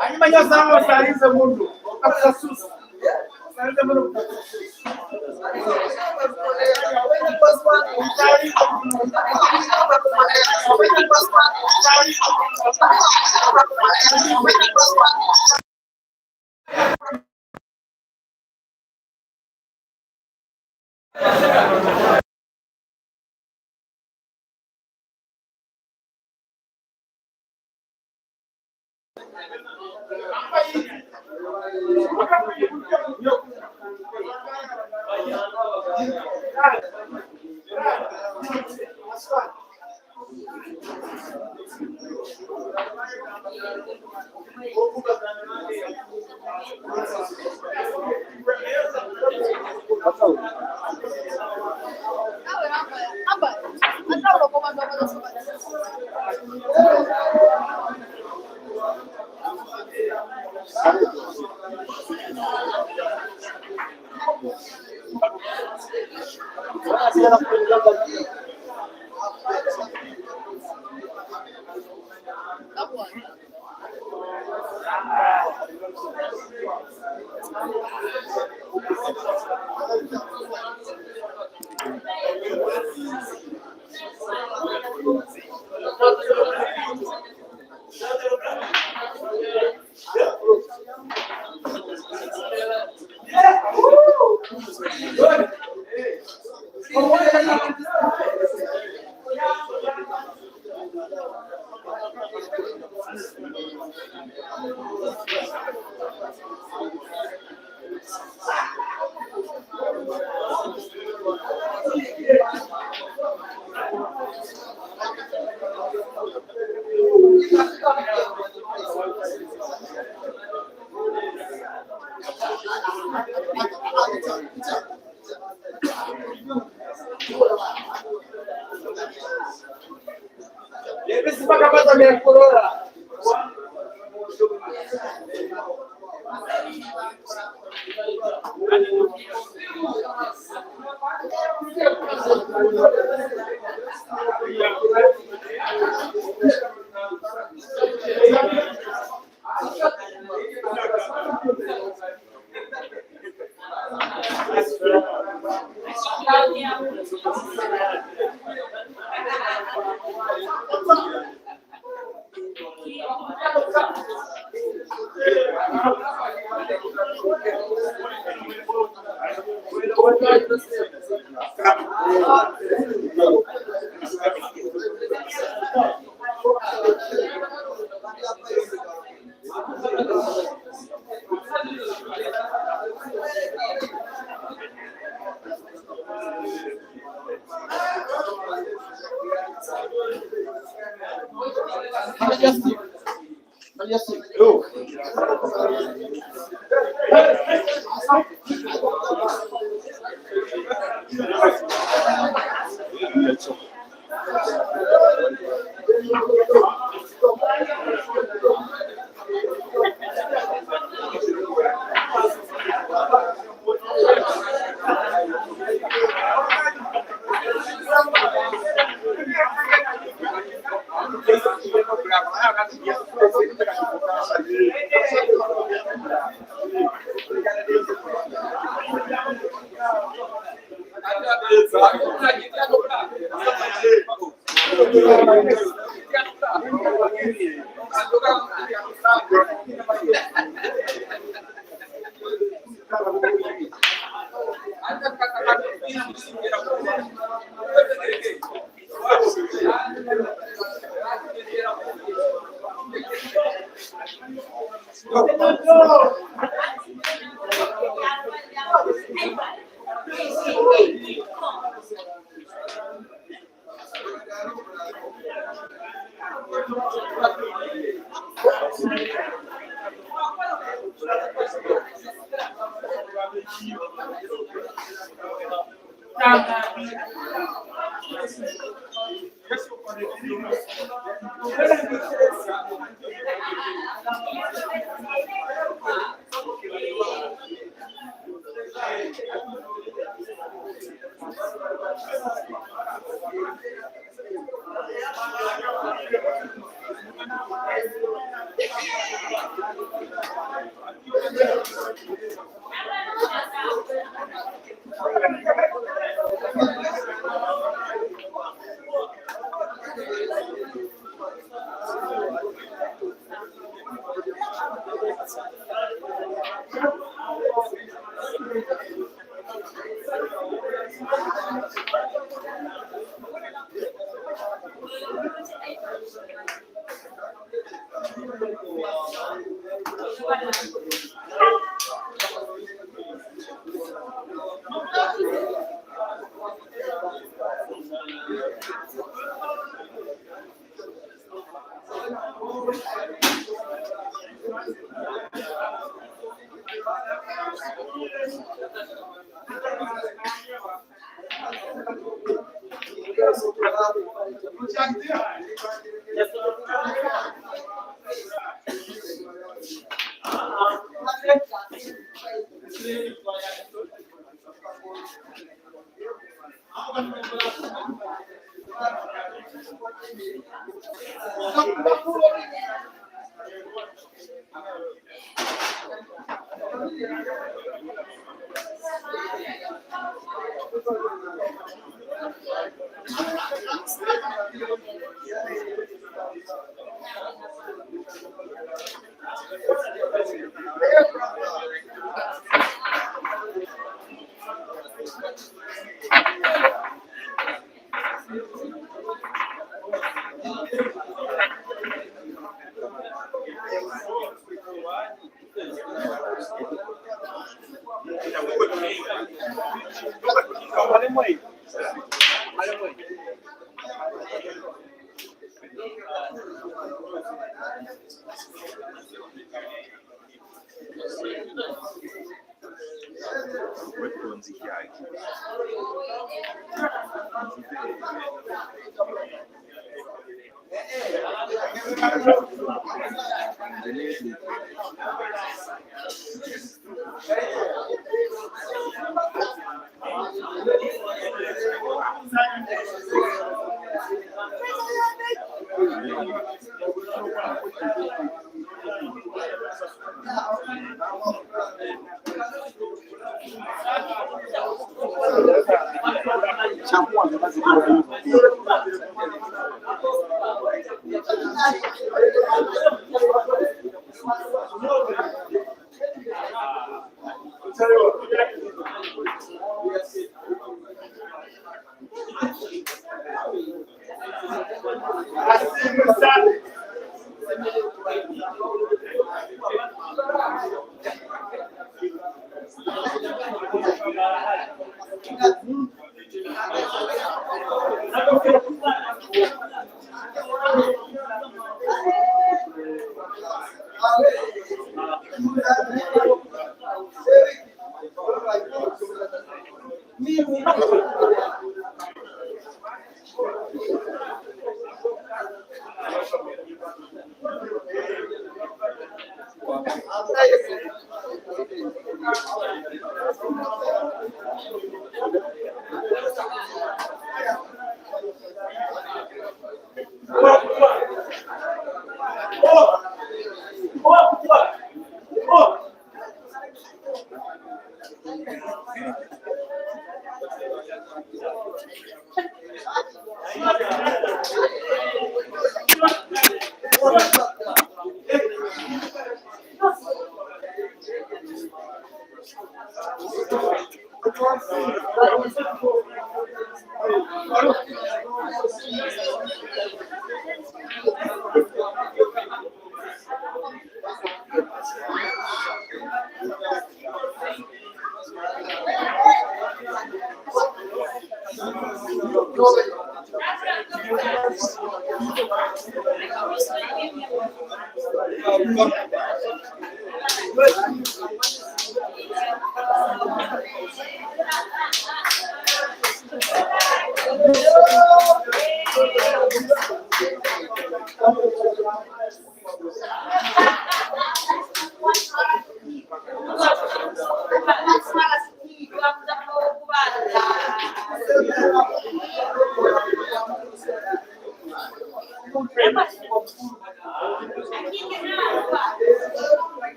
Hanyuma nyasanga wasalize mundu akasusa salize mundu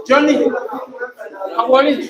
Johnny, how are you?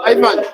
Ivan.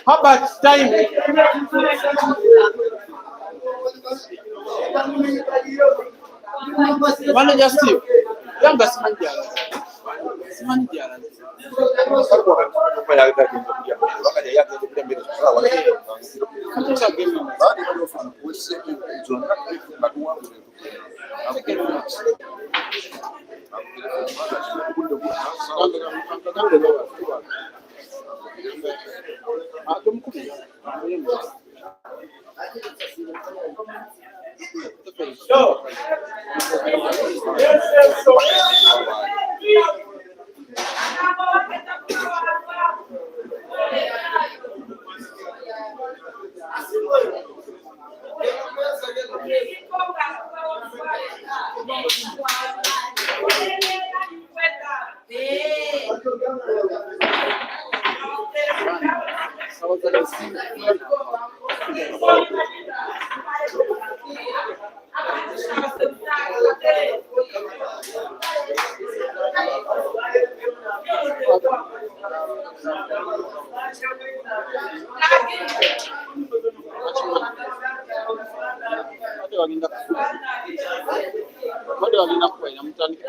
How about time? Mana just you? Yang bas manja. Manja.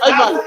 Ivan.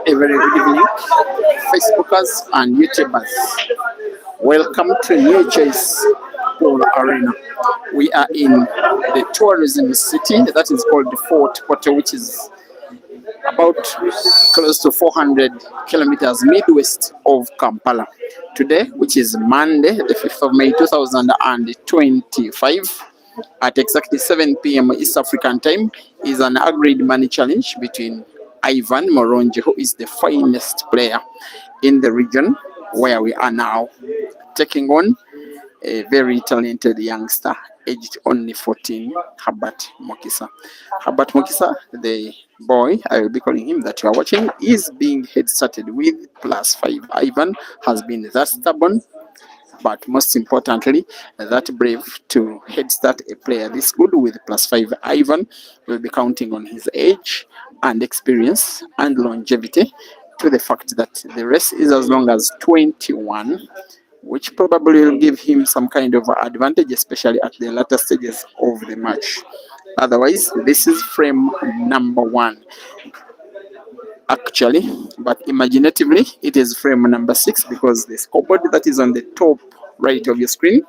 A very good evening, Facebookers and YouTubers. Welcome to New Chase Pool Arena. We are in the tourism city that is called the Fort Portal, which is about close to 400 kilometers midwest of Kampala. Today, which is Monday, the 5th of May 2025, at exactly 7 p.m. East African time, is an agreed money challenge between Ivan MURUNGI, who is the finest player in the region where we are now, taking on a very talented youngster, aged only 14, HERBERT MUKISA. HERBERT MUKISA, the boy, I will be calling him, that you are watching, is being head started with +5. Ivan has been that stubborn, but most importantly, that brave to head start a player this good with +5. Ivan will be counting on his age and experience and longevity, to the fact that the race is as long as 21, which probably will give him some kind of advantage, especially at the latter stages of the match. Otherwise, this is frame number 1. Actually, but imaginatively, it is frame number 6, because the scoreboard that is on the top right of your screen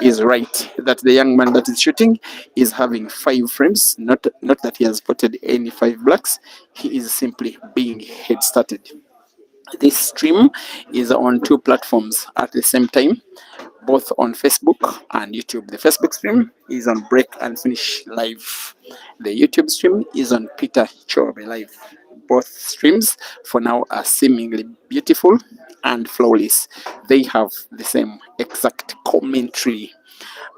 is right, that the young man that is shooting is having 5 frames, not that he has spotted any 5 blacks. He is simply being head started. This stream is on 2 platforms at the same time, both on Facebook and YouTube. The Facebook stream is on Break and Finish Live. The YouTube stream is on Peter Chobe Live. Both streams for now are seemingly beautiful and flawless. They have the same exact commentary.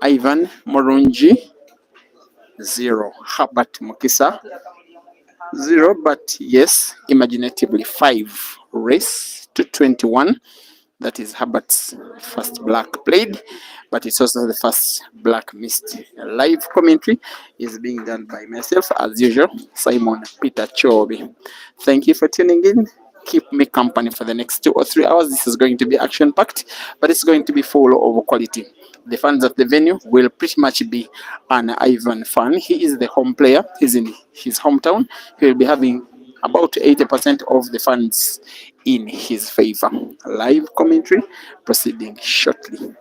Ivan Murungi 0, Herbert MUKISA 0, but yes, imaginatively 5, race to 21. That is Herbert's first black played, but it's also the first black missed. Live commentary is being done by myself, as usual, Simon Peter Chobi. Thank you for tuning in. Keep me company for the next 2 or 3 hours. This is going to be action packed, but it's going to be full of quality. The fans at the venue will pretty much be an Ivan fan. He is the home player. He's in his hometown. He will be having about 80% of the fans in his favor. Live commentary proceeding shortly.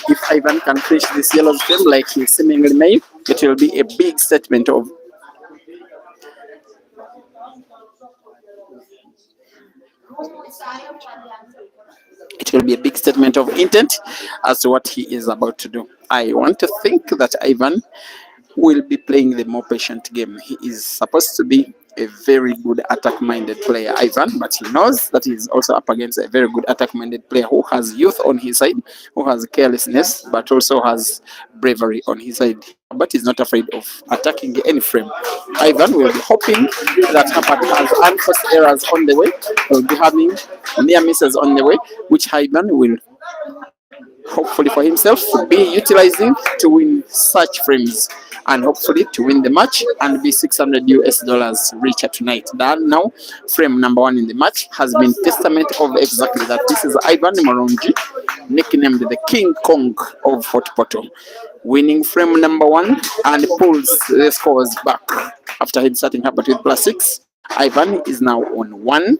If Ivan can finish this yellow stream like he seemingly may, it will be a big statement of intent as to what he is about to do. I want to think that Ivan will be playing the more patient game. He is supposed to be a very good attack-minded player, Ivan, but he knows that he's also up against a very good attack-minded player who has youth on his side, who has carelessness, but also has bravery on his side. But he's not afraid of attacking any frame. Ivan will be hoping that Herbert has unforced errors on the way, will be having near misses on the way, which Ivan will hopefully for himself be utilizing to win such frames and hopefully to win the match and be $600 richer tonight. That now frame number 1 in the match has been testament of exactly that. This is Ivan Murungi, nicknamed the King Kong of Hot Poto, winning frame number 1 and pulls the scores back after head starting Herbert with +6. Ivan is now on 1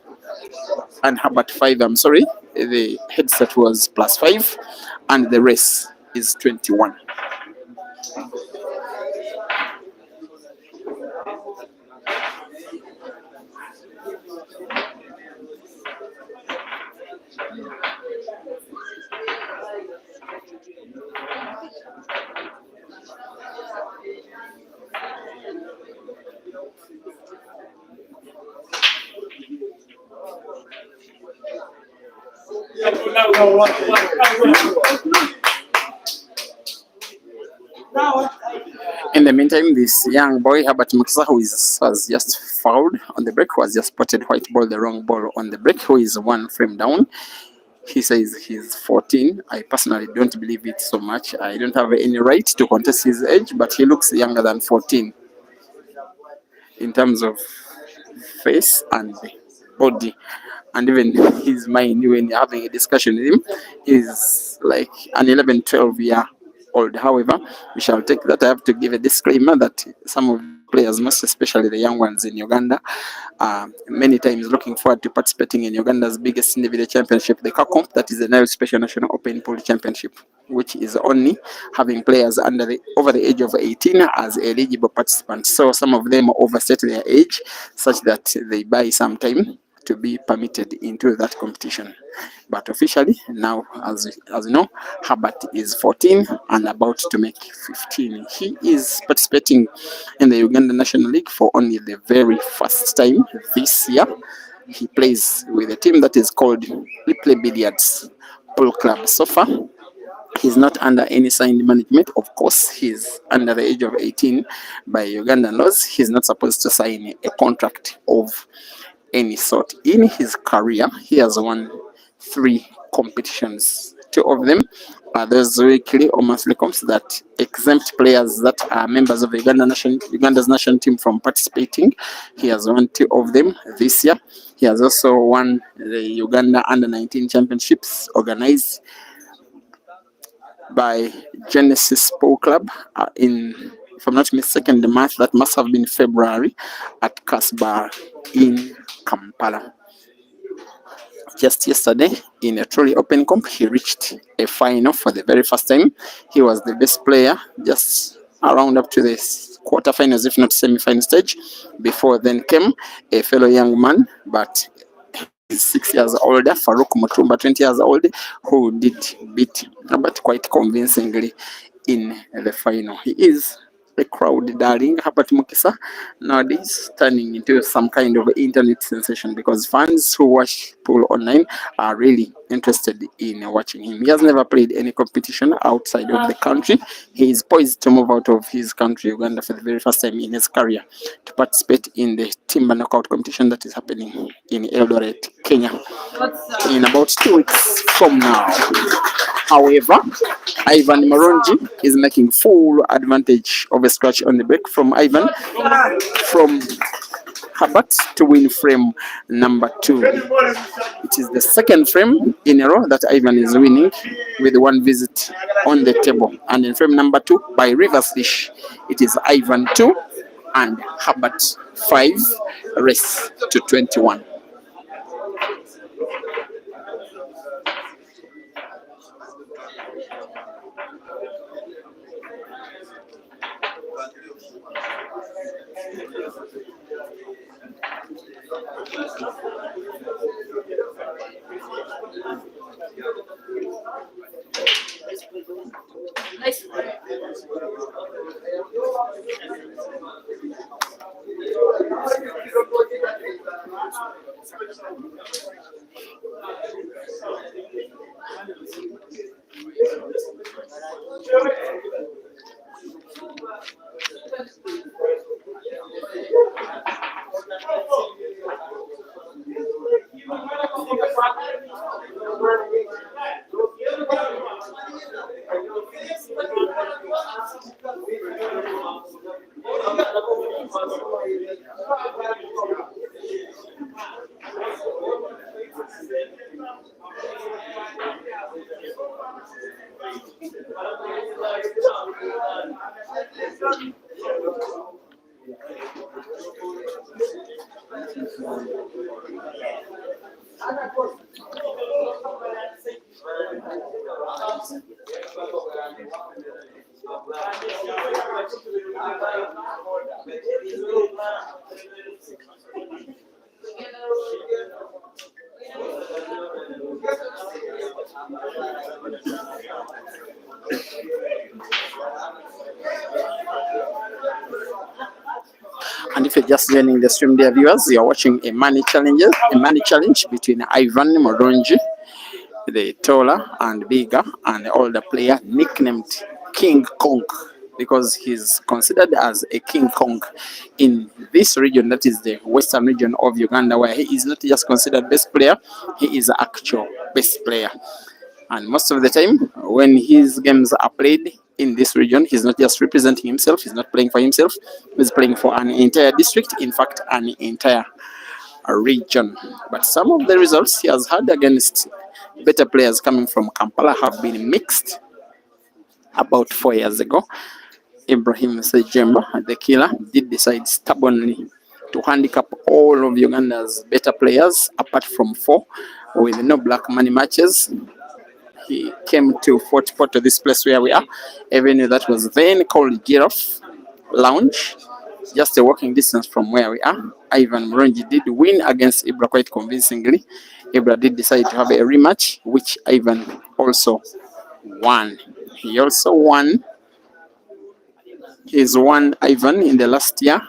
and Herbert 5. I'm sorry, the headset was +5 and the race is 21. In the meantime, this young boy, Herbert MUKISA, who has just fouled on the break, who has just spotted white ball, the wrong ball on the break, who is 1 frame down. He says he's 14. I personally don't believe it so much. I don't have any right to contest his age, but he looks younger than 14 in terms of face and body. And even his mind, when you're having a discussion with him, is like an 11, 12-year old. However, we shall take that. I have to give a disclaimer that some of the players, most especially the young ones in Uganda, are many times looking forward to participating in Uganda's biggest individual championship, the CACOMP, that is the Nile Special National Open Pool Championship, which is only having players over the age of 18 as eligible participants. So some of them overset their age such that they buy some time to be permitted into that competition. But officially now, as you know, Herbert is 14 and about to make 15. He is participating in the Uganda National League for only the very first time this year, he plays with a team that is called Ripley Billiards Pool Club. So far, he's not under any signed management. Of course, he's under the age of 18 by Ugandan laws. He's not supposed to sign a contract of any sort. In his career, he has won 3 competitions. 2 of them are those weekly or monthly comps that exempt players that are members of Uganda's national team from participating. He has won 2 of them this year. He has also won the Uganda Under-19 Championships organized by Genesis Pool Club in, if I'm not mistaken, the month that must have been February at Casbar in Kampala. Just yesterday, in a truly open comp, he reached a final for the very first time. He was the best player, just around up to the quarterfinals, if not semi-final stage. Before then came a fellow young man, but he's 6 years older, Farouk Mutumba, 20 years old, who did beat, but quite convincingly, in the final. He is a crowd darling, Herbert MUKISA, nowadays turning into some kind of internet sensation because fans who watch pool online are really interested in watching him. He has never played any competition outside of the country. He is poised to move out of his country, Uganda, for the very first time in his career to participate in the Timber Knockout competition that is happening in Eldoret, Kenya, in about 2 weeks from now. However, Ivan Murungi is making full advantage of a scratch on the break from Ivan, from Herbert to win frame number 2. It is the second frame in a row that Ivan is winning with 1 visit on the table. And in frame number 2, by reverse dish, it is Ivan 2 and Herbert 5, race to 21. And if you're just joining the stream, dear viewers, you're watching a money challenge between Ivan Murungi, the taller and bigger and older player, nicknamed King Kong, because he's considered as a King Kong in this region, that is the western region of Uganda, where he is not just considered best player, he is the actual best player. And most of the time, when his games are played in this region, he's not just representing himself, he's not playing for himself, he's playing for an entire district, in fact, an entire region. But some of the results he has had against better players coming from Kampala have been mixed. About 4 years ago, Ibrahim Sejemba, the killer, did decide stubbornly to handicap all of Uganda's better players, apart from 4, with no black money matches. He came to Fort Porto, this place where we are, a venue that was then called Giraffe Lounge, just a walking distance from where we are. Ivan Murungi did win against Ibra quite convincingly. Ibra did decide to have a rematch, which Ivan also won. He also won his Ivan in the last year,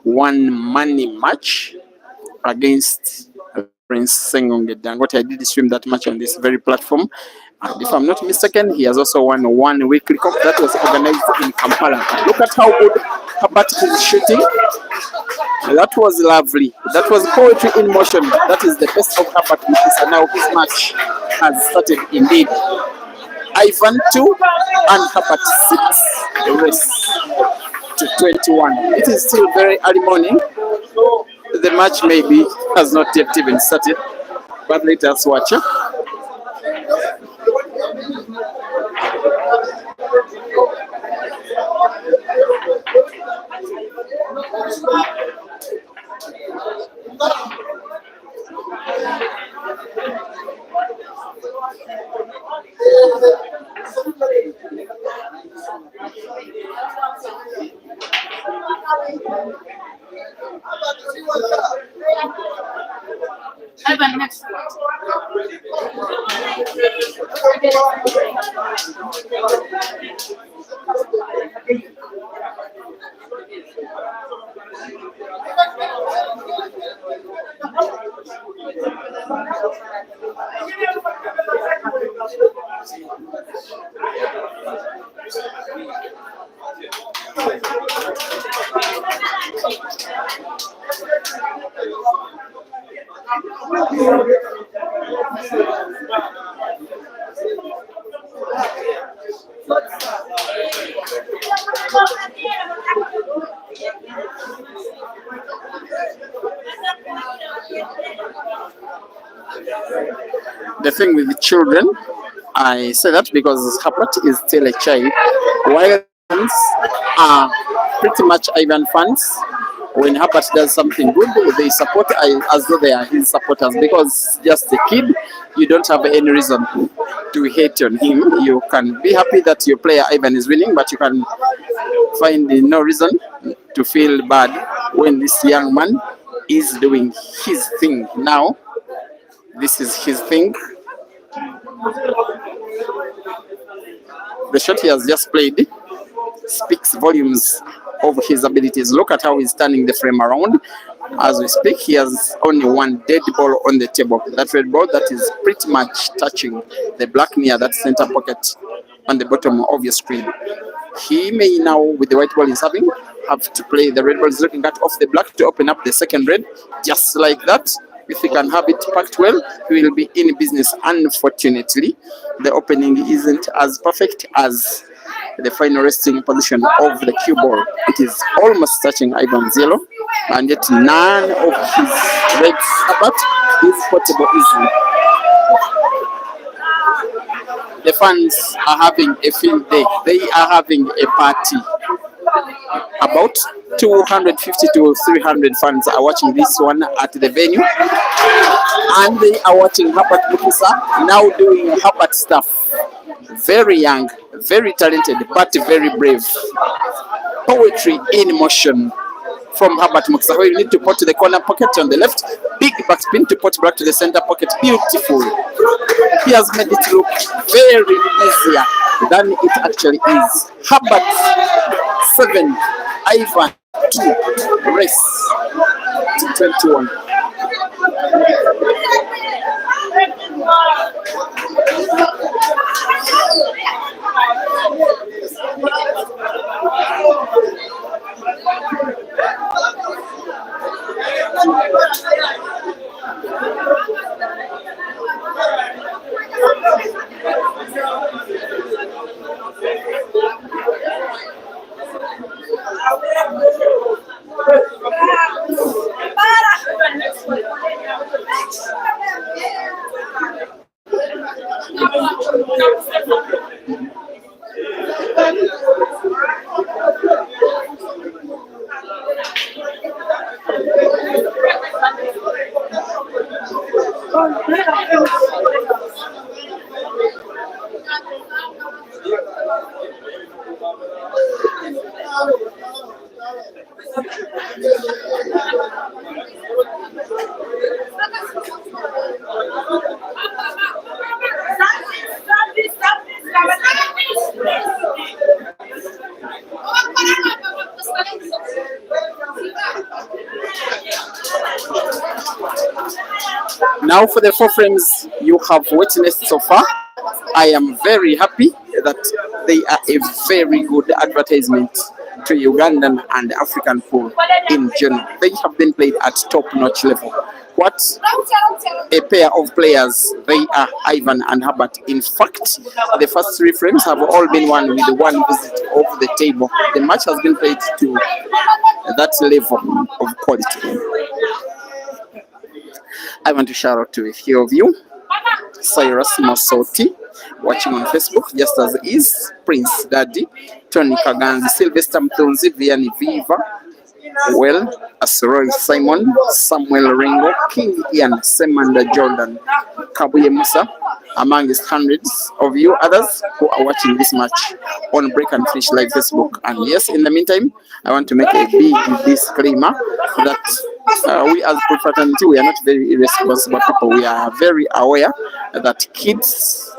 one money match against Prince Sengonge Dangote. I did stream that match on this very platform. And if I'm not mistaken, he has also won one weekly cup that was organized in Kampala. Look at how good Herbert is shooting. That was lovely. That was poetry in motion. That is the best of Herbert MUKISA. Now his match has started indeed. Ivan 2 and Herbert 6. The race to 21. It is still very early morning. The match maybe has not yet even started, but let us watch. The thing with the children, I say that because Herbert is still a child, while fans are pretty much Ivan fans. When Herbert does something good, they support as though they are his supporters, because just a kid, you don't have any reason to hate on him. You can be happy that your player Ivan is winning, but you can find no reason to feel bad when this young man is doing his thing. Now, this is his thing. The shot he has just played speaks volumes of his abilities. Look at how he's turning the frame around. As we speak, he has only one dead ball on the table. That red ball that is pretty much touching the black near that center pocket on the bottom of your screen. He may now, with the white ball he's having, have to play the red ball he's looking at off the black to open up the second red, just like that. If he can have it packed well, he will be in business. Unfortunately, the opening isn't as perfect as the final resting position of the cue ball. It is almost touching Ivan's yellow, and yet none of his reds is portable easily. The fans are having a field day. They are having a party. About 250 to 300 fans are watching this one at the venue, and they are watching Herbert MUKISA now doing Herbert stuff. Very young, very talented, but very brave. Poetry in motion from Herbert MUKISA, where you need to put to the corner pocket on the left, big backspin to put back to the center pocket. Beautiful. He has made it look very easier than it actually is. Herbert 7, Ivan 2, race to 21. Now for the 4 frames you have witnessed so far, I am very happy that they are a very good advertisement to Ugandan and African pool in general. They have been played at top-notch level. What a pair of players they are, Ivan and Herbert. In fact, the first 3 frames have all been won with one visit of the table. The match has been played to that level of quality. I want to shout out to a few of you. Cyrus Masoti, watching on Facebook, just as is, Prince Daddy, Tony Kaganzi, Sylvester Mtunzi, Vianney Viva, well, Asroy Simon, Samuel Ringo, King Ian, Semanda Jordan, Kabuye Musa, amongst hundreds of you others who are watching this match on Break and Fish Live Facebook. And yes, in the meantime, I want to make a big disclaimer that we as Pool Fraternity, we are not very irresponsible people. We are very aware that kids,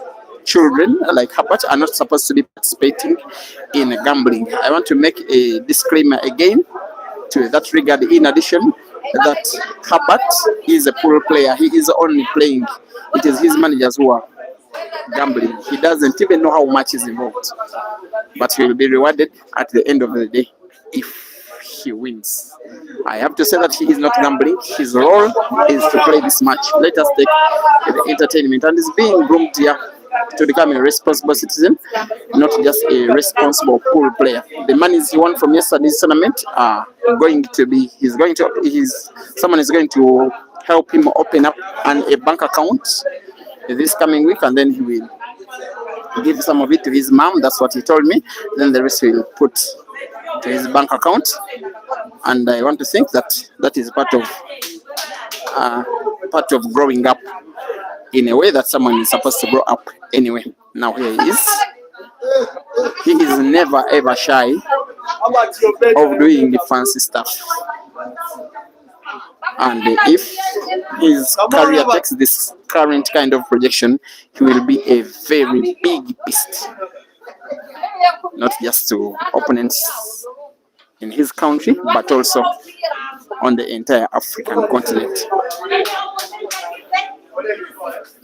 children like Herbert are not supposed to be participating in gambling. I want to make a disclaimer again to that regard. In addition, that Herbert is a pool player. He is only playing. It is his managers who are gambling. He doesn't even know how much is involved. But he will be rewarded at the end of the day if he wins. I have to say that he is not gambling. His role is to play this match. Let us take the entertainment, and is being groomed here to become a responsible citizen, not just a responsible pool player. The monies he won from yesterday's tournament are going to be, someone is going to help him open up a bank account this coming week, and then he will give some of it to his mom. That's what he told me. Then the rest will put to his bank account, and I want to think that that is part of growing up in a way that someone is supposed to grow up anyway. Now here he is. He is never ever shy of doing the fancy stuff. And if his career takes this current kind of projection, he will be a very big beast. Not just to opponents in his country, but also on the entire African continent.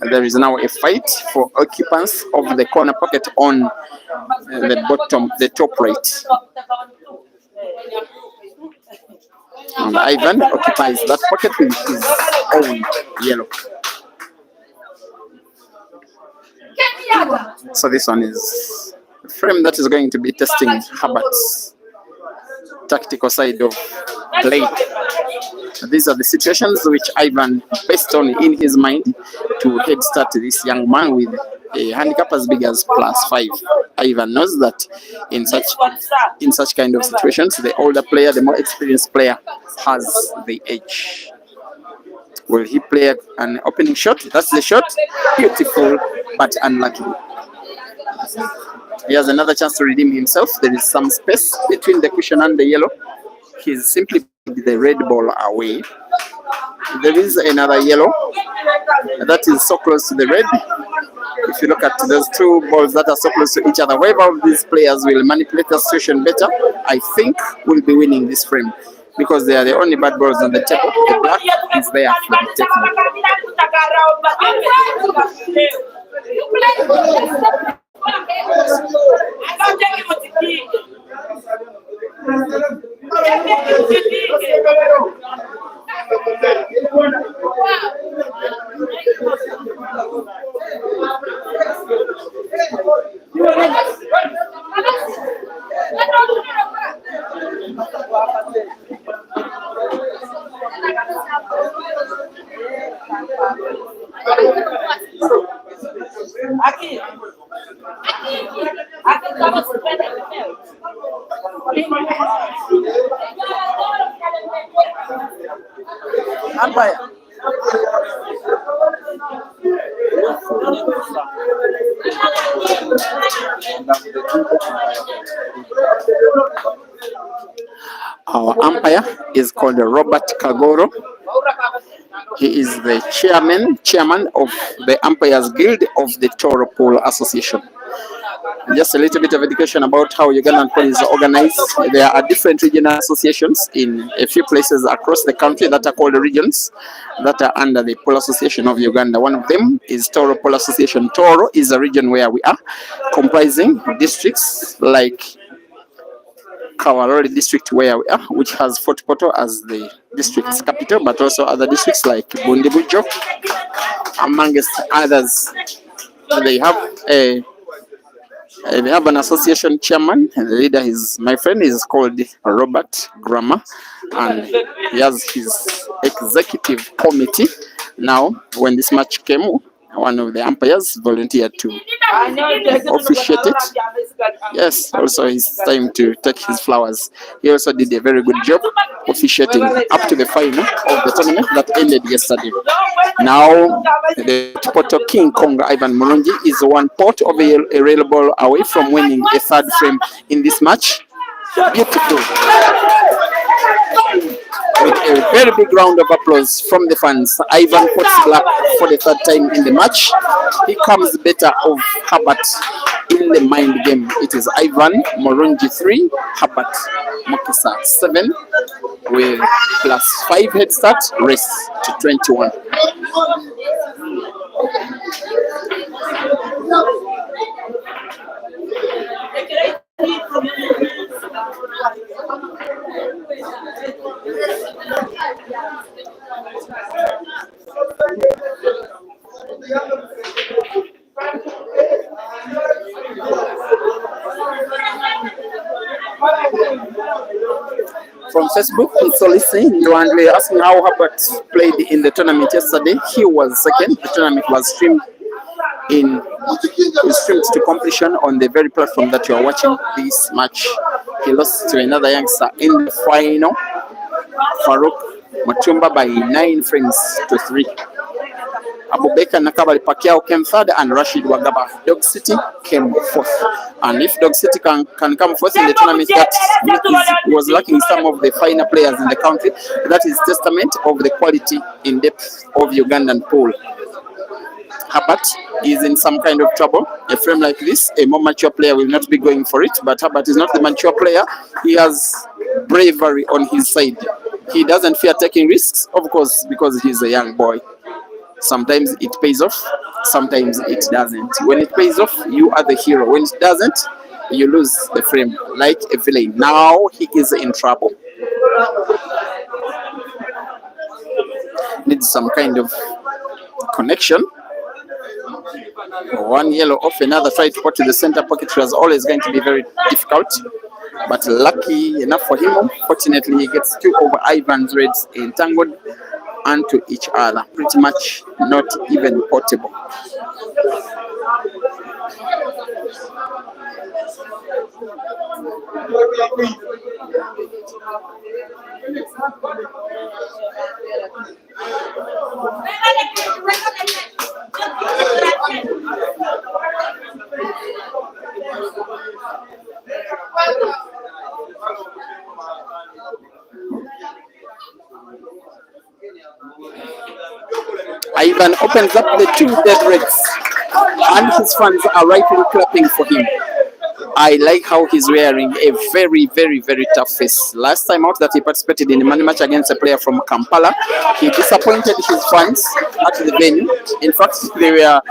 And there is now a fight for occupants of the corner pocket on the top right. And Ivan occupies that pocket with his own yellow. So this one is a frame that is going to be testing Herbert's tactical side of play. These are the situations which Ivan based on in his mind to head start this young man with a handicap as big as +5. Ivan knows that in such kind of situations, the older player, the more experienced player, has the edge. Will he play an opening shot? That's the shot. Beautiful, but unlucky. He has another chance to redeem himself. There is some space between the cushion and the yellow. He's simply put the red ball away. There is another yellow that is so close to the red. If you look at those two balls that are so close to each other, whoever of these players will manipulate the situation better, I think will be winning this frame, because they are the only bad balls on the table. The black is there for the taking. Aqui. Aqui estava super meu. Ampaya. Our umpire is called Robert Kagoro. He is the chairman of the Umpires Guild of the Toro Pool Association. Just a little bit of education about how Ugandan polo is organized. There are different regional associations in a few places across the country that are called regions that are under the Polo Association of Uganda. One of them is Toro Polo Association. Toro is a region where we are, comprising districts like Kawarori district where we are, which has Fort Poto as the district's capital, but also other districts like Bundibujo, amongst others. They have an association chairman, and the leader is my friend, is called Robert Grammar, and he has his executive committee. Now, when this match came, one of the umpires volunteered to officiate it. Yes, also it's time to take his flowers. He also did a very good job officiating up to the final of the tournament that ended yesterday. Now, the Poto King Kong Ivan Murungi is 1 pot of a rail ball away from winning a third frame in this match. Beautiful. With a very big round of applause from the fans. Ivan puts black for the third time in the match. He comes better of Herbert in the mind game. It is Ivan Murungi 3, Herbert MUKISA 7, with +5 head start, race to 21. From Facebook, Solisi Ndwandwe asking how Herbert played in the tournament yesterday. He was second. The tournament was streamed to completion on the very platform that you are watching this match. He lost to another youngster in the final, Farouk Matumba, by 9 frames to 3. Abubakar Nakabali Pacquiao came third, and Rashid Wagaba Dog City came fourth. And if Dog City can come fourth in the tournament that was lacking some of the finer players in the country, that is testament of the quality in depth of Ugandan pool. Herbert is in some kind of trouble. A frame like this, a more mature player will not be going for it, but Herbert is not the mature player. He has bravery on his side. He doesn't fear taking risks, of course, because he's a young boy. Sometimes it pays off, sometimes it doesn't. When it pays off, you are the hero. When it doesn't, you lose the frame like a villain. Now he is in trouble. Needs some kind of connection. One yellow off, another try to put to the center pocket was always going to be very difficult. But lucky enough for him, fortunately he gets 2 over Ivan's reds entangled onto each other. Pretty much not even potable. Ivan opens up the 2 dead reds, and his fans are rightly clapping for him. I like how he's wearing a very, very, very tough face. Last time out that he participated in a money match against a player from Kampala, he disappointed his fans at the venue. In fact, they were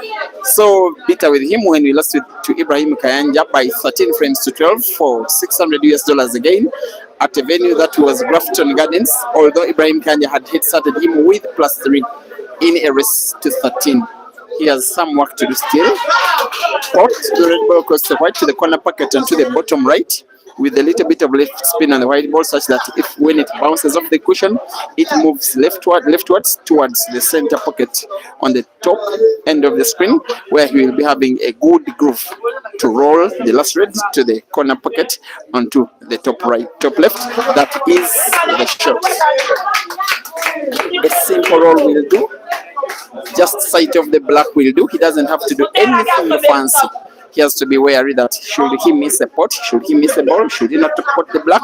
so bitter with him when we lost to Ibrahim Kayanja by 13 frames to 12 for $600 again at a venue that was Grafton Gardens, although Ibrahim Kayanja had hit started him with +3 in a race to 13. He has some work to do still. Pot the red ball across the white to the corner pocket and to the bottom right, with a little bit of left spin on the white ball, such that if when it bounces off the cushion, it moves leftwards towards the center pocket on the top end of the screen, where he will be having a good groove to roll the last red to the corner pocket onto the top left. That is the shot. A simple roll will do. Just sight of the black will do. He doesn't have to do anything fancy. He has to be wary that should he miss a pot, should he miss a ball, should he not pot the black,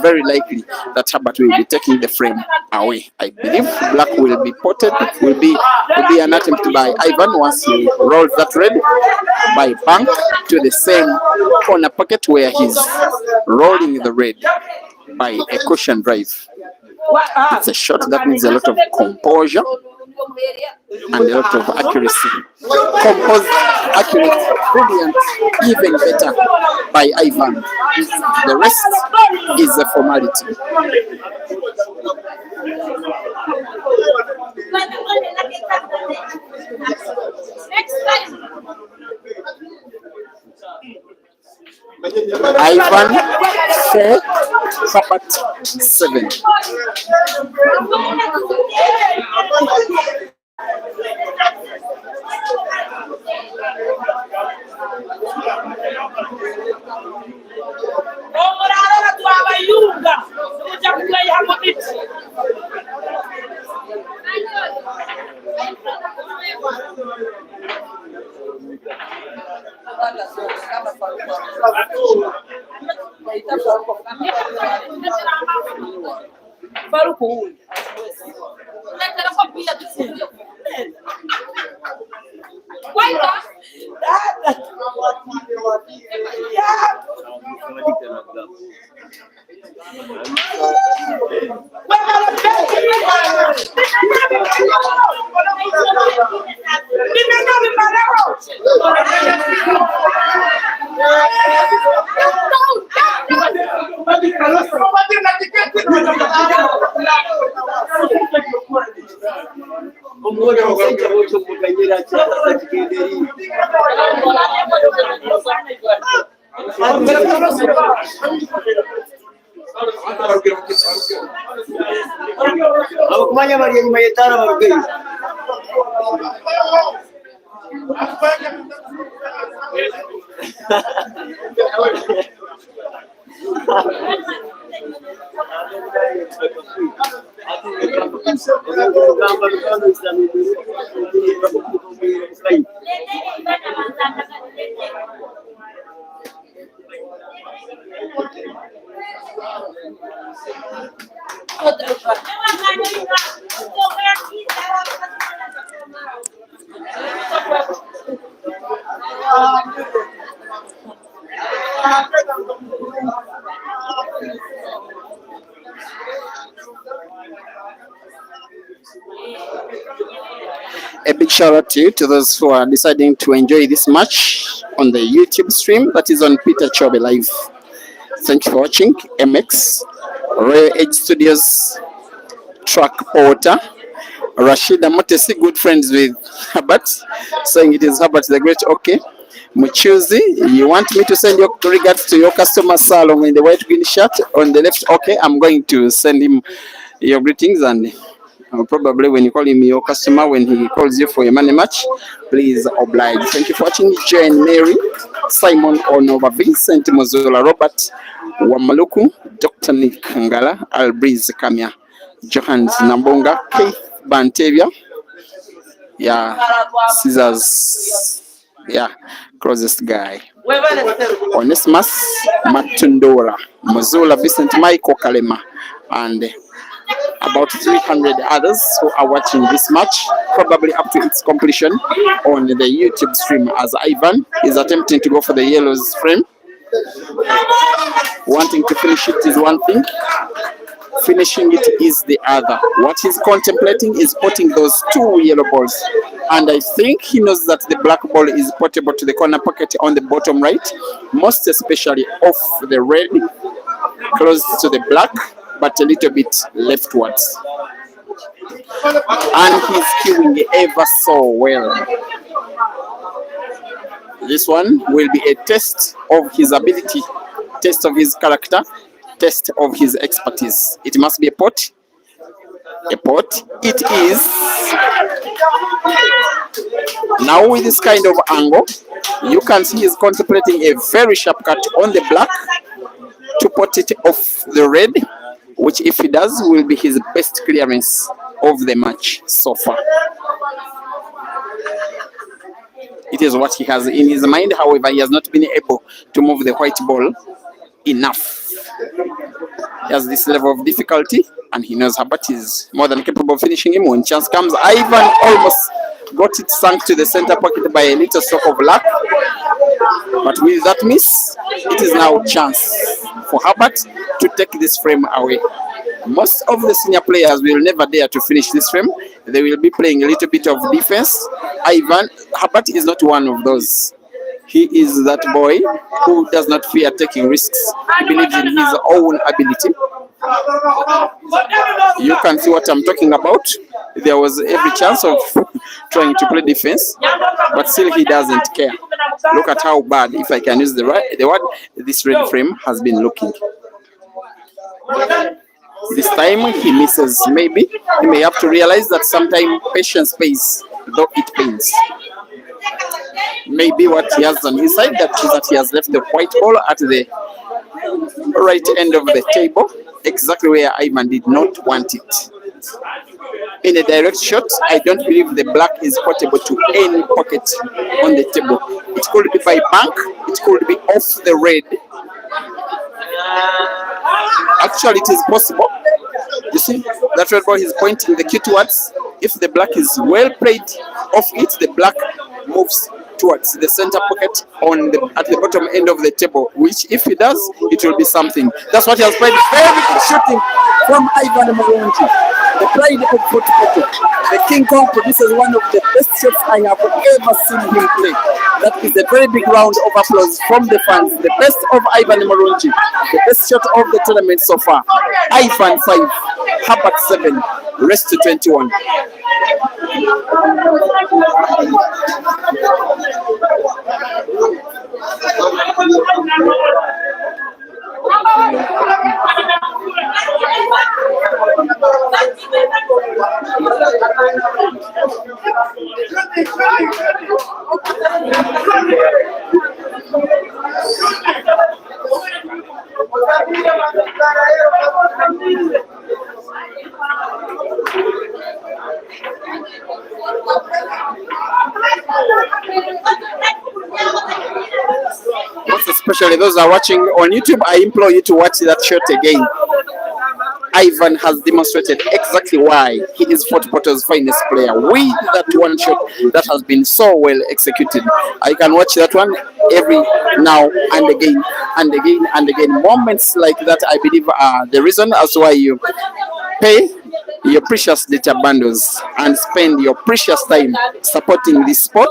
very likely that Herbert will be taking the frame. away. I believe black will be potted, will be an attempt by Ivan once he rolls that red by bank to the same corner pocket where he's rolling the red by a cushion drive. It's a shot that needs a lot of composure and a lot of accuracy. Composed, accurate, brilliant, even better by Ivan. The rest is a formality. Ivan 4, Herbert 7. A big shout out to those who are deciding to enjoy this match on the YouTube stream that is on Peter Chobe Live. Thank you for watching. MX, Royal Edge Studios, Track Porter, Rashida Motesi, good friends with Herbert, saying it is Herbert the Great. Okay. Muchuzi, you want me to send your regards to your customer Salom in the white green shirt on the left? Okay, I'm going to send him your greetings, and probably when you call him your customer, when he calls you for a money match, please oblige. Thank you for watching. Jane Mary, Simon Onova, Vincent Mozola, Robert Wamaluku, Dr. Nick Ngala, Albriz Kamia, Johannes Nambonga, Keith Bantevia, Scissors, closest guy, Onesimus Matundora, Mozola, Vincent Michael Kalema, and about 300 others who are watching this match, probably up to its completion on the YouTube stream, as Ivan is attempting to go for the yellows frame. Wanting to finish it is one thing, finishing it is the other. What he's contemplating is putting those two yellow balls, and I think he knows that the black ball is portable to the corner pocket on the bottom right, most especially off the red, close to the black, but a little bit leftwards. And he's queuing ever so well. This one will be a test of his ability, test of his character, test of his expertise. It must be a pot. A pot. It is. Now with this kind of angle, you can see he's contemplating a very sharp cut on the black to put it off the red, which if he does will be his best clearance of the match so far. It is what he has in his mind. However, he has not been able to move the white ball enough. He has this level of difficulty and he knows Herbert is more than capable of finishing him. When chance comes, Ivan almost got it sunk to the center pocket by a little stroke of luck. But with that miss, it is now chance for Herbert to take this frame away. Most of the senior players will never dare to finish this frame. They will be playing a little bit of defense. Herbert is not one of those. He is that boy who does not fear taking risks. He believes in his own ability. You can see what I'm talking about. There was every chance of trying to play defense, but still he doesn't care. Look at how bad, if I can use the word, this red frame has been looking. This time he misses. Maybe he may have to realize that sometimes patience pays, though it pains. Maybe what he has on his side, that is that he has left the white ball at the right end of the table, exactly where Ivan did not want it. In a direct shot, I don't believe the black is portable to any pocket on the table. It could be by bank, it could be off the red. Actually, it is possible. You see, that red ball is pointing the cue towards. If the black is well played off it, the black moves towards the center pocket at the bottom end of the table, which if he does, it will be something. That's what he has played. Very good shooting from Ivan Murungi. The pride of football. The King Kong produces one of the best shots I have ever seen him play. That is a very big round of applause from the fans. The best of Ivan Murungi. The best shot of the tournament so far. Ivan 5, Herbert 7, rest to 21. Most especially those who are watching on YouTube, I implore you to watch that shot again. Ivan has demonstrated exactly why he is Fort Porter's finest player with that one shot that has been so well executed. I can watch that one every now and again and again and again. Moments like that, I believe, are the reason as why you pay your precious data bundles and spend your precious time supporting this sport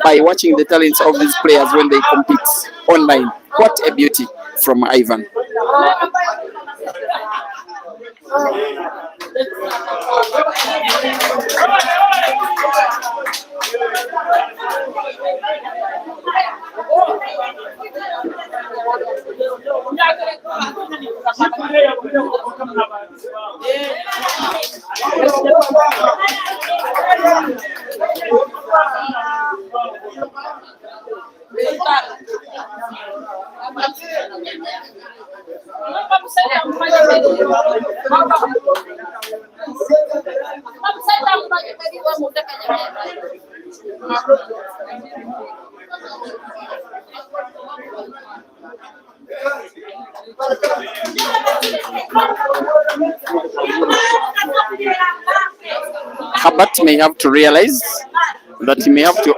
by watching the talents of these players when they compete online. What a beauty from Ivan. Herbert may have to realize that he may have to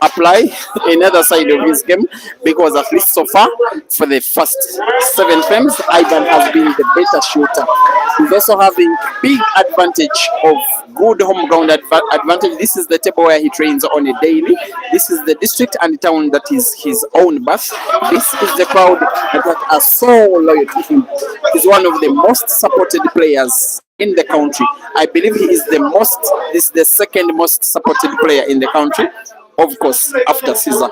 apply another side of his game, because at least so far for the first 7 frames, Ivan has been the better shooter. He's also having big advantage of good home ground advantage. This is the table where he trains on a daily. This is the district and town that is his own birth. This is the crowd that are so loyal to him. He's one of the most supported players in the country. I believe he is the second most supported player in the country, of course, after Caesar,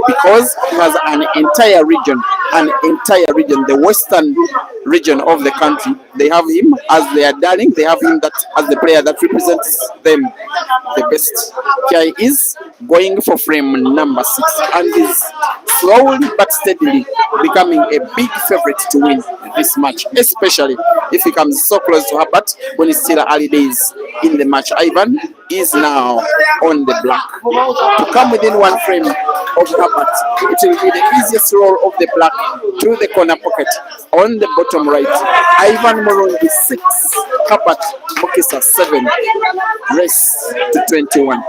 because he has an entire region, the western region of the country. They have him as their darling. They have him as the player that represents them the best. Here he is going for frame number 6, and is slowly but steadily becoming a big favorite to win this match, especially if he comes so close to Herbert when it's still early days in the match. Ivan is now on the block. To come within 1 frame of Herbert. It will be the easiest roll of the black through the corner pocket on the bottom right. Ivan Murungi 6, Herbert Mukisa 7. Race to 21.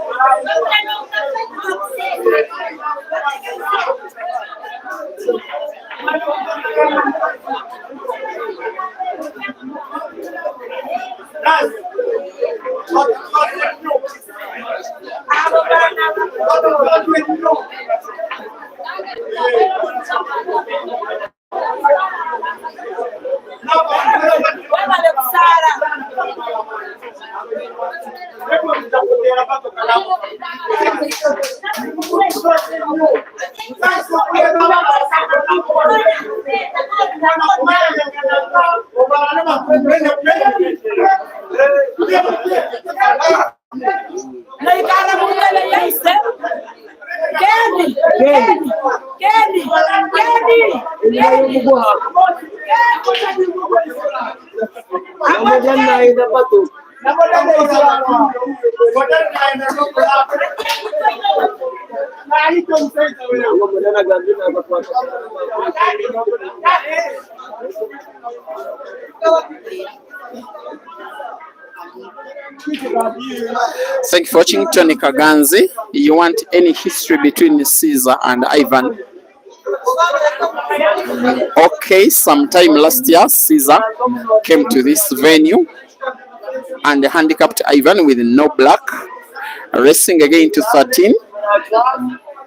Thank you for watching. Tony Kaganzi. You want any history between Caesar and Ivan? Okay, sometime last year, Caesar came to this venue and handicapped Ivan with no black, racing again to 13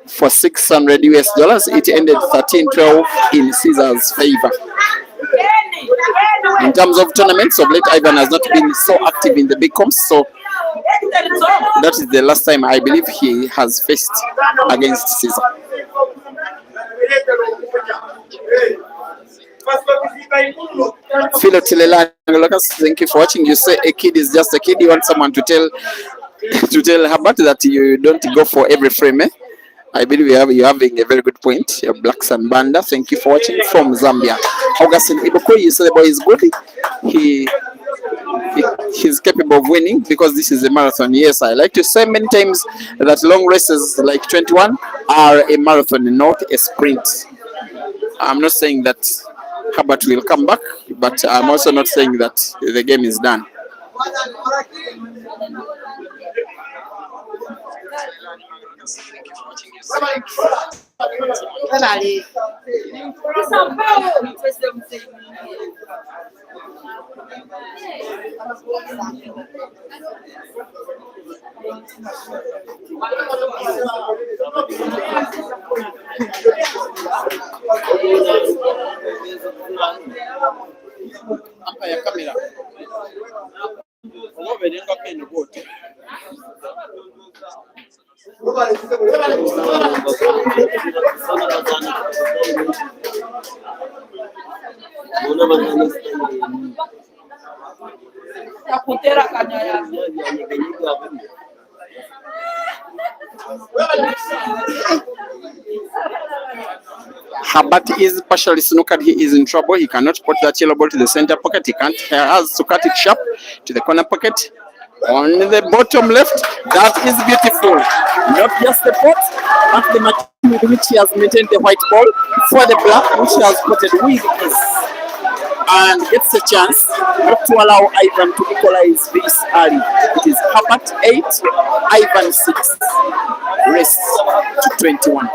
for $600 US. It ended 13-12 in Caesar's favor. In terms of tournaments of late, Ivan has not been so active in the big comps, so that is the last time I believe he has faced against Caesar. Philo Tilela, thank you for watching. You say a kid is just a kid. You want someone to tell Herbert that you don't go for every frame. I believe you're having a very good point. Blacks and Banda, thank you for watching from Zambia. Augustine Iboko, you say the boy is good. He's capable of winning because this is a marathon. Yes, I like to say many times that long races like 21 are a marathon, not a sprint. I'm not saying that Herbert will come back, but I'm also not saying that the game is done. Herbert is partially snookered. He is in trouble. He cannot put that yellow ball to the center pocket. He has to cut it sharp to the corner pocket. On the bottom left, that is beautiful. Not just the pot, but the machine with which he has maintained the white ball for the black, which he has put it with ease. And gets a chance not to allow Ivan to equalize this early. It is Herbert 8, Ivan 6. Race to 21.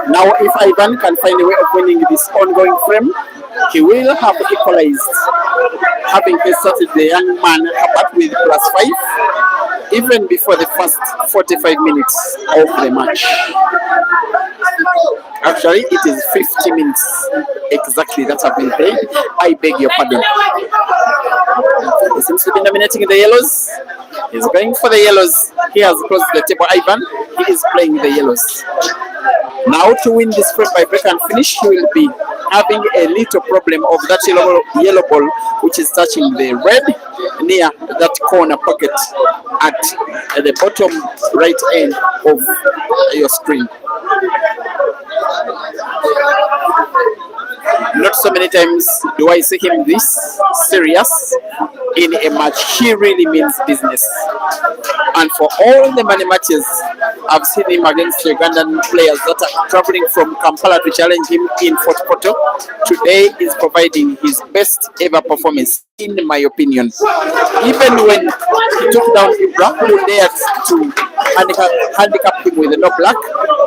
Now, if Ivan can find a way of winning this ongoing frame, he will have equalized, having started the young man Herbert with +5, even before the first 45 minutes of the match. Actually, it is 50 minutes exactly that have been played. I beg your pardon. He seems to be nominating the yellows. He's going for the yellows. He has crossed the table. Ivan, he is playing the yellows. Now to win this frame by break and finish, he will be having a little problem of that yellow ball which is touching the red near that corner pocket at the bottom right end of your screen. Not so many times do I see him this serious in a match. He really means business. And for all the many matches I've seen him against Ugandan players that are traveling from Kampala to challenge him in Fort Portal, today is providing his best ever performance, in my opinion. Even when he took down Ibra, who dared to handicap him with a no black,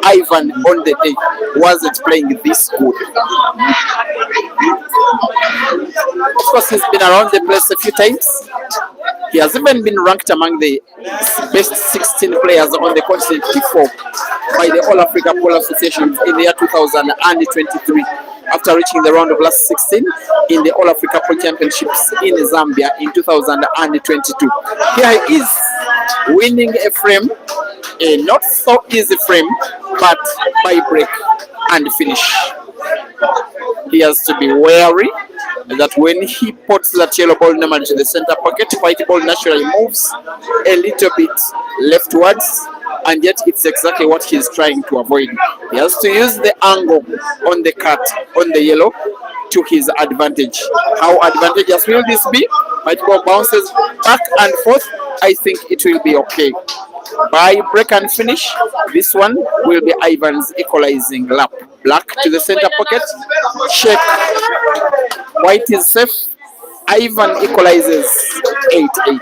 Ivan on the day wasn't playing this good. Of course, he's been around the place a few times. He has even been ranked among the best 16 players on the continent before by the All Africa Pole Association in the year 2023, after reaching the round of last 16 in the All Africa Pole Championships in Zambia in 2022. Here he is winning a frame, a not so easy frame, but by break and finish. He has to be wary that when he puts that yellow ball normally to the center pocket, white ball naturally moves a little bit leftwards, and yet it's exactly what he's trying to avoid. He has to use the angle on the cut on the yellow to his advantage. How advantageous will this be? White ball bounces back and forth. I think it will be okay. By break and finish, this one will be Ivan's equalizing lap. Black to the center pocket, check. White is safe. Ivan equalizes 8-8.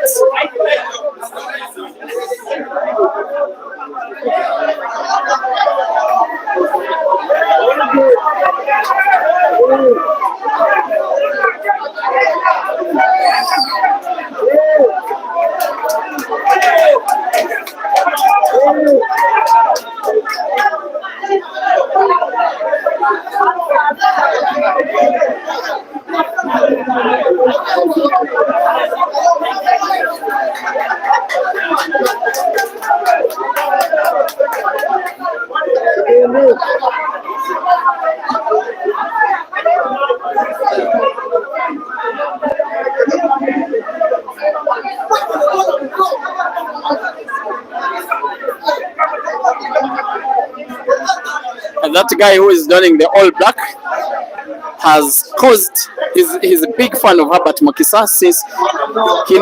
And that guy who is donning the all black has caused, he's a big fan of Herbert MUKISA since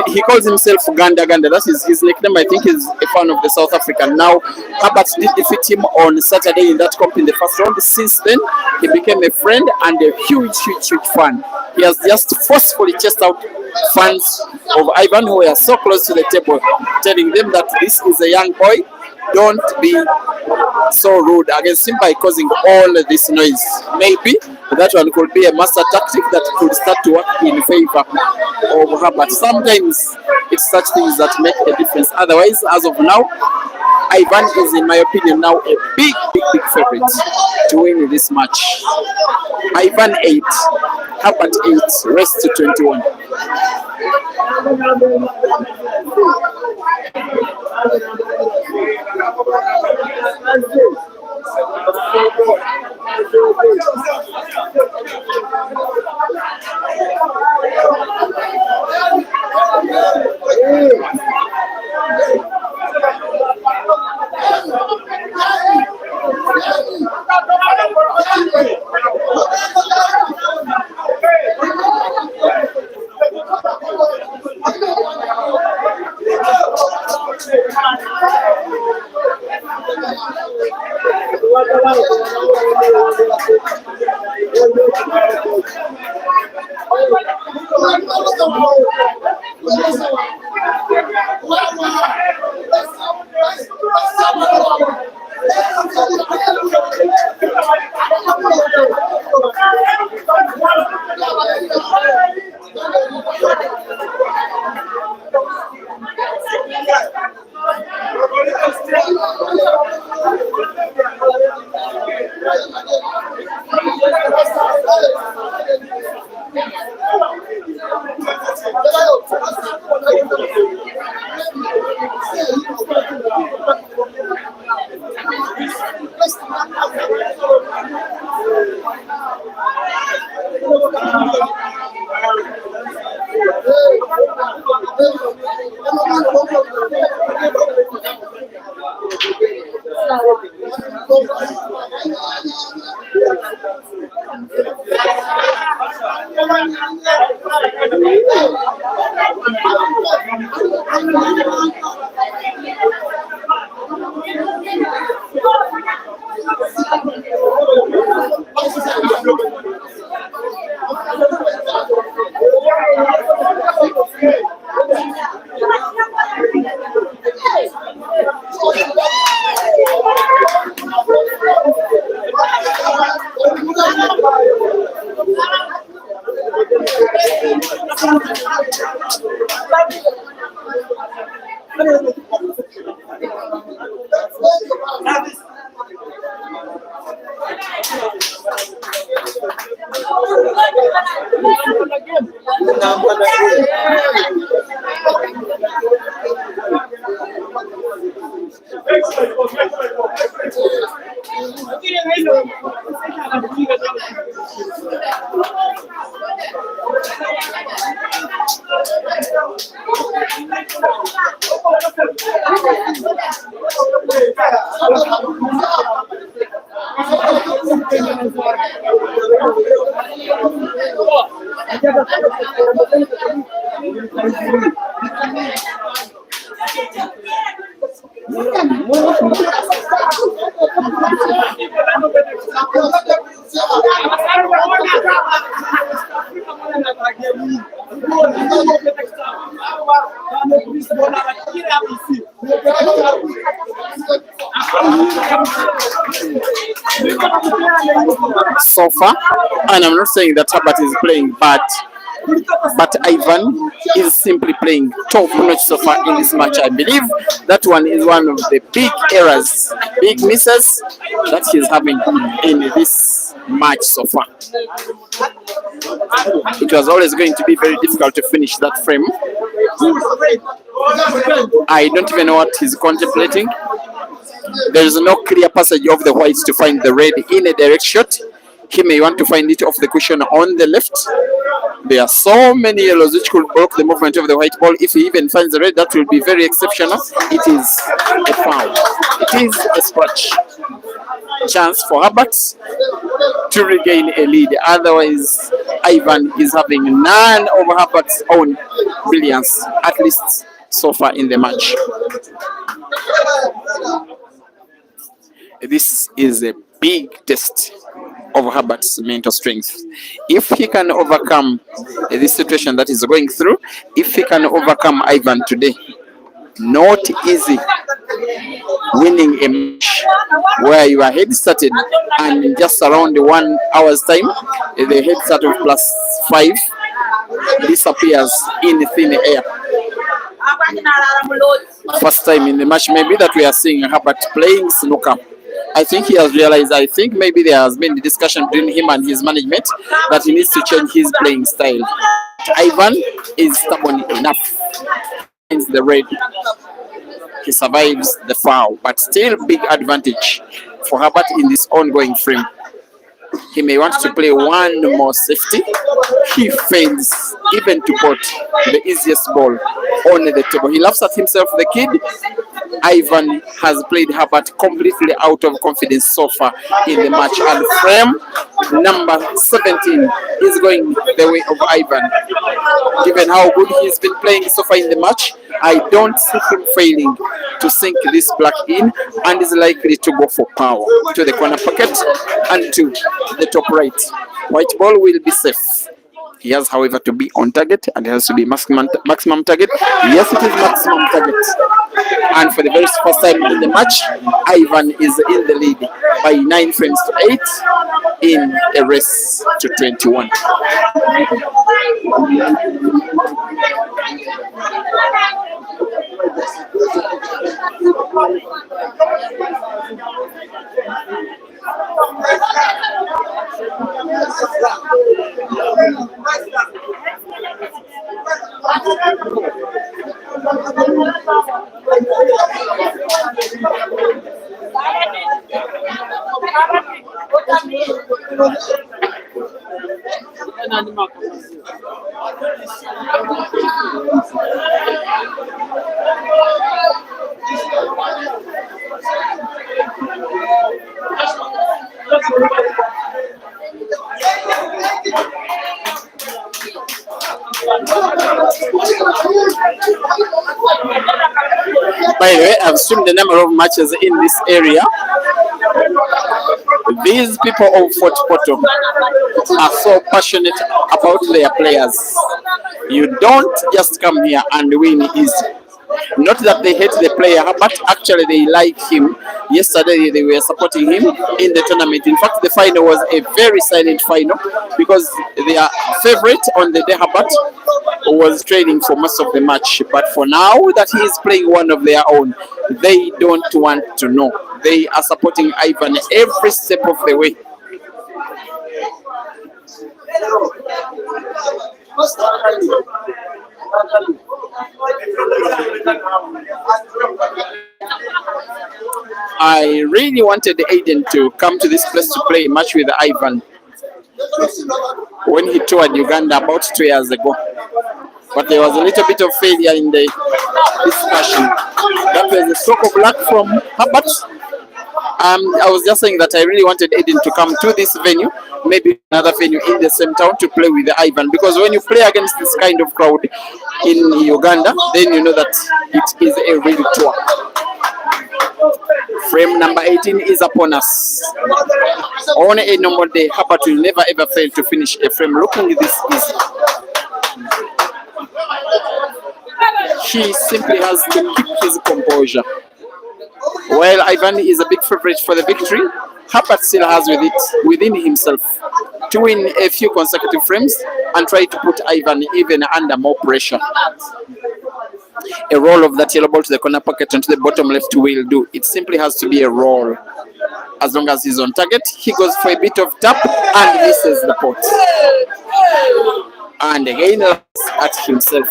he calls himself Ganda Ganda. That is his nickname. I think he's a fan of the South African. Now, Herbert did defeat him on Saturday in that comp in the first round. Since then, he became a friend and a huge fan. He has just forcefully chased out fans of Ivan who are so close to the table, telling them that this is a young boy. Don't be so rude against him by causing all this noise. Maybe that one could be a master tactic that could start to work in favor of her. But sometimes it's such things that make a difference. Otherwise, as of now, Ivan is, in my opinion, now a big favorite to win this match. Ivan 8, Herbert 8, rest to 21. So far, and I'm not saying that Herbert is playing bad, but Ivan is simply playing top notch so far in this match. I believe that one is one of the big errors, big misses that he's having in this match so far. It was always going to be very difficult to finish that frame. I don't even know what he's contemplating. There is no clear passage of the whites to find the red in a direct shot. He may want to find it off the cushion on the left. There are so many yellows which could block the movement of the white ball. If he even finds the red, that will be very exceptional. It is a foul. It is a scratch. Chance for Herbert to regain a lead. Otherwise, Ivan is having none over Herbert's own brilliance, at least so far in the match. This is a big test of Herbert's mental strength. If he can overcome this situation that is going through, if he can overcome Ivan today, not easy winning a match where you are head started and in just around 1 hour's time, the head start of +5 disappears in thin air. First time in the match maybe that we are seeing Herbert playing snooker. I think he has realized, I think maybe there has been a discussion between him and his management that he needs to change his playing style. Ivan is stubborn enough. Finds the red. He survives the foul, but still big advantage for Herbert in this ongoing frame. He may want to play one more safety. He fails even to put the easiest ball on the table. He laughs at himself, the kid. Ivan has played Herbert completely out of confidence so far in the match. And frame number 17 is going the way of Ivan. Given how good he's been playing so far in the match, I don't see him failing to sink this black in, and is likely to go for power to the corner pocket and to the top right. White ball will be safe. He has, however, to be on target, and it has to be maximum target. Yes, it is maximum target. And for the very first time in the match, Ivan is in the lead by 9 frames to 8 in a race to 21. By the way, I've streamed the number of matches in this area. These people of Fort Porto are so passionate about their players. You don't just come here and win easy. Not that they hate the player, but actually they like him. Yesterday they were supporting him in the tournament. In fact, the final was a very silent final because their favorite on the day, Herbert, was training for most of the match. But for now that he is playing one of their own, they don't want to know. They are supporting Ivan every step of the way. I really wanted Aiden to come to this place to play a match with Ivan when he toured Uganda about 2 years ago. But there was a little bit of failure in the discussion. That was a stroke of luck from Herbert. I was just saying that I really wanted Aiden to come to this venue, maybe another venue in the same town to play with Ivan, because when you play against this kind of crowd in Uganda, then you know that it is a real tour. Frame number 18 is upon us. On a normal day, Herbert will never ever fail to finish a frame looking this easy. He simply has to keep his composure. While Ivan is a big favorite for the victory, Herbert still has within himself to win a few consecutive frames and try to put Ivan even under more pressure. A roll of that yellow ball to the corner pocket and to the bottom left will do. It simply has to be a roll. As long as he's on target, he goes for a bit of tap and misses the pot. And again at himself.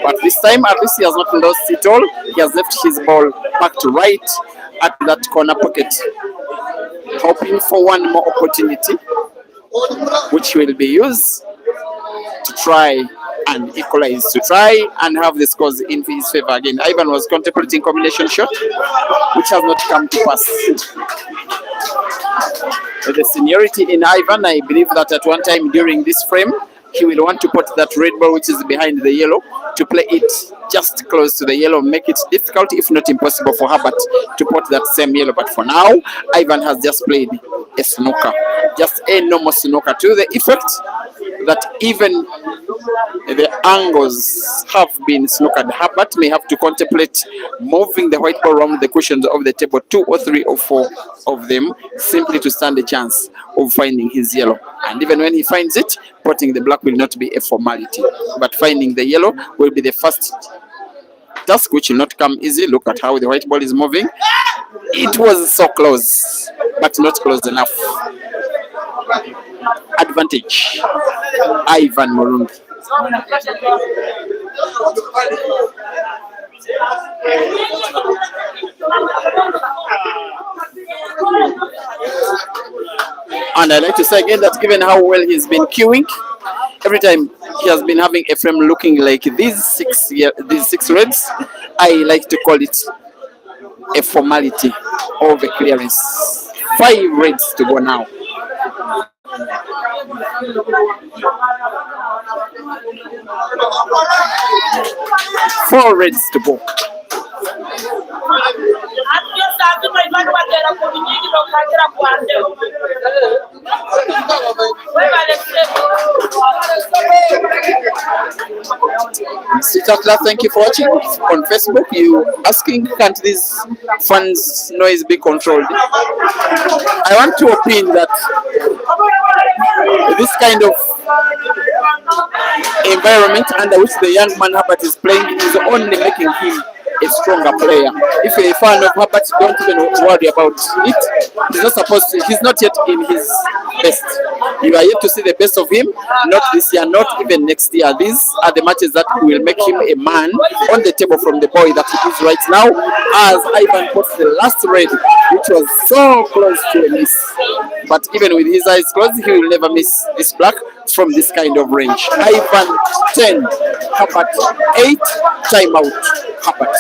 But this time, at least he has not lost it all. He has left his ball packed right at that corner pocket, hoping for one more opportunity, which will be used to try and equalize, to try and have the scores in his favor again. Ivan was contemplating combination shot, which has not come to pass. With the seniority in Ivan, I believe that at one time during this frame, he will want to put that red ball, which is behind the yellow, to play it just close to the yellow, make it difficult, if not impossible, for Herbert to put that same yellow. But for now, Ivan has just played a snooker, just a normal snooker, to the effect that even the angles have been snookered. Herbert may have to contemplate moving the white ball around the cushions of the table, 2 or 3 or 4 of them, simply to stand a chance of finding his yellow. And even when he finds it, putting the black will not be a formality, but finding the yellow will be the first task, which will not come easy. Look at how the white ball is moving. It was so close, but not close enough. Advantage, Ivan Murungi. And I like to say again that given how well he's been queuing, every time he has been having a frame looking like these six reds, I like to call it a formality of a clearance. 5 reds to go now. Four reds to go. Sitakla, thank you for watching on Facebook. You asking, can't this fans' noise be controlled? I want to opine that this kind of environment under which the young man Herbert is playing is only making him a stronger player. If you're a fan of Herbert, don't even worry about it. He's not supposed to, he's not yet in his best. You are yet to see the best of him, not this year, not even next year. These are the matches that will make him a man on the table from the boy that he is right now, as Ivan puts the last red, which was so close to a miss. But even with his eyes closed, he will never miss this black from this kind of range. Ivan 10, Herbert 8, timeout, Herbert.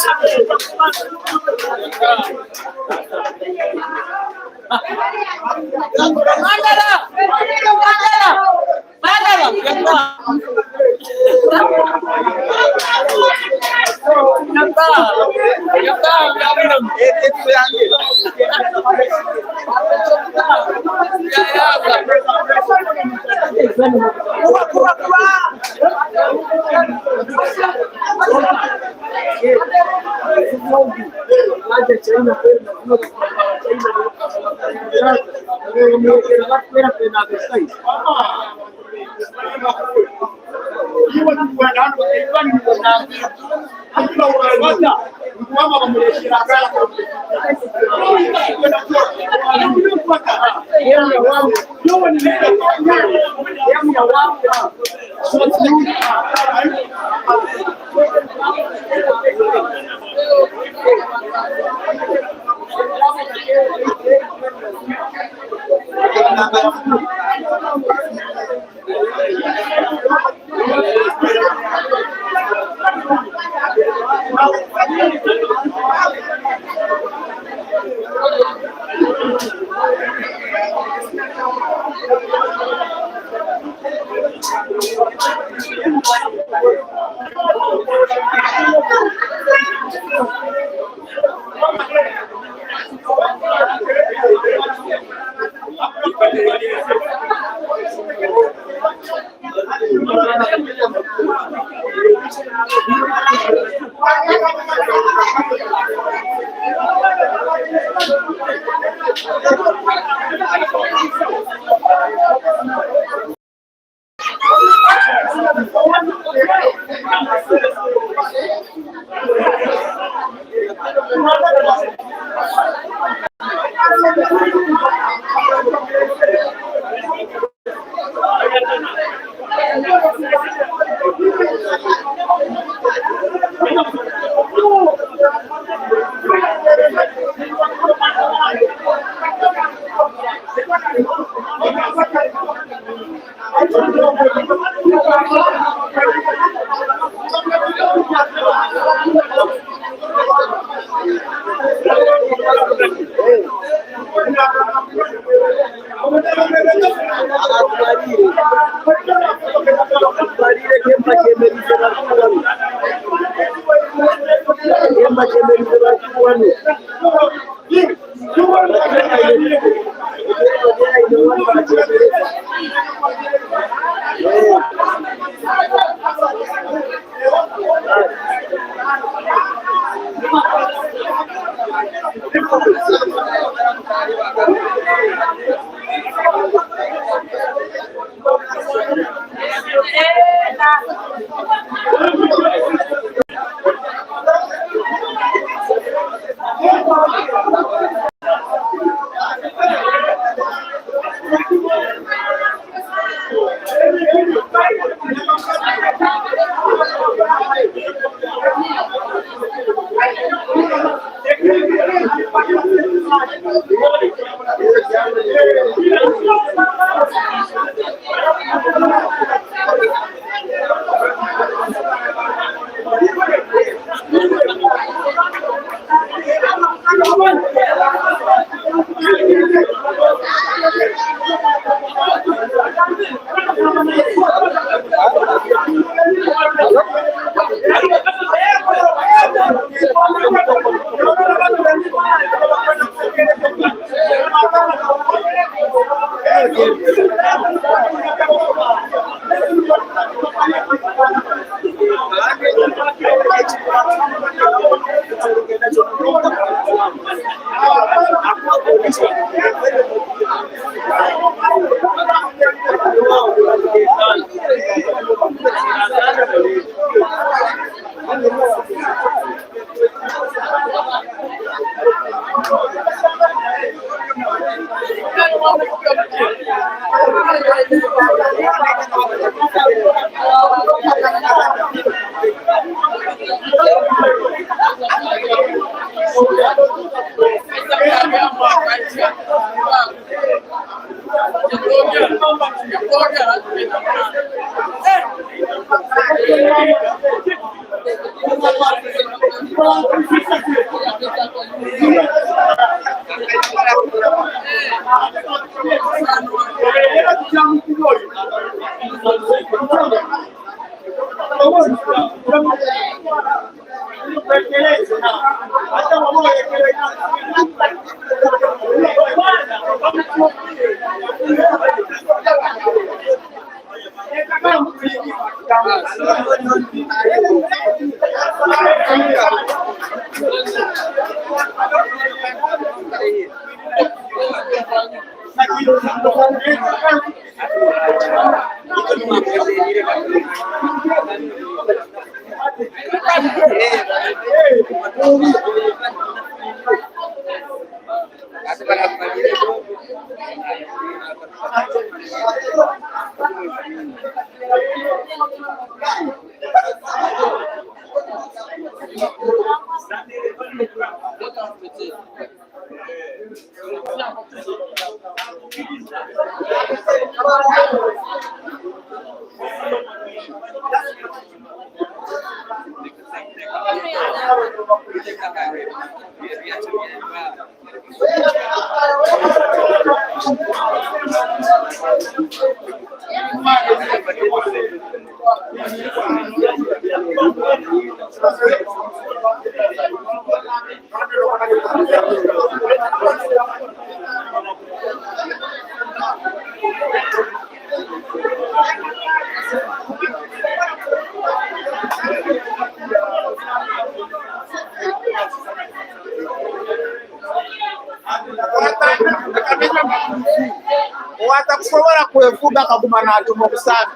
watakushobora kwevuga akaguma nacho mu kusanga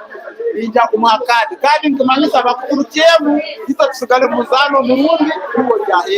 inja kumwakadi kadi nkimanyisa bakuturukiyemu ito tusigale muzano murundi uwo jahe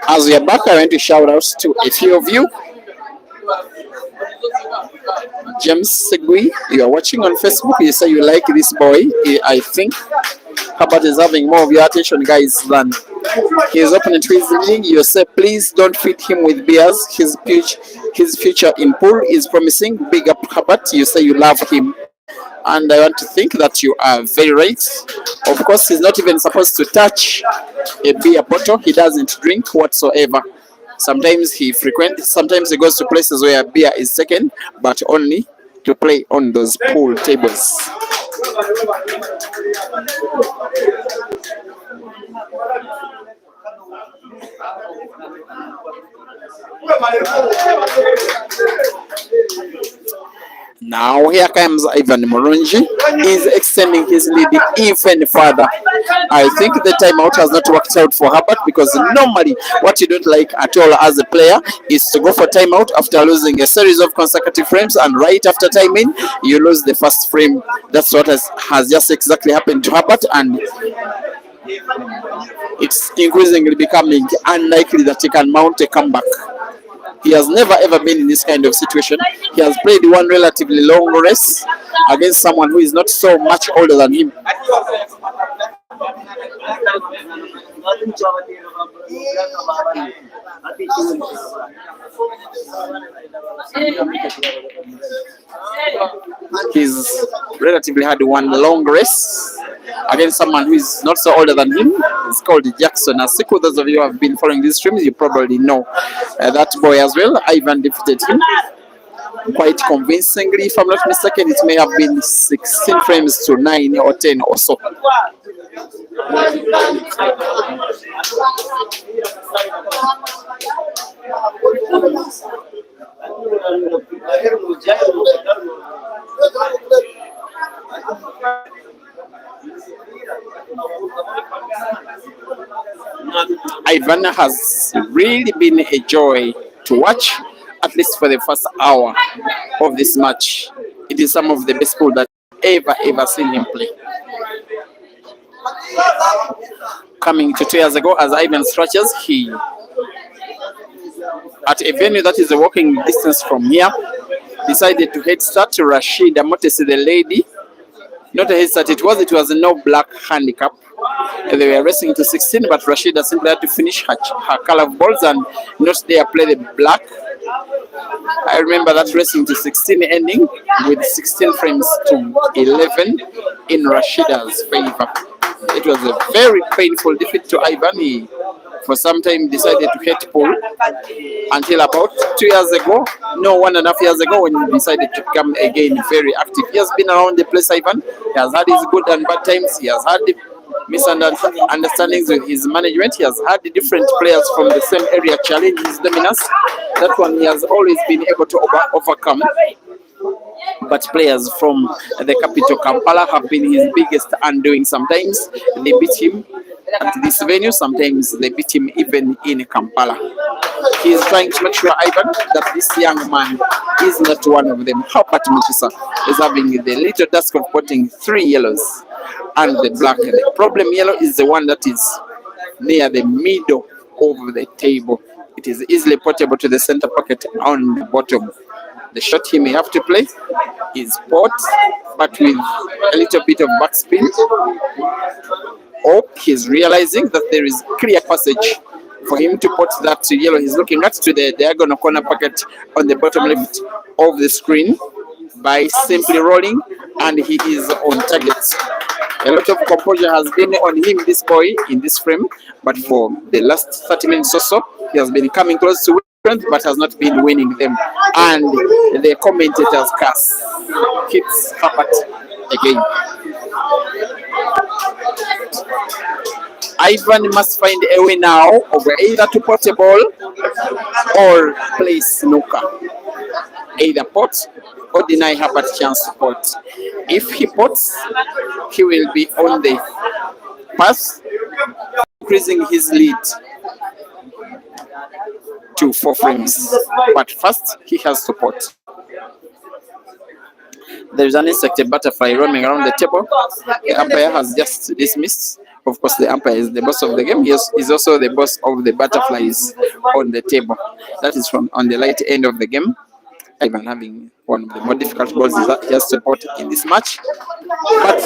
As we are back, I want to shout out to a few of you. James Segui, you are watching on Facebook. You say you like this boy. I think Herbert is having more of your attention, guys, than his opponent who is leading. You say, please don't feed him with beers. His future in pool is promising. Big up, Herbert. You say you love him. And I want to think that you are very right. Of course, he's not even supposed to touch a beer bottle. He doesn't drink whatsoever. Sometimes he goes to places where beer is taken, but only to play on those pool tables. Now here comes Ivan Murungi. He's extending his lead even further. I think the timeout has not worked out for Herbert, because normally what you don't like at all as a player is to go for timeout after losing a series of consecutive frames, and right after timing you lose the first frame. That's what has just exactly happened to Herbert, and it's increasingly becoming unlikely that he can mount a comeback. He has never ever been in this kind of situation. He has played one relatively long race against someone who is not so much older than him. He's relatively had one long race against someone who is not so older than him. It's called Jackson Asiku. Those of you who have been following these streams, you probably know that boy as well. Ivan defeated him quite convincingly. If I'm not mistaken, it may have been 16 frames to 9 or 10 or so. Ivan has really been a joy to watch, at least for the first hour of this match. It is some of the best pool that I've ever seen him play. Coming to 2 years ago, as Ivan stretches, he at a venue that is a walking distance from here, decided to head start to Rashida Motesi, the lady. Not a head start, it was no black handicap. They were racing to 16, but Rashida simply had to finish her color of balls and not there play the black. I remember that racing to 16 ending with 16 frames to 11 in Rashida's favor. It was a very painful defeat to Ivan. He, for some time, decided to hit pool until about 2 years ago, no, 1.5 years ago, when he decided to become again very active. He has been around the place, Ivan. He has had his good and bad times. He has had misunderstandings with his management. He has had different players from the same area challenge his dominance. That one he has always been able to overcome. But players from the capital Kampala have been his biggest undoing. Sometimes they beat him at this venue, sometimes they beat him even in Kampala. He is trying to make sure, Ivan, that this young man is not one of them. Herbert MUKISA is having the little task of putting 3 yellows and the black. The problem yellow is the one that is near the middle of the table. It is easily portable to the center pocket on the bottom. The shot he may have to play is pot, but with a little bit of backspin. Or he's realizing that there is clear passage for him to put that yellow he's looking at to the diagonal corner pocket on the bottom left of the screen by simply rolling, and he is on target. A lot of composure has been on him, this boy, in this frame, but for the last 30 minutes or so, he has been coming close to strength but has not been winning them. And the commentators curse hits Herbert again. Ivan must find a way now of either to pot a ball or play snooker. Either pot or deny Herbert chance to pot. If he pots, he will be on the pass, increasing his lead to 4 frames. But first, he has to pot. There is an insect butterfly roaming around the table. The umpire has just dismissed. Of course, the umpire is the boss of the game. He is also the boss of the butterflies on the table. That is from on the light end of the game. Ivan having one of the more difficult balls he has to put in this match. But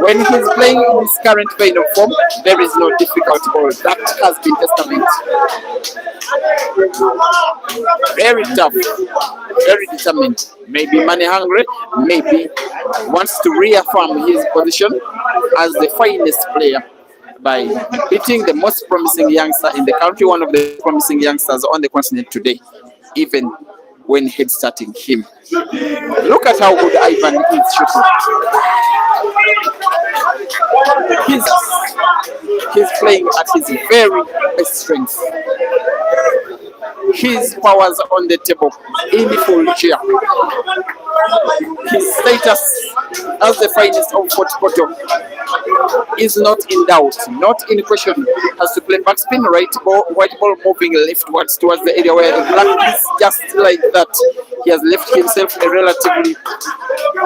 when he's playing in his current vein of form, there is no difficult ball. That has been testament. Very tough, very determined. Maybe money hungry, maybe wants to reaffirm his position as the finest player by beating the most promising youngster in the country, one of the promising youngsters on the continent today, even when head starting him. Look at how good Ivan is shooting. He's playing at his very best strength. His powers on the table in full cheer. His status as the finest of Poto is not in doubt, not in question. Has to play backspin, right ball, white ball moving leftwards towards the area where the black is, just like that. He has left himself a relatively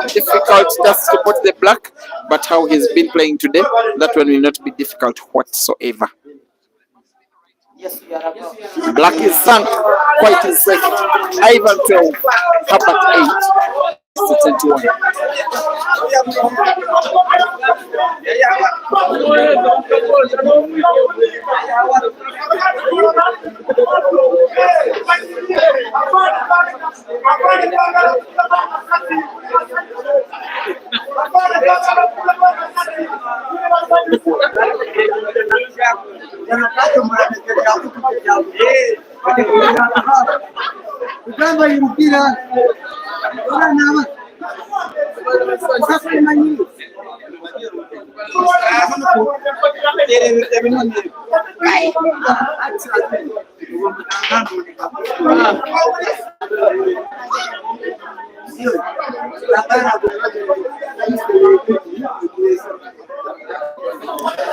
difficult task to put the black, but how he's been playing today, that one will not be difficult whatsoever. Black is sunk quite in second. Ivan 12, Herbert 8 to 21.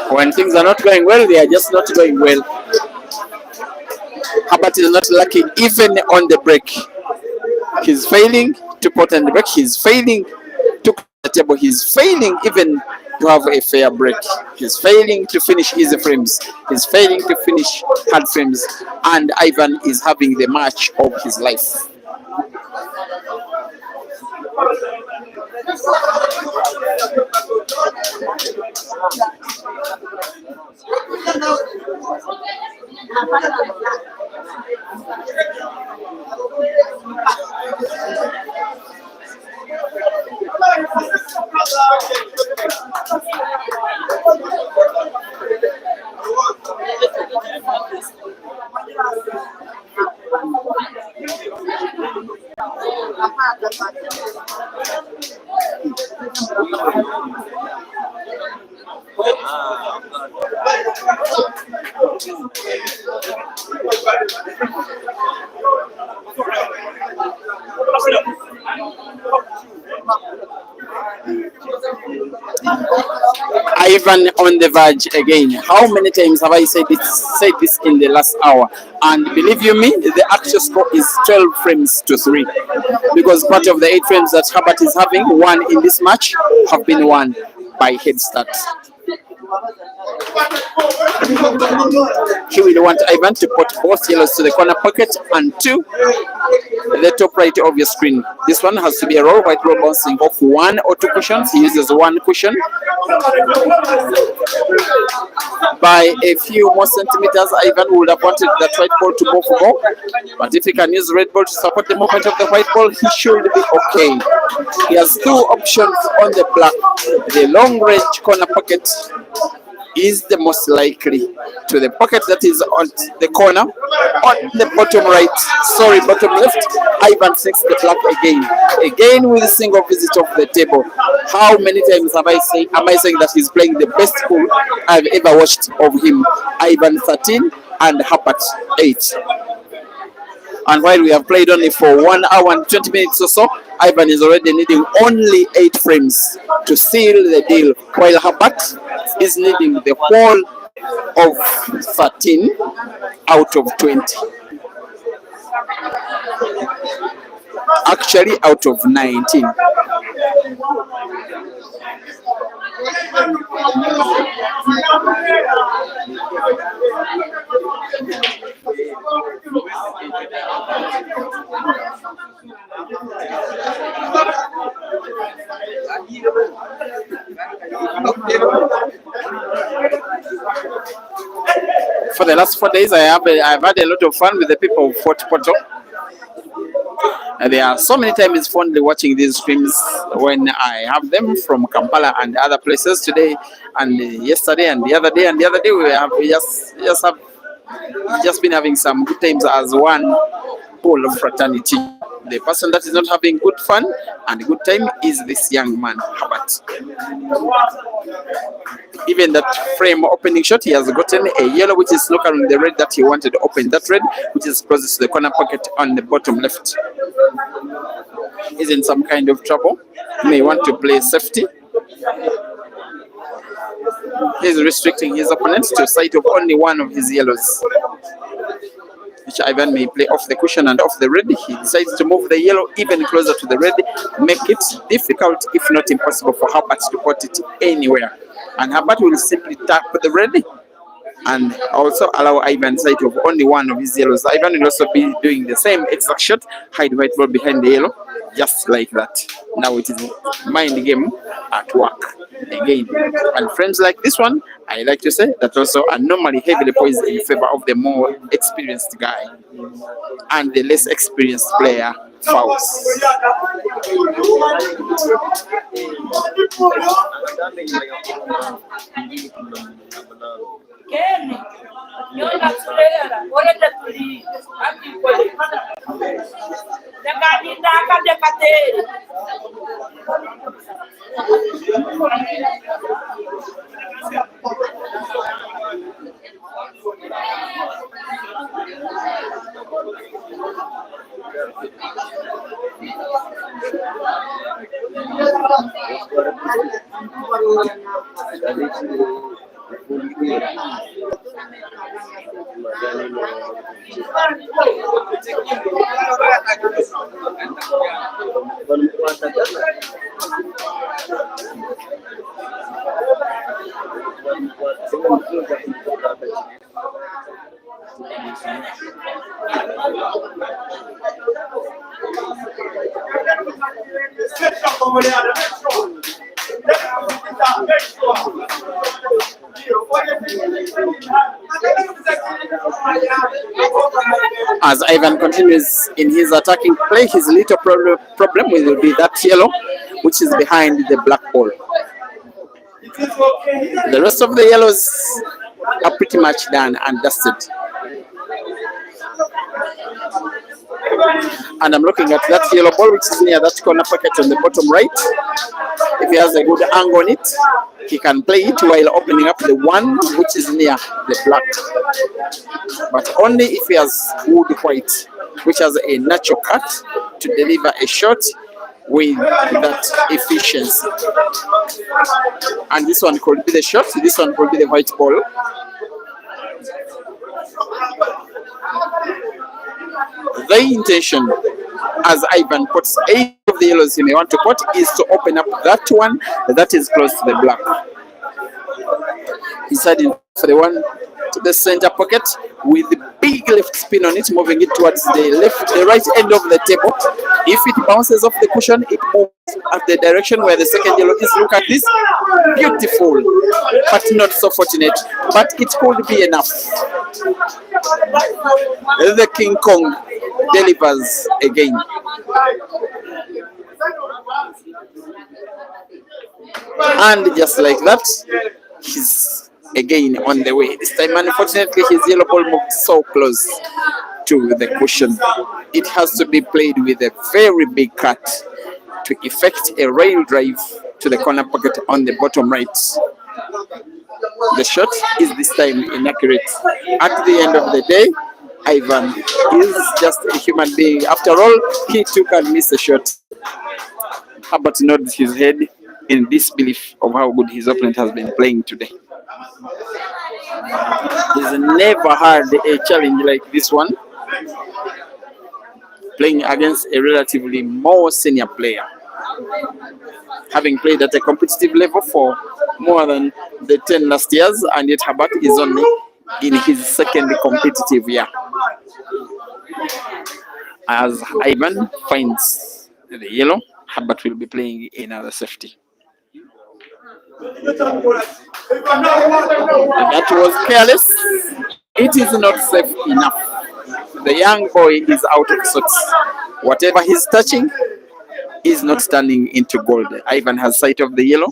When things are not going well, they are just not going well. Herbert is not lucky even on the break. He's failing to put on the break. He's failing to cut the table. He's failing even to have a fair break. He's failing to finish easy frames. He's failing to finish hard frames. And Ivan is having the match of his life. Ivan on the verge again. How many times have I said this in the last hour? And believe you me, the actual score is 12 frames to 3. Because part of the 8 frames that Herbert is having won in this match have been won by head start. He will want Ivan to put both yellows to the corner pocket and to the top right of your screen. This one has to be a roll, white roll bouncing off 1 or 2 cushions. He uses 1 cushion. By a few more centimeters, Ivan would have wanted that white ball to go for more. But if he can use red ball to support the movement of the white ball, he should be okay. He has 2 options on the black. The long range corner pocket is the most likely to the pocket that is on the corner, on the bottom right, sorry, bottom left. Ivan takes the black again with a single visit of the table. How many times am I saying that he's playing the best pool I've ever watched of him? Ivan 13 and Herbert 8. And while we have played only for 1 hour and 20 minutes or so, Ivan is already needing only 8 frames to seal the deal, while Herbert is needing the whole of 13 out of 20. Actually, out of 19. For the last 4 days, I've had a lot of fun with the people of Fort Portal. There are so many times fondly watching these streams when I have them from Kampala and other places today and yesterday and the other day and the other day. We just been having some good times as one pool of fraternity. The person that is not having good fun and good time is this young man, Herbert. Even that frame opening shot, he has gotten a yellow which is local on the red that he wanted to open. That red which is closest to the corner pocket on the bottom left. He's in some kind of trouble. He may want to play safety. He's restricting his opponent to sight of only one of his yellows, which Ivan may play off the cushion and off the red. He decides to move the yellow even closer to the red, make it difficult, if not impossible, for Herbert to put it anywhere. And Herbert will simply tap the red and also allow Ivan sight of only one of his yellows. Ivan will also be doing the same exact shot, hide white ball behind the yellow, just like that. Now it is mind game at work again. And friends like this one, I like to say that also are normally heavily poised in favor of the more experienced guy, and the less experienced player fouls. As Ivan continues in his attacking play, his little problem will be that yellow, which is behind the black ball. The rest of the yellows are pretty much done and dusted. And I'm looking at that yellow ball which is near that corner pocket on the bottom right. If he has a good angle on it, he can play it while opening up the one which is near the black. But only if he has wood white, which has a natural cut to deliver a shot with that efficiency. And this one could be the shot, this one could be the white ball. The intention, as Ivan puts 8 of the yellows he may want to put, is to open up that one that is close to the black. He's heading for the one to the center pocket with the big left spin on it, moving it towards the right end of the table. If it bounces off the cushion, it moves at the direction where the second yellow is. Look at this, beautiful, but not so fortunate. But it could be enough. The King Kong delivers again. And just like that, he's again on the way. This time, unfortunately, his yellow ball moved so close to the cushion. It has to be played with a very big cut to effect a rail drive to the corner pocket on the bottom right. The shot is this time inaccurate. At the end of the day, Ivan is just a human being. After all, he took and missed a shot. Herbert nods his head in disbelief of how good his opponent has been playing today. He's never had a challenge like this one, playing against a relatively more senior player. Having played at a competitive level for more than the 10 last years, and yet Herbert is only in his second competitive year. As Ivan finds the yellow, Herbert will be playing another safety. That was careless. It is not safe enough. The young boy is out of sorts. Whatever he's touching is not turning into gold. Ivan has sight of the yellow.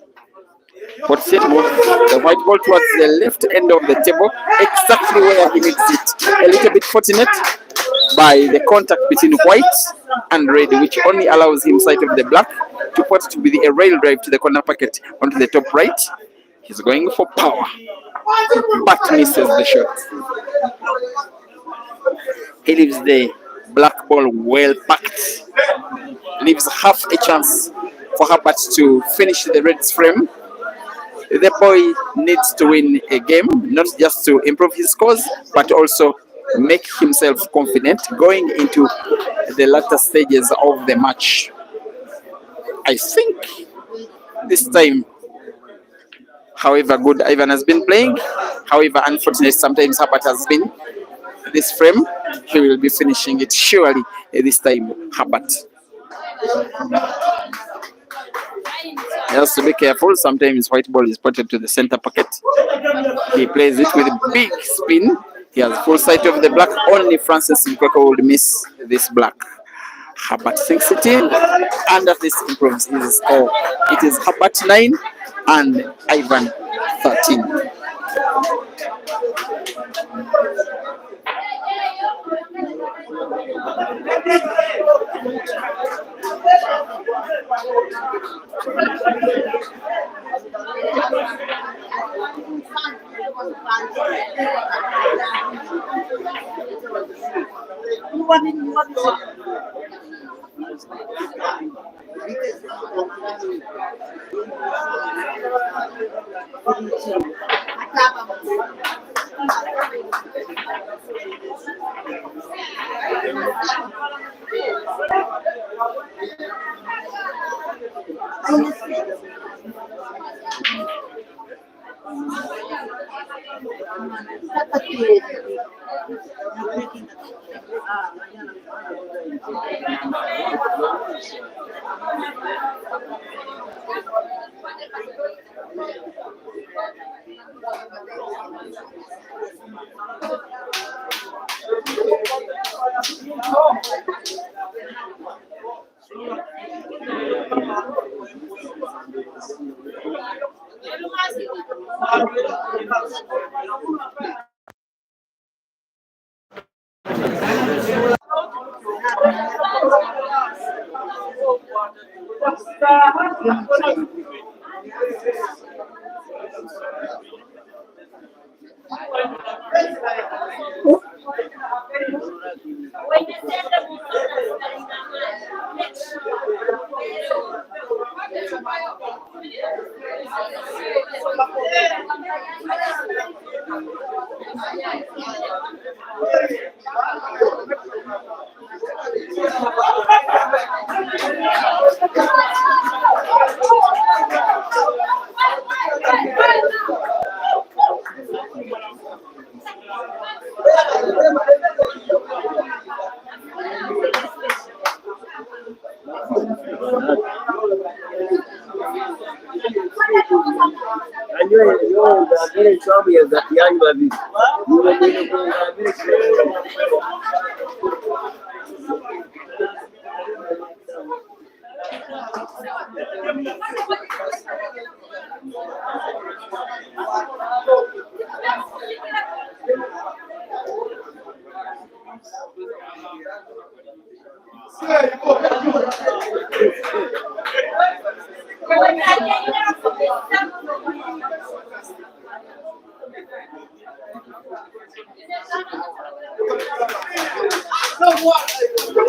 But set the white ball towards the left end of the table, exactly where he needs it. A little bit fortunate by the contact between white and red, which only allows him sight of the black to put to be a rail drive to the corner pocket onto the top right. He's going for power, but misses the shot. He leaves the black ball well packed, leaves half a chance for Herbert to finish the red's frame. The boy needs to win a game, not just to improve his scores, but also make himself confident going into the latter stages of the match. I think this time, however good Ivan has been playing, however unfortunate sometimes Herbert has been, this frame, he will be finishing it surely this time, Herbert. He has to be careful. Sometimes white ball is potted to the center pocket. He plays it with a big spin. He has full sight of the black. Only Francis Mkweko would miss this black. Herbert sinks it in, and that this improves his score. It is Herbert 9 and Ivan 13.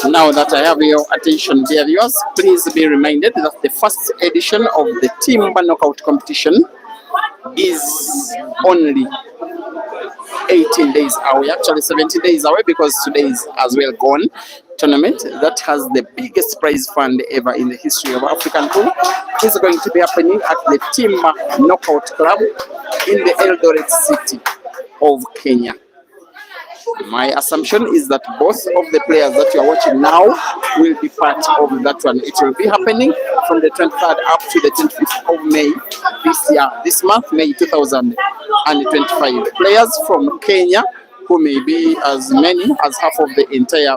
Now that I have your attention, dear viewers, please be reminded that the first edition of the Timber Knockout competition is only 18 days away, actually 17 days away, because today is as well gone. Tournament that has the biggest prize fund ever in the history of African pool is going to be happening at the Timber Knockout Club in the Eldoret city of Kenya. My assumption is that both of the players that you are watching now will be part of that one. It will be happening from the 23rd up to the 25th of May this year, this month, May 2025. Players from Kenya, who may be as many as half of the entire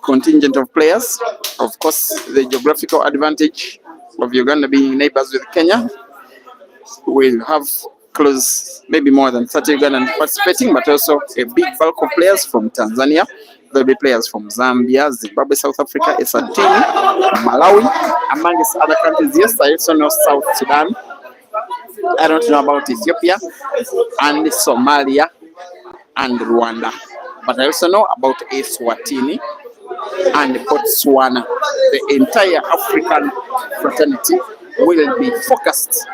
contingent of players. Of course, the geographical advantage of Uganda being neighbors with Kenya will have close, maybe more than 30 Ugandans participating, but also a big bulk of players from Tanzania. There'll be players from Zambia, Zimbabwe, South Africa, Eswatini, Malawi, amongst other countries. Yes, I also know South Sudan. I don't know about Ethiopia and Somalia and Rwanda, but I also know about Eswatini and Botswana. The entire African fraternity will be focused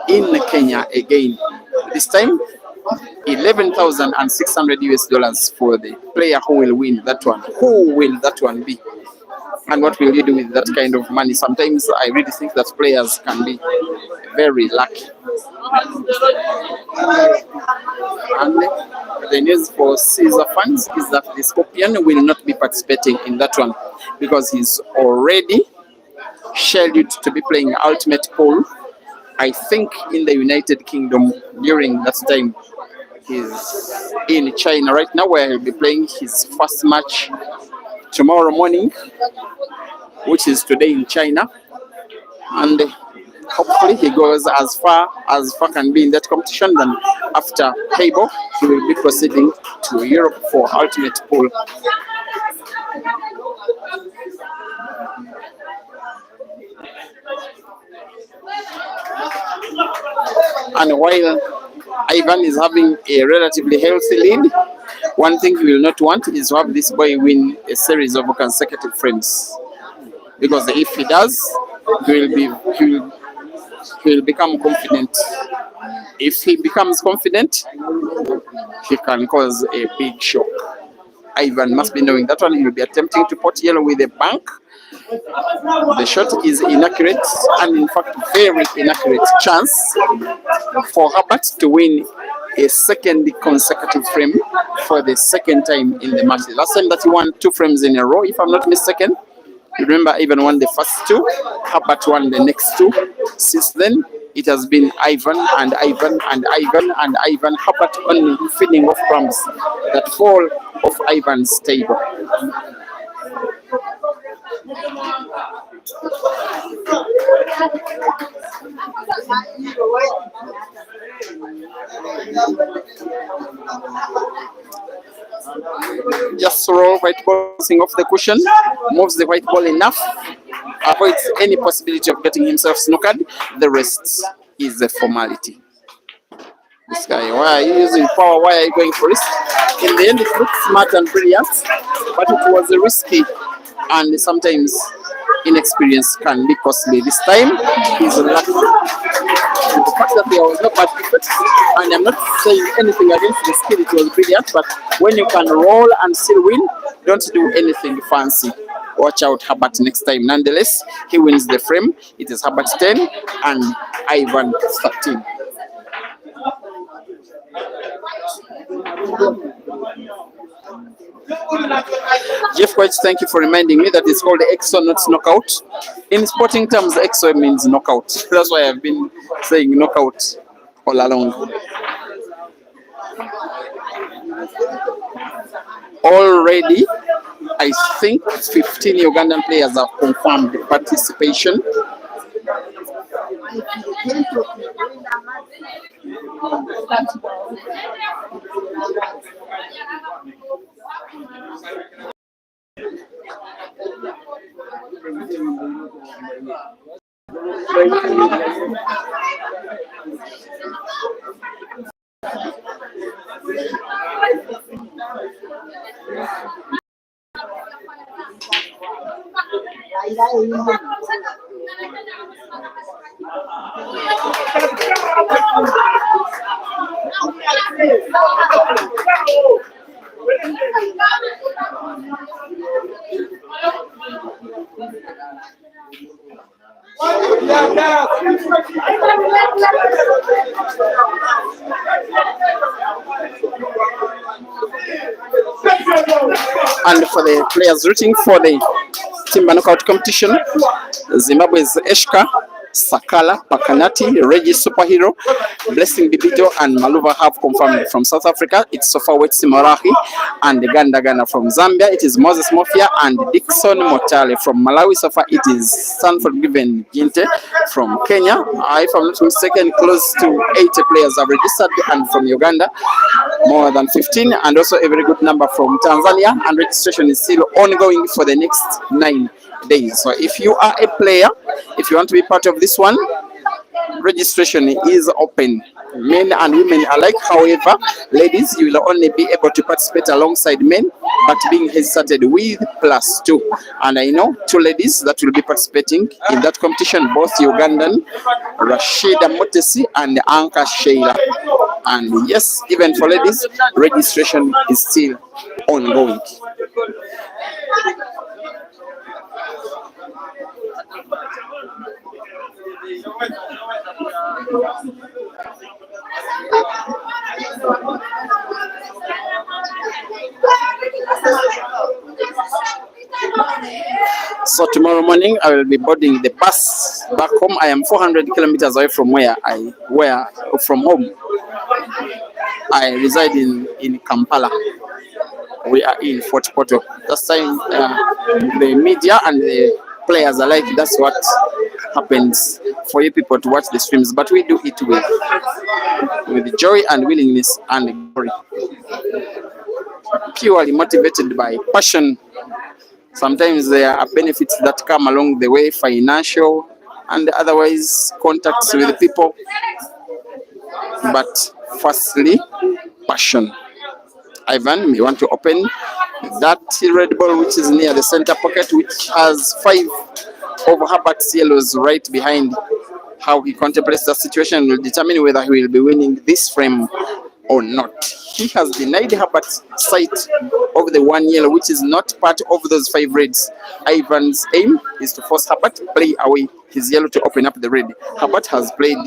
in Kenya again. This time, $11,600 for the player who will win that one. Who will that one be? And what will you do with that kind of money? Sometimes I really think that players can be very lucky. And the news for Caesar fans is that the Scorpion will not be participating in that one because he's already scheduled to be playing Ultimate Pool, I think, in the United Kingdom during that time. He's in China right now, where he'll be playing his first match tomorrow morning, which is today in China. And hopefully he goes as far can be in that competition. Then after table, he will be proceeding to Europe for Ultimate Pool. And while Ivan is having a relatively healthy lead, one thing he will not want is to have this boy win a series of consecutive frames, because if he does, he will become confident. If he becomes confident, he can cause a big shock. Ivan must be knowing that one. He will be attempting to pot yellow with a bank. The shot is inaccurate, and in fact very inaccurate chance for Herbert to win a second consecutive frame for the second time in the match. The last time that he won 2 frames in a row, if I'm not mistaken. Remember, Ivan won the first 2, Herbert won the next 2. Since then, it has been Ivan and Ivan and Ivan and Ivan. Herbert only feeding off crumbs that fall off Ivan's table. Just roll white ball off the cushion, moves the white ball enough, avoids any possibility of getting himself snookered. The rest is a formality. This guy, why are you using power? Why are you going for risk? In the end, it looked smart and brilliant, but it was risky, and sometimes inexperience can be costly. This time, he's lucky. The fact that there was no bad effort, and I'm not saying anything against the skill, it was brilliant, but when you can roll and still win, don't do anything fancy. Watch out Herbert next time. Nonetheless, he wins the frame. It is Herbert 10 and Ivan 13. Jeff White, thank you for reminding me that it's called EXO, not knockout. In sporting terms, EXO means knockout. That's why I've been saying knockout all along. Already, I think 15 Ugandan players have confirmed participation. And for the players rooting for the Timber Knockout competition, Zimbabwe's Eshka, Sakala, Pakanati, Reggie Superhero, Blessing Bibito, and Maluva have confirmed. From South Africa, it's Sofawet Simorahi, and Ganda from Zambia, it is Moses Mofia and Dixon Motale. From Malawi, so far it is Sanford Given Ginte. From Kenya, if I'm not mistaken, close to 80 players have registered, and from Uganda, more than 15, and also a very good number from Tanzania, and registration is still ongoing for the next 9 days. So if you are a player, if you want to be part of this one, registration is open, men and women alike. However, ladies, you will only be able to participate alongside men, but being hesitated with +2. And I know 2 ladies that will be participating in that competition, both Ugandan, Rashida Motesi and Anka Sheila. And yes, even for ladies, registration is still ongoing. So tomorrow morning I will be boarding the bus back home. I am 400 kilometers away from from home. I reside in Kampala. We are in Fort Portal. That's time the media and the players alike, that's what happens for you people to watch the streams, but we do it with joy and willingness and glory, purely motivated by passion. Sometimes there are benefits that come along the way, financial and otherwise, contacts with people, but firstly, passion. Ivan, you want to open that red ball which is near the center pocket, which has 5 of Herbert's yellows right behind. How he contemplates the situation will determine whether he will be winning this frame or not. He has denied Herbert's sight of the 1 yellow, which is not part of those 5 reds. Ivan's aim is to force Herbert to play away his yellow to open up the red. Herbert has played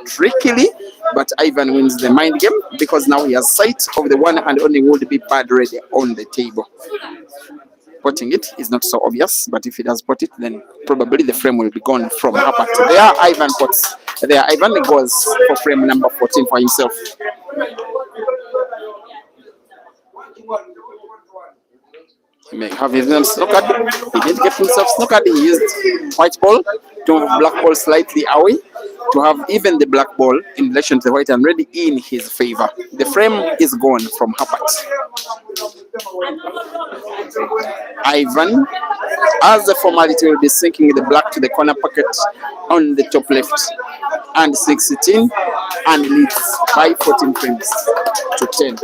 trickily, but Ivan wins the mind game because now he has sight of the one and only would be bad red on the table. Potting it is not so obvious, but if he does pot it, then probably the frame will be gone from Herbert. There Ivan pots. There Ivan goes for frame number 14 for himself. He may have his name snookered. He didn't get himself snookered. He used white ball to move black ball slightly away to have even the black ball in relation to the white and red in his favor. The frame is gone from Herbert. Ivan, as a formality, will be sinking the black to the corner pocket on the top left and 16 and leads by 14 frames to 10.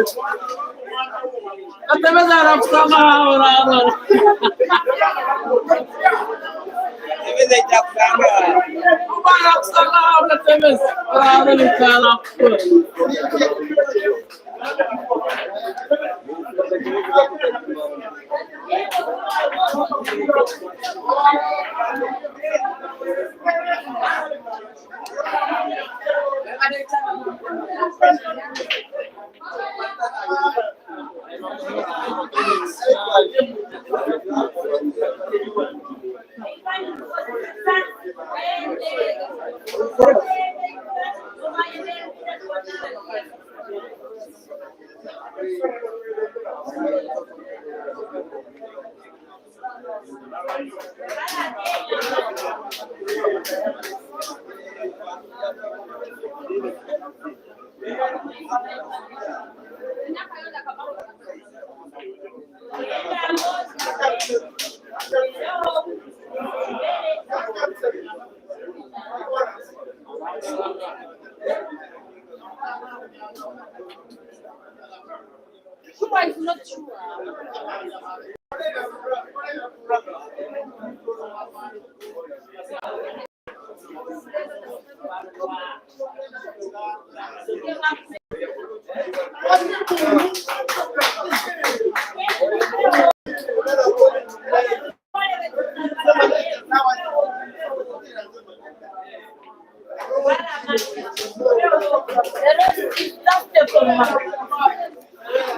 Super is not true.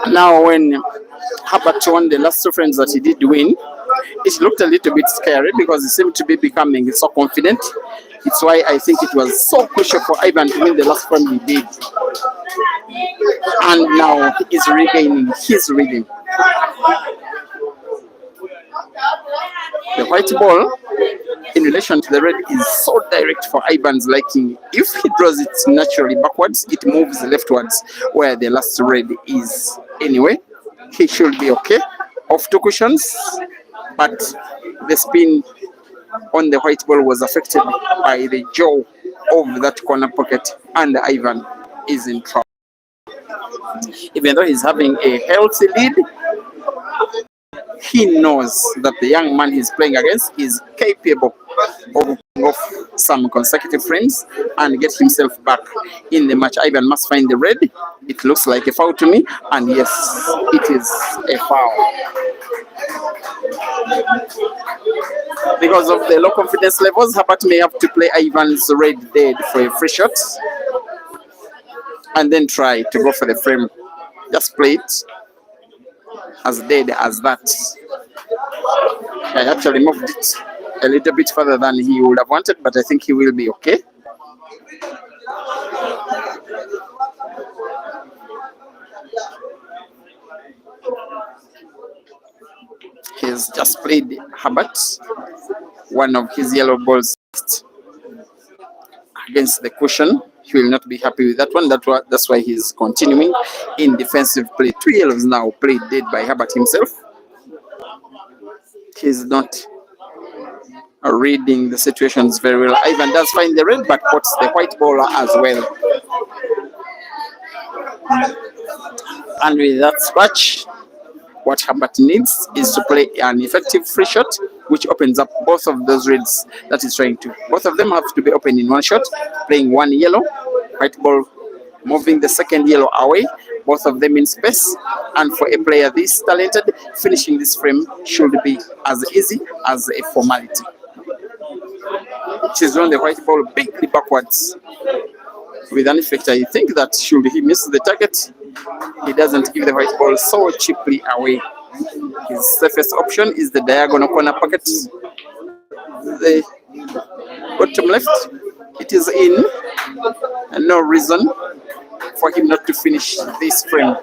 Now, when Herbert won the last two frames that he did win, it looked a little bit scary because he seemed to be becoming so confident. It's why I think it was so crucial for Ivan to win the last frame he did. And now he is regaining his rhythm. The white ball in relation to the red is so direct for Ivan's liking. If he draws it naturally backwards, it moves leftwards where the last red is. Anyway, he should be okay. Off two cushions, but the spin on the white ball was affected by the jaw of that corner pocket, and Ivan is in trouble. Even though he's having a healthy lead, he knows that the young man he's playing against is capable of pulling off some consecutive frames and get himself back in the match. Ivan must find the red. It looks like a foul to me, and yes, it is a foul. Because of the low confidence levels, Herbert may have to play Ivan's red dead for a free shot and then try to go for the frame. Just play it as dead as that. I actually moved it a little bit further than he would have wanted, but I think he will be okay. He's just played Herbert, one of his yellow balls against the cushion. He will not be happy with that one. That's why he's continuing in defensive play. Two yellows now played dead by Herbert himself. He's not reading the situations very well. Ivan does find the red, but puts the white ball as well. And with that scratch, what Herbert needs is to play an effective free shot, which opens up both of those reds that he's trying to. Both of them have to be open in one shot, playing one yellow, white ball moving the second yellow away, both of them in space. And for a player this talented, finishing this frame should be as easy as a formality. She's on the white ball bigly backwards with an effect. I think that should he miss the target, he doesn't give the white ball so cheaply away. His safest option is the diagonal corner pocket, the bottom left. It is in, and no reason for him not to finish this frame.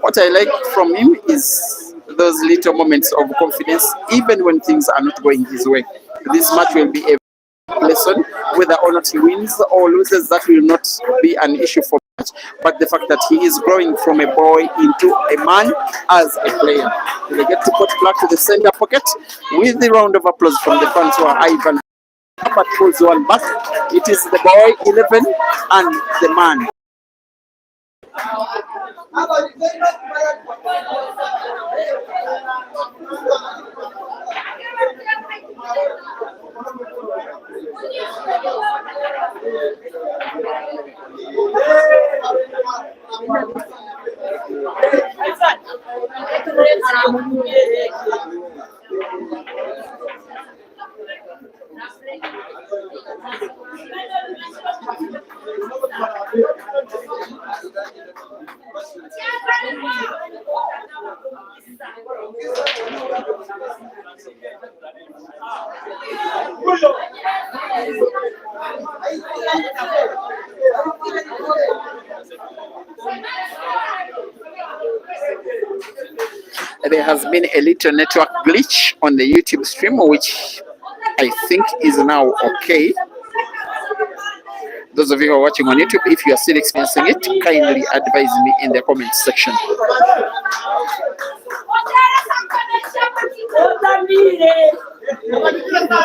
What I like from him is those little moments of confidence, even when things are not going his way. This match will be a lesson. Whether or not he wins or loses, that will not be an issue for much. But the fact that he is growing from a boy into a man as a player. They get to put black to the center pocket with the round of applause from the fans who are Ivan. But pulls one back. It is the boy 11 and the man. There has been a little network glitch on the YouTube stream, which I think is now okay. Those of you who are watching on YouTube, if you are still experiencing it, kindly advise me in the comment section.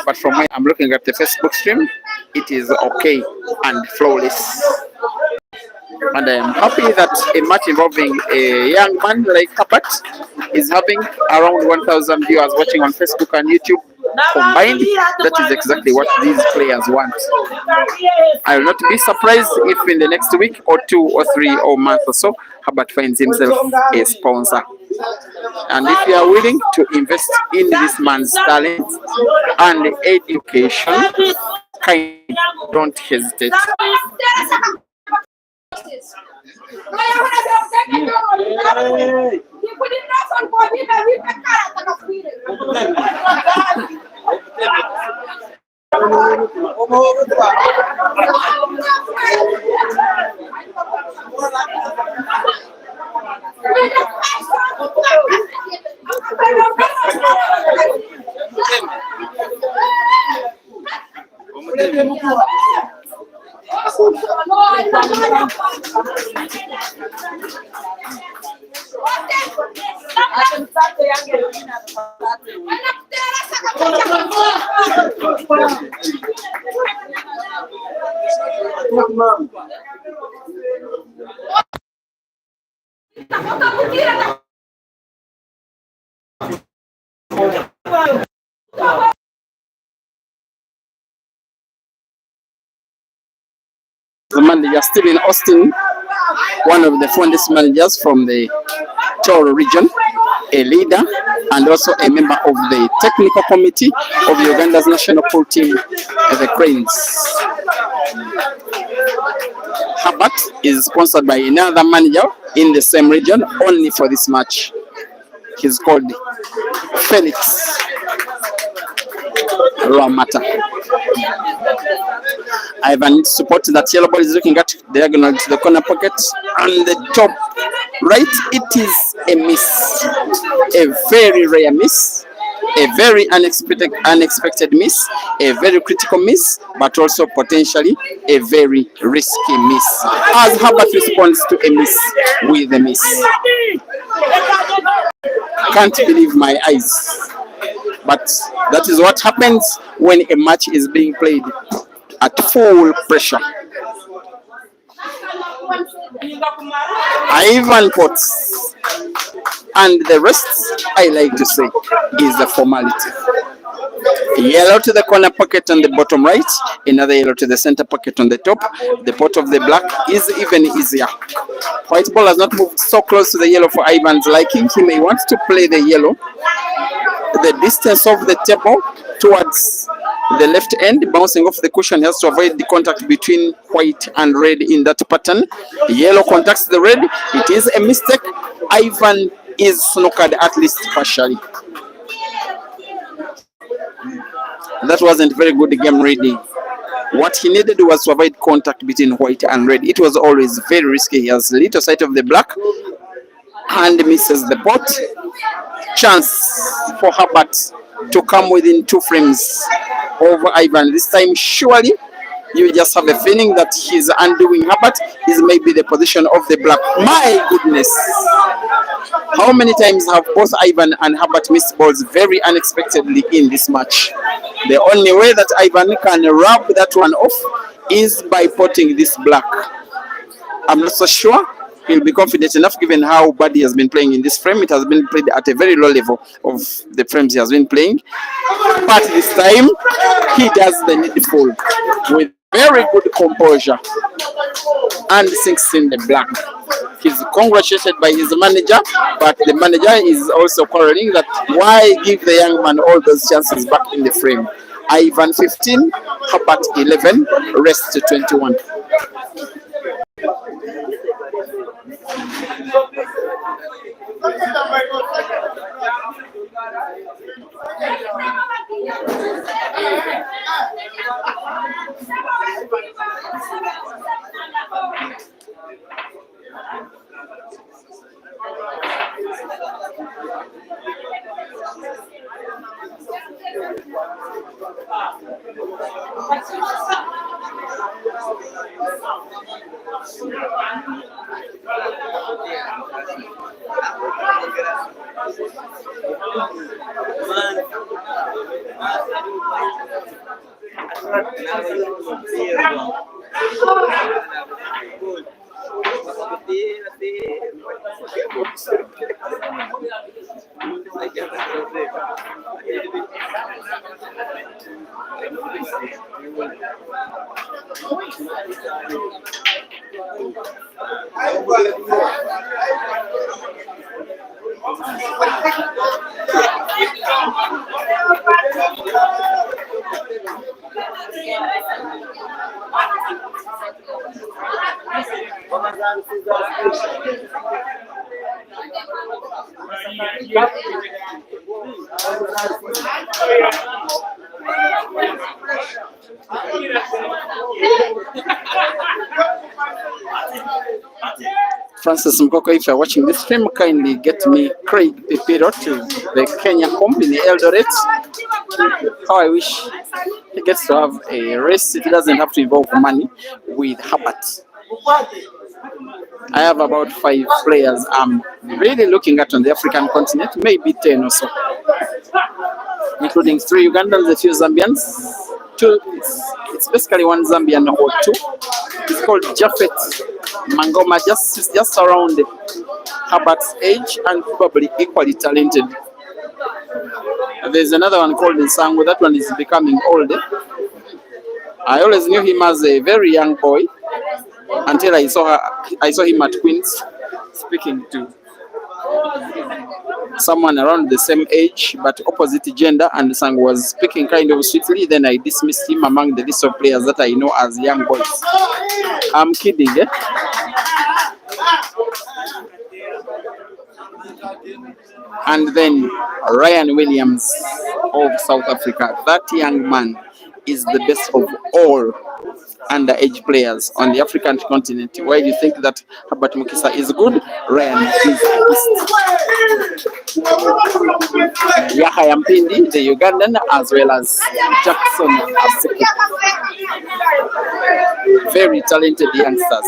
But from where I'm looking at the Facebook stream, it is okay and flawless. And I am happy that a match involving a young man like Herbert is having around 1,000 viewers watching on Facebook and YouTube combined. That is exactly what these players want. I will not be surprised if in the next week or 2 or 3 or month or so, Herbert finds himself a sponsor. And if you are willing to invest in this man's talent and education, kindly don't hesitate. The manager Stephen Austin, one of the fondest managers from the Toro region, a leader and also a member of the technical committee of Uganda's national pool team, the Cranes. Herbert is sponsored by another manager in the same region only for this match. He's called Felix Ramata. Ivan needs support. That yellow ball is looking at diagonal to the corner pocket and the top right. It is a miss, a very rare miss, a very unexpected miss, a very critical miss, but also potentially a very risky miss. As Herbert responds to a miss with a miss. Can't believe my eyes. But that is what happens when a match is being played at full pressure. Ivan Potts and the rest, I like to say, is a formality. Yellow to the corner pocket on the bottom right, another yellow to the center pocket on the top. The pot of the black is even easier. White ball has not moved so close to the yellow for Ivan's liking. He may want to play the yellow the distance of the table towards the left end, bouncing off the cushion. He has to avoid the contact between white and red in that pattern. Yellow contacts the red. It is a mistake. Ivan is snookered at least partially. That wasn't very good game reading. What he needed was to avoid contact between white and red. It was always very risky. He has little sight of the black and misses the pot. Chance for Herbert to come within 2 frames over Ivan. This time, surely, you just have a feeling that he's undoing Herbert. Is maybe the position of the black. My goodness! How many times have both Ivan and Herbert missed balls very unexpectedly in this match? The only way that Ivan can rub that one off is by potting this black. I'm not so sure he'll be confident enough given how bad he has been playing in this frame. It has been played at a very low level of the frames he has been playing. But this time, he does the needful with very good composure and sinks in the black. He's congratulated by his manager, but the manager is also quarreling that why give the young man all those chances back in the frame. Ivan 15, Herbert 11, rest 21. Francis Mkoko, if you're watching this stream, kindly get me Craig Pipiro to the Kenya home in Eldoret. How I wish he gets to have a race. It doesn't have to involve money with Herbert. I have about 5 players I'm really looking at on the African continent, maybe 10 or so, including 3 Ugandans, a few Zambians. It's basically 1 Zambian or 2. It's called Japhet Mangoma, just around Herbert's age and probably equally talented. There's another one called Nsango. That one is becoming older. I always knew him as a very young boy until I saw him at Queen's speaking to someone around the same age but opposite gender, and Nsango was speaking kind of sweetly. Then I dismissed him among the list of players that I know as young boys. I'm kidding, eh? And then Ryan Williams of South Africa. That young man is the best of all underage players on the African continent. Why do you think that Herbert Mukisa is good? Ryan is Yahya Mpindi, the Ugandan, as well as Jackson Aseke. Very talented youngsters.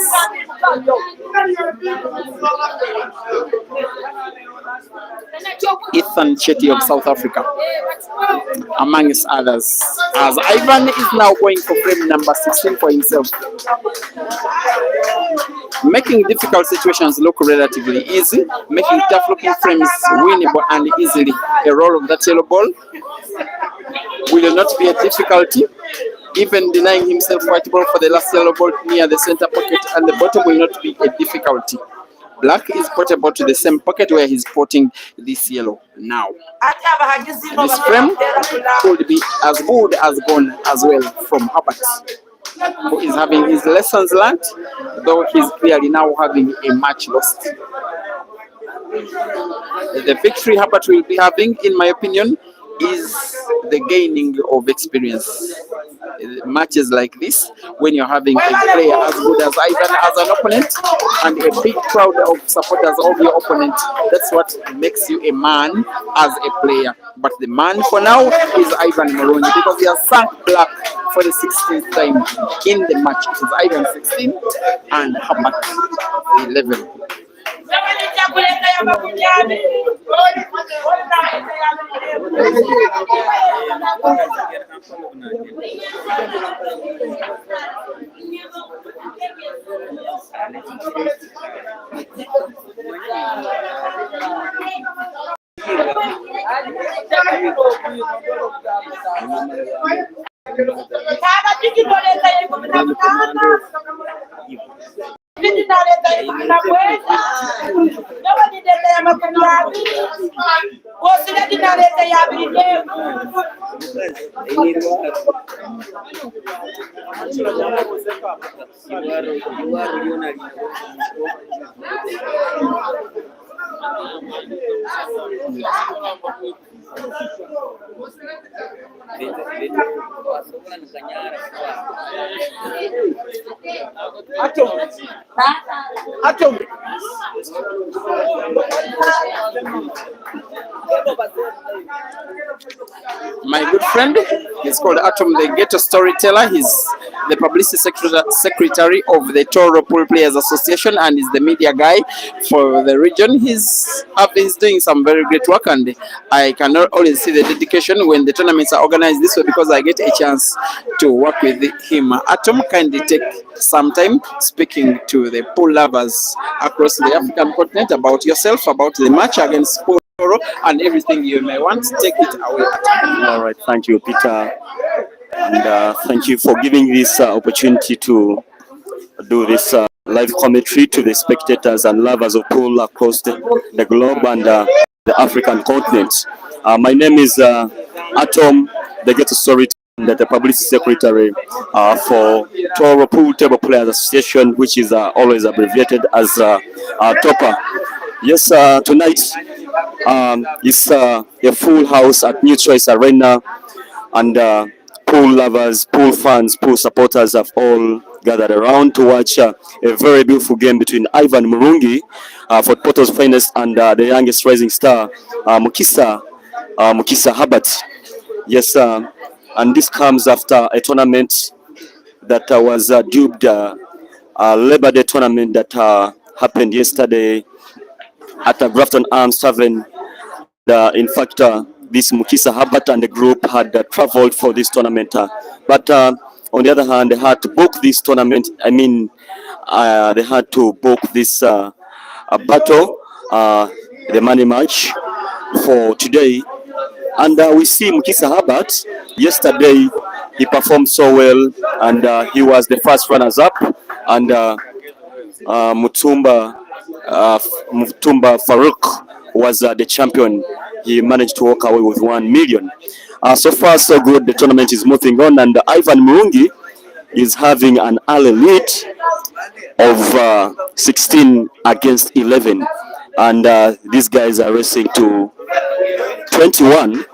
Ethan Chetty of South Africa, amongst others, as Ivan is now going for frame number 16 for himself, making difficult situations look relatively easy, making tough looking frames winnable and easily. A roll of that yellow ball will not be a difficulty, even denying himself white ball for the last yellow ball near the center pocket, and the bottom will not be a difficulty. Black is portable to the same pocket where he's porting this yellow now. This frame could be as good as gone as well from Herbert, who is having his lessons learned, though he's clearly now having a match lost. The victory Herbert will be having, in my opinion, is the gaining of experience. Matches like this, when you're having a player as good as Ivan as an opponent and a big crowd of supporters of your opponent, that's what makes you a man as a player. But the man for now is Ivan Murungi, because he has sunk black for the 16th time in the match. It is Ivan 16 and Herbert 11. My good friend, he's called Atom, the ghetto storyteller. He's the publicity secretary of the Toro Pool Players Association and is the media guy for the region. He's doing some very great work, and I cannot always see the dedication when the tournaments are organized this way, because I get a chance to work with him. Atom, kindly take some time speaking to the pool lovers across the African continent about yourself, about the match against pool. and everything you may want. Take it away. All right, thank you, Peter, and thank you for giving this opportunity to do this live commentary to the spectators and lovers of pool across the globe and the African continent. My name is Atom, the Get Story, the publicity secretary for Toro Pool Table Players Association, which is always abbreviated as TOPA. Yes, tonight it's a full house at New Choice Arena, and pool lovers, pool fans, pool supporters have all gathered around to watch a very beautiful game between Ivan Murungi, for Porto's finest, and the youngest rising star, MUKISA HERBERT. Yes, and this comes after a tournament that was dubbed Labor Day tournament that happened yesterday at Grafton Arms Tavern. In fact, this MUKISA HERBERT and the group had traveled for this tournament, but on the other hand, they had to book this tournament. I mean, they had to book this battle, the money match, for today. And we see MUKISA HERBERT. Yesterday, he performed so well, and he was the first runners-up. And Mutumba Farouk was the champion. He managed to walk away with 1 million. So far, so good. The tournament is moving on, and Ivan Murungi is having an early lead of 16 against 11, and these guys are racing to 21.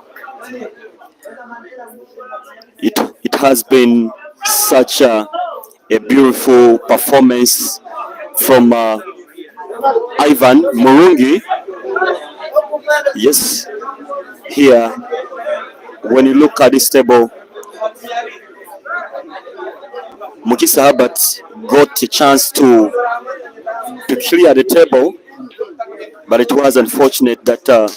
It has been such a beautiful performance from Ivan Murungi. Yes, here when you look at this table, MUKISA HERBERT got a chance to clear the table, but it was unfortunate that the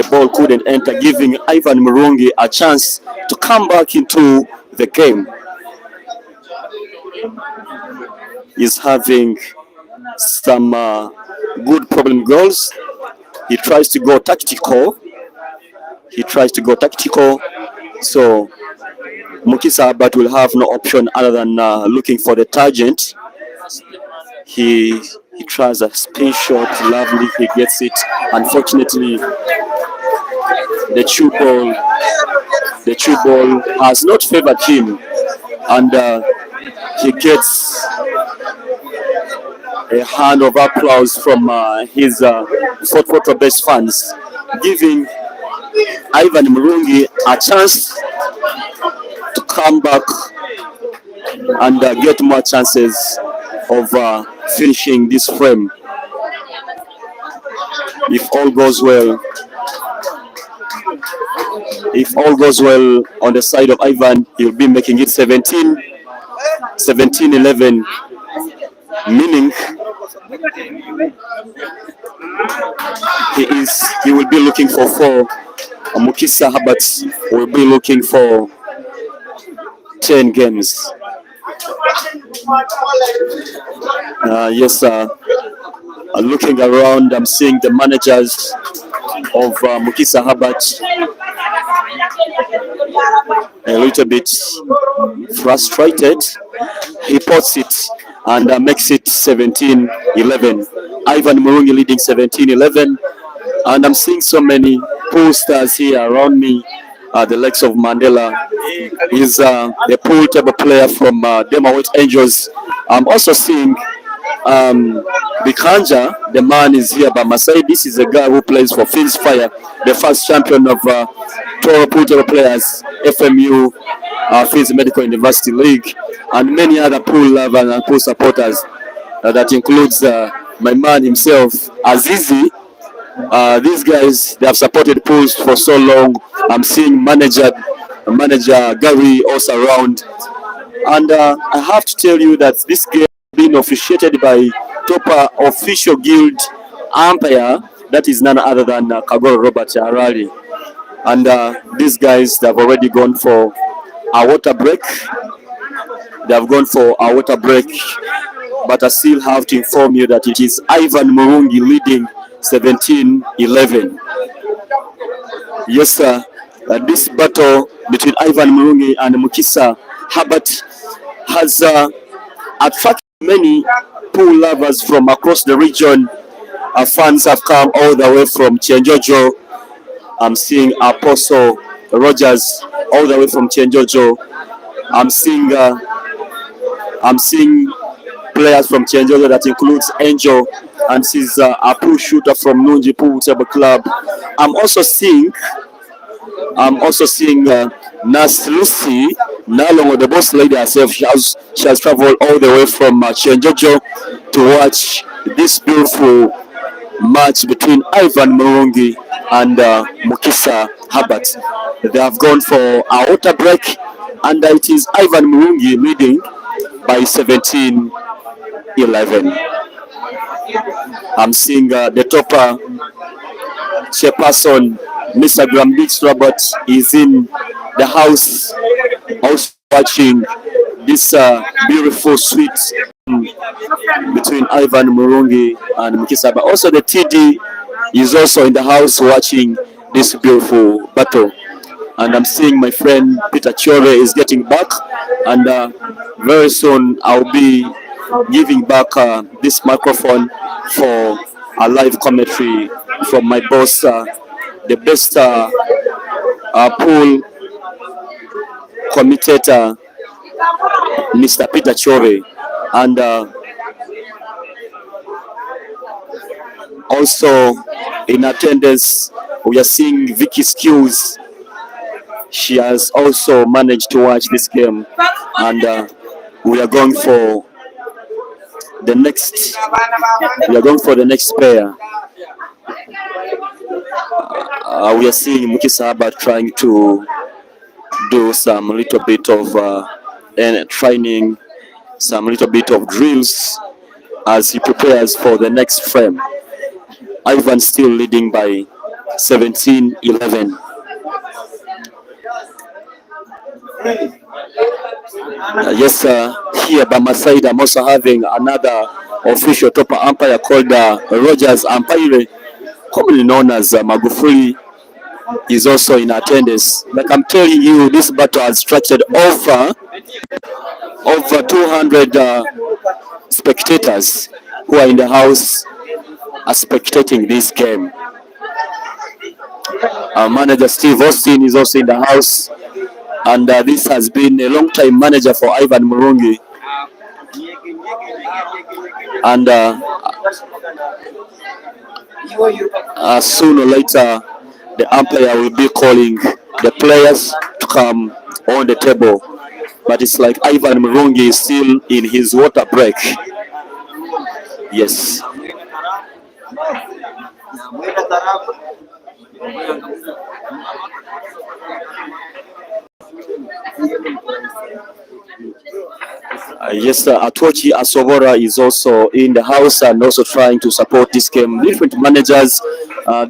ball couldn't enter, giving Ivan Murungi a chance to come back into the game. He's having some good problem goals. He tries to go tactical. So MUKISA HERBERT will have no option other than looking for the target. He tries a spin shot, lovely, he gets it. Unfortunately, the chew ball has not favored him, and he gets a hand of applause from his Fort Porto-based fans, giving Ivan Murungi a chance to come back and get more chances of finishing this frame. If all goes well on the side of Ivan, he'll be making it 17-11, meaning he will be looking for 4. MUKISA HERBERT will be looking for 10 games. Yes, looking around, I'm seeing the managers of MUKISA HERBERT a little bit frustrated. He puts it and makes it 17-11. Ivan Murungi leading 17-11, and I'm seeing so many pool stars here around me. The likes of Mandela is the pool table player from Dema White Angels. I'm also seeing Bikanja, the man is here by my side. This is a guy who plays for Fields Fire, the first champion of Toro Pool Table Players, FMU, Fields Medical University League, and many other pool lovers and pool supporters. That includes my man himself, Azizi. These guys, they have supported pools for so long. I'm seeing manager Gary also around, and I have to tell you that this game being officiated by TOPA official guild umpire, that is none other than Kagoro Robert Arali. And these guys, they have already gone for a water break. But I still have to inform you that it is Ivan Murungi leading 17-11. Yes, sir. This battle between Ivan Murungi and Mukisa Herbert has attracted many pool lovers from across the region. Our fans have come all the way from Chenjojo. I'm seeing Apostle Rogers all the way from Chenjojo. I'm seeing players from Chenjojo that includes Angel, and she's a pool shooter from Nunji Pool Table Club. I'm also seeing Nurse Lucy Nalongo, the boss lady herself. She has traveled all the way from Chenjojo to watch this beautiful match between Ivan Murungi and Mukisa Herbert. They have gone for a water break, and it is Ivan Murungi leading by 17-11. I'm seeing the topper chairperson, Mr. Grambits Robert, is in the house, also watching this beautiful sweet between Ivan Murungi and Mukisa. But also the TD is also in the house watching this beautiful battle. And I'm seeing my friend Peter Chore is getting back, and very soon I'll be giving back this microphone for a live commentary from my boss, the best pool commentator, Mr. Peter Chore. And also in attendance, we are seeing Vicky Skills. She has also managed to watch this game, and we are going for the next. We are going for the next pair. We are seeing Mukisa Herbert trying to do some little bit of training, some little bit of drills as he prepares for the next frame. Ivan still leading by 17-11. Yes, here by my side, I'm also having another official topper umpire called Rogers Umpire, commonly known as Magufuli, is also in attendance. Like I'm telling you, this battle has attracted over 200 spectators who are in the house are spectating this game. Our manager Steve Austin is also in the house, and this has been a long time manager for Ivan Murungi. And sooner or later, the umpire will be calling the players to come on the table. But it's like Ivan Murungi is still in his water break. Yes. Yes, Atochi Asobora is also in the house and also trying to support this game. Different managers,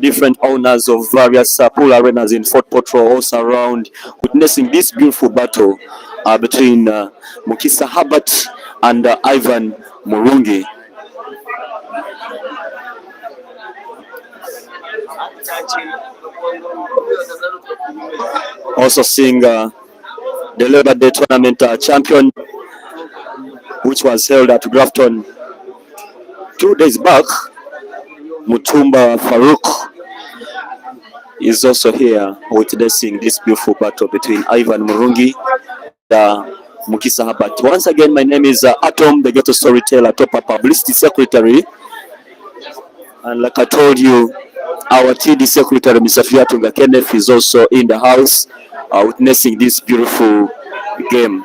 different owners of various pool arenas in Fort Portal also around, witnessing this beautiful battle between Mukisa Herbert and Ivan Murungi. Also seeing the Labor Day tournament champion, which was held at Grafton 2 days back, Mutumba Farouk is also here witnessing this beautiful battle between Ivan Murungi and Mukisa Herbert. Once again, my name is Atom, the ghetto storyteller, topper publicity secretary. And like I told you, our TD secretary, Mr. Fiatunga Kenneth, is also in the house witnessing this beautiful game.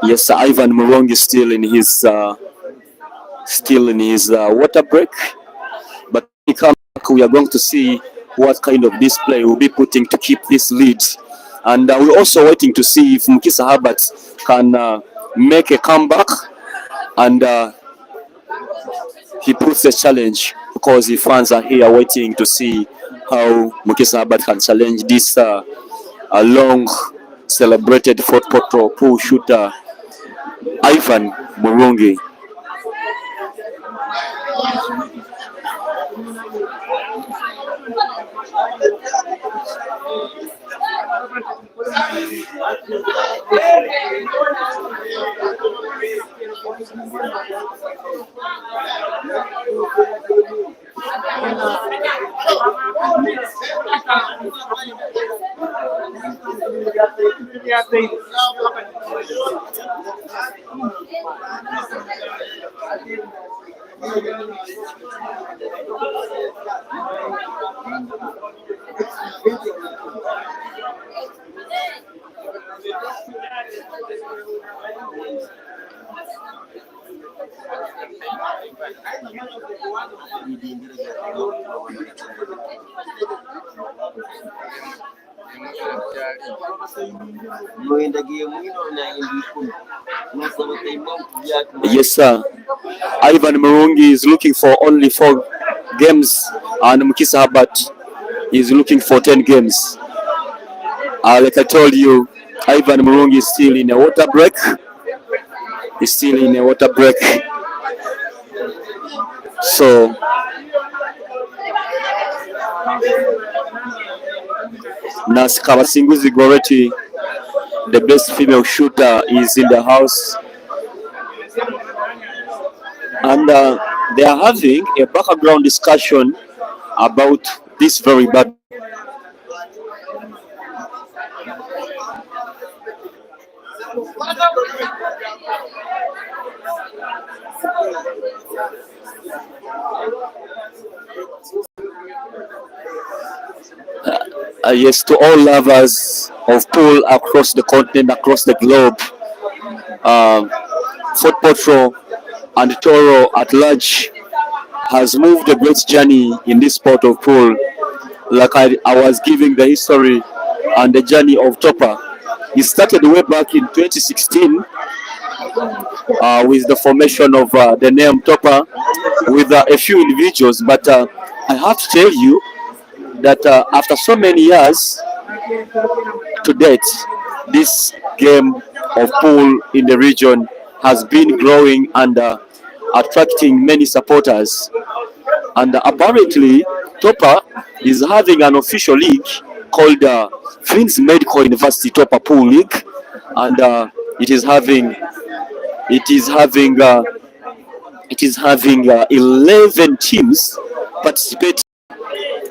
Yes, Ivan Murungi is still in his water break, but when he comes back, we are going to see what kind of display we'll be putting to keep this lead. And we're also waiting to see if Mukisa Herbert can make a comeback, and he puts a challenge, because the fans are here waiting to see how Mukisa Herbert can challenge this a long celebrated Fort Portal pool shooter Ivan Murungi. Yes, sir. Ivan Murungi is looking for only 4 games, and Mukisa Herbert is looking for 10 games. Like I told you, Ivan Murungi is still in a water break. He's still in a water break. So Nas Kabasinguzi Goreti, the best female shooter, is in the house, and they are having a background discussion about this very battle. Yes, to all lovers of pool across the continent, across the globe, Fort Portal and Toro at large has moved a great journey in this sport of pool. Like I was giving the history and the journey of Topper. It started way back in 2016 with the formation of the name Topper with a few individuals. But I have to tell you that after so many years to date, this game of pool in the region has been growing and attracting many supporters. And apparently, Topper is having an official league called Finn's Medical University Topper Pool League, and it is having 11 teams participating.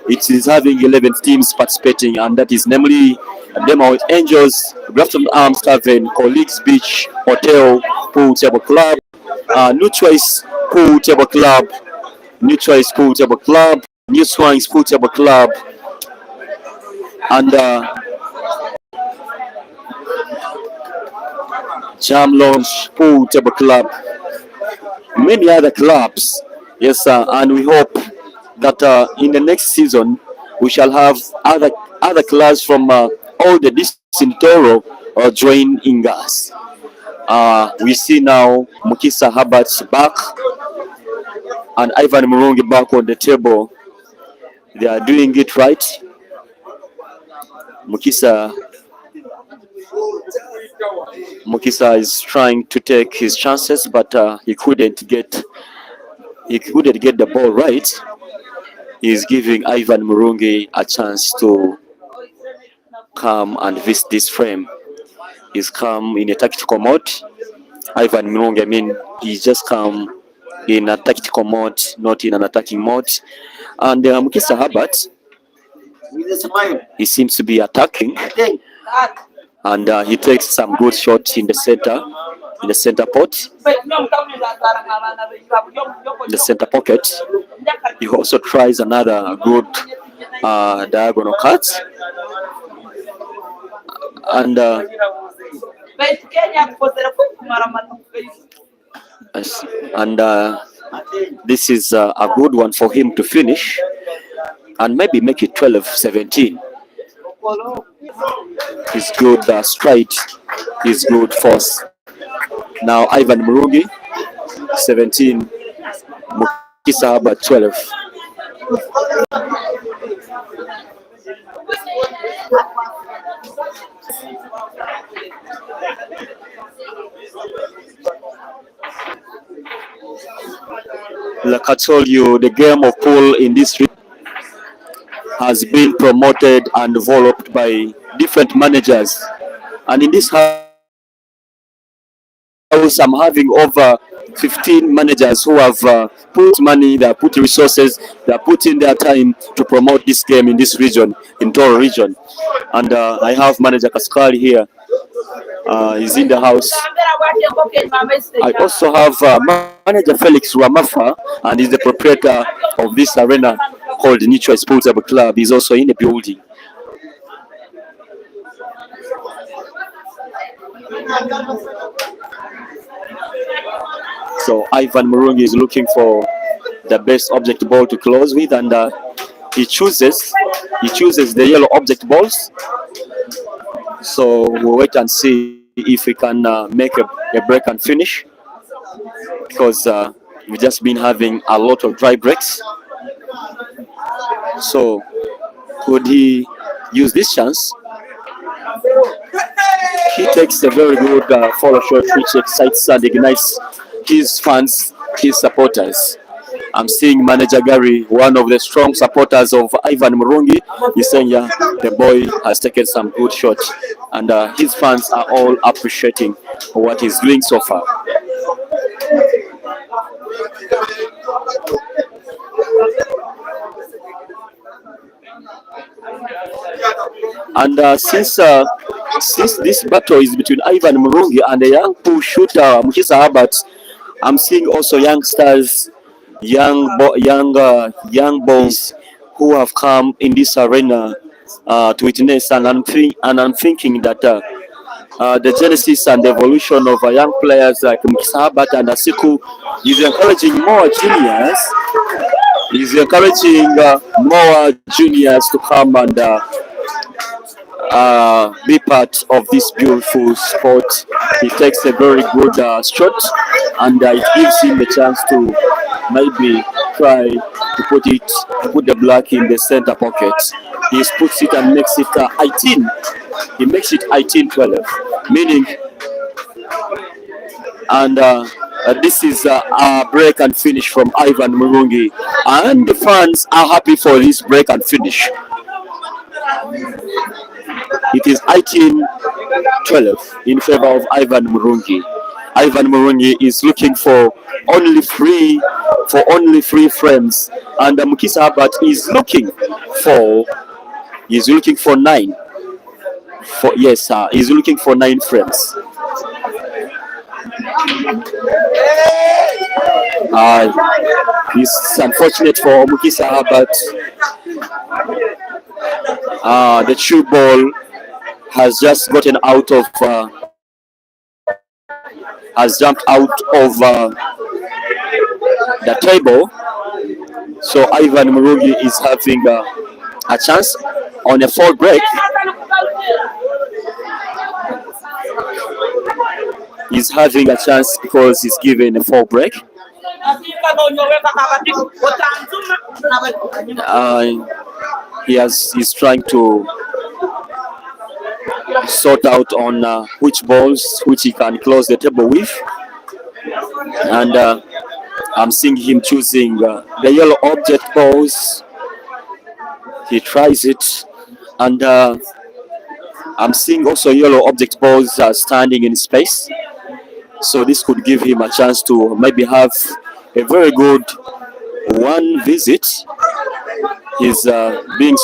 It is having 11 teams participating, and that is namely Demount Angels, Grafton Arms Tavern, Colleagues Beach Hotel Pool Table Club, New Choice Pool Table Club, New Choice Pool Table Club, New Swines Pool Table Club, and Jam Lounge Pool Table Club, many other clubs. Yes, sir, and we hope that in the next season we shall have other clubs from all the districts in Toro joining us. We see now Mukisa Herbert back and Ivan Murungi back on the table. They are doing it right. Mukisa is trying to take his chances, but he couldn't get the ball right. He's giving Ivan Murungi a chance to come and visit this frame. He's come in a tactical mode. Ivan Murungi, he's just come in a tactical mode, not in an attacking mode. And Mukisa Herbert, he seems to be attacking, and he takes some good shots in the center pot, the center pocket. He also tries another good diagonal cut, and this is a good one for him to finish and maybe make it 12-17. His good stride, his good force. Now Ivan Murungi 17, Mukisa Herbert 12. like I told you, the game of pool in this region has been promoted and developed by different managers. And in this house, I'm having over 15 managers who have put money, they have put resources, they are putting their time to promote this game in this region, in Toro region. And I have manager Kaskari here. He's in the house. I also have manager Felix Ramafa, and he's the proprietor of this arena called Nicho Sports Club. He's also in the building. So Ivan Murungi is looking for the best object ball to close with, and he chooses the yellow object balls. So we'll wait and see if we can make a break and finish, because we've just been having a lot of dry breaks. So could he use this chance? He takes a very good follow shot, which excites and ignites his fans, his supporters. I'm seeing manager Gary, one of the strong supporters of Ivan Murungi. He's saying, yeah, the boy has taken some good shots, and his fans are all appreciating what he's doing so far. And since this battle is between Ivan Murungi and the young pool shooter MUKISA HERBERT, I'm seeing also youngsters, young boys who have come in this arena to witness, and I'm thinking that the genesis and the evolution of young players like MUKISA HERBERT and Asiku is encouraging more juniors. Is encouraging more juniors to come and be part of this beautiful sport. He takes a very good shot, and it gives him a chance to maybe try to put the black in the center pocket. He puts it and makes it 18. He makes it 18-12, meaning, and this is a break and finish from Ivan Murungi, and the fans are happy for this break and finish. It is 18-12 in favor of Ivan Murungi. Ivan Murungi is looking for only three frames, and MUKISA HERBERT is looking for 9. He's looking for 9 frames. It's unfortunate for MUKISA HERBERT. The true ball has just gotten out of, has jumped out of the table. So Ivan Murungi is having a chance on a fall break. He's having a chance because he's given a fall break. He's trying to sort out on which balls which he can close the table with, and I'm seeing him choosing the yellow object balls. He tries it, and I'm seeing also yellow object balls standing in space, so this could give him a chance to maybe have a very good one visit. He's being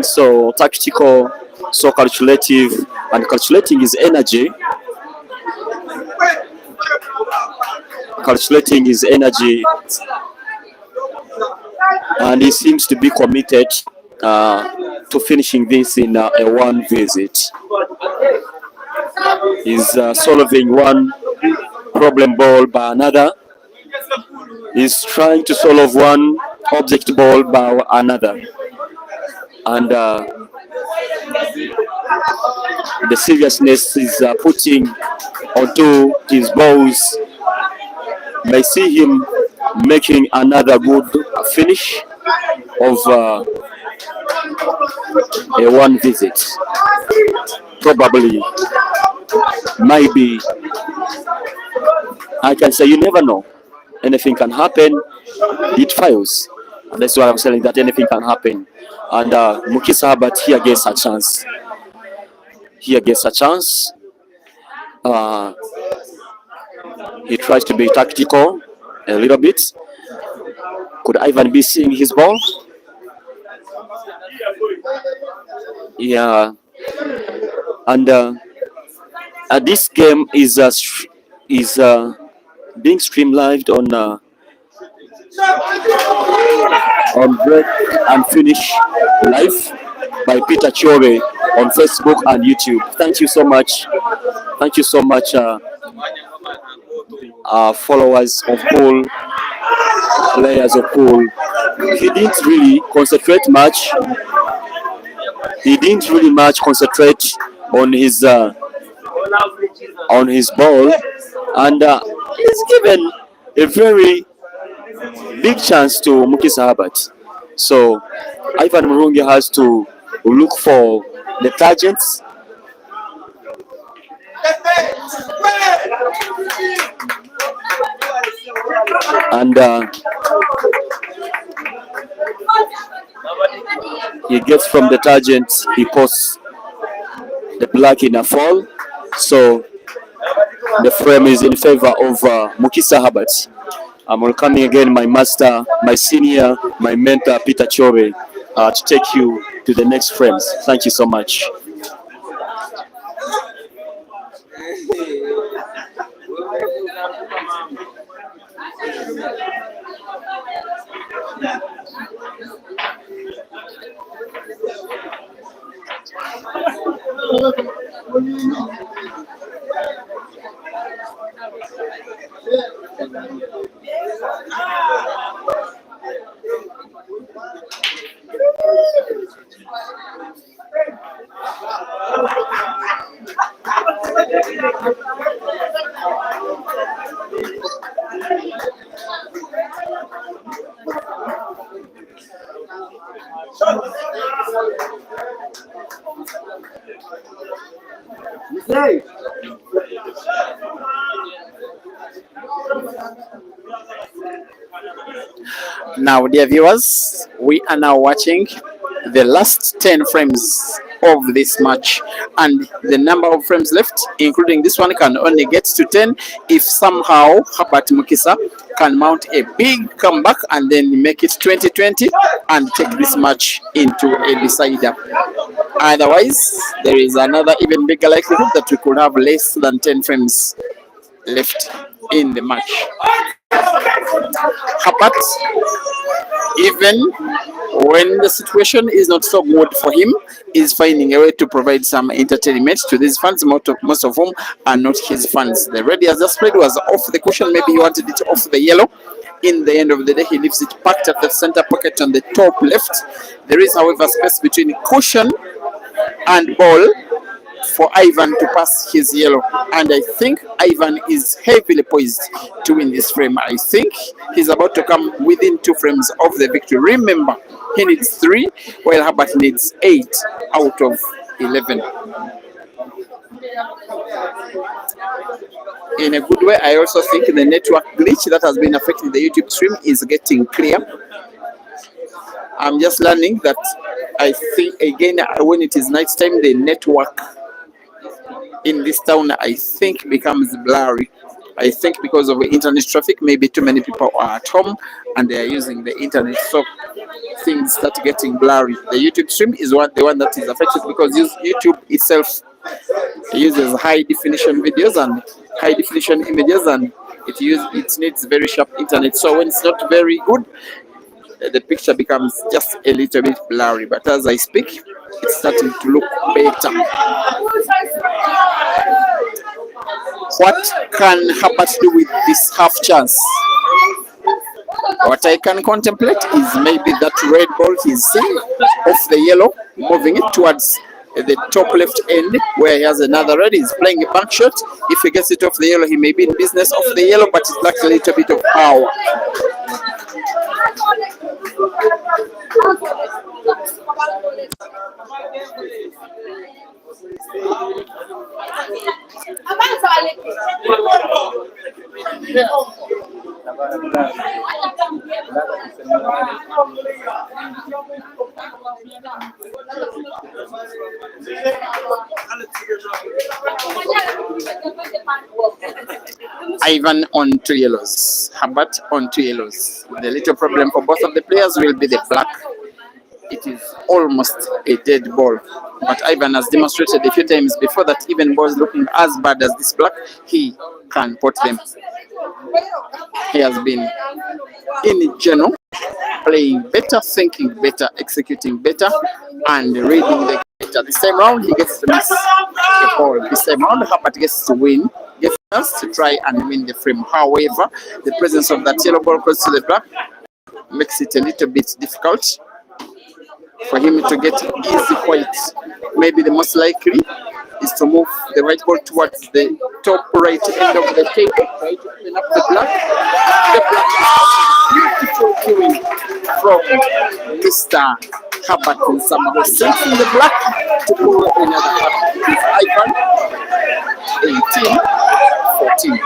so tactical, so calculative, and calculating his energy. And he seems to be committed to finishing this in a one visit. He's solving one problem ball by another. He's trying to solve one object ball by another. And the seriousness is putting onto his balls. May see him making another good finish of a one visit. Probably, maybe, I can say you never know. anything can happen. It fails. And that's why I'm saying that anything can happen. And MUKISA Herbert here gets a chance. Here gets a chance. Uh, he tries to be tactical a little bit. Could Ivan be seeing his ball? Yeah. And this game is being streamed on Break and Finish Live by Peter Chore on Facebook and YouTube. Thank you so much. Thank you so much, followers of Pool, players of Pool. He didn't really concentrate much. He didn't really much concentrate on his ball, and he's given a very big chance to MUKISA Herbert. So Ivan Murungi has to look for the targets. And he gets from the target, he posts the black in a fall. So the frame is in favor of MUKISA Herbert. I'm welcoming again my master, my senior, my mentor, Peter Chore, to take you to the next frames. Thank you so much. Now, dear viewers, we are now watching the last 10 frames of this match, and the number of frames left, including this one, can only get to 10 if somehow Herbert MUKISA can mount a big comeback and then make it 20-20 and take this match into a decider. Otherwise, there is another even bigger likelihood that we could have less than 10 frames left in the match. Herbert, even when the situation is not so good for him, is finding a way to provide some entertainment to these fans, most of whom are not his fans. The red he has just played was off the cushion. Maybe he wanted it off the yellow. In the end of the day, he leaves it packed at the center pocket on the top left. There is, however, space between cushion and ball for Ivan to pass his yellow, and I think Ivan is heavily poised to win this frame. I think he's about to come within 2 frames of the victory. Remember, he needs 3 while Herbert needs 8 out of 11. In a good way, I also think the network glitch that has been affecting the YouTube stream is getting clear. I'm just learning that I think, again, when it is night time, the network in this town, I think, becomes blurry. I think because of the internet traffic, maybe too many people are at home and they are using the internet, so things start getting blurry. The YouTube stream is the one that is affected because YouTube itself uses high definition videos and high definition images, and it needs very sharp internet. So when it's not very good, the picture becomes just a little bit blurry. But as I speak, it's starting to look better. What can Herbert do with this half chance? What I can contemplate is maybe that red ball he's seeing off the yellow, moving it towards the top left end where he has another red. He's playing a back shot. If he gets it off the yellow, he may be in business off the yellow, but it lacks a little bit of power. Ivan on 2 yellows, Herbert on 2 yellows. The little problem for both of the players will be the black. It is almost a dead ball, but Ivan has demonstrated a few times before that even balls looking as bad as this black, he can pot them. He has been, in general, playing better, thinking better, executing better, and reading the game better. This time round, he gets to miss the ball. This time round, Herbert gets to win, gets us to try and win the frame. However, the presence of that yellow ball close to the black makes it a little bit difficult for him to get easy white. Maybe the most likely is to move the white ball towards the top right end of the table, right, open up the black. The black, beautiful killing from Mr. Herbert in Summer, sensing the black to pull another up. It's Ivan 18-14.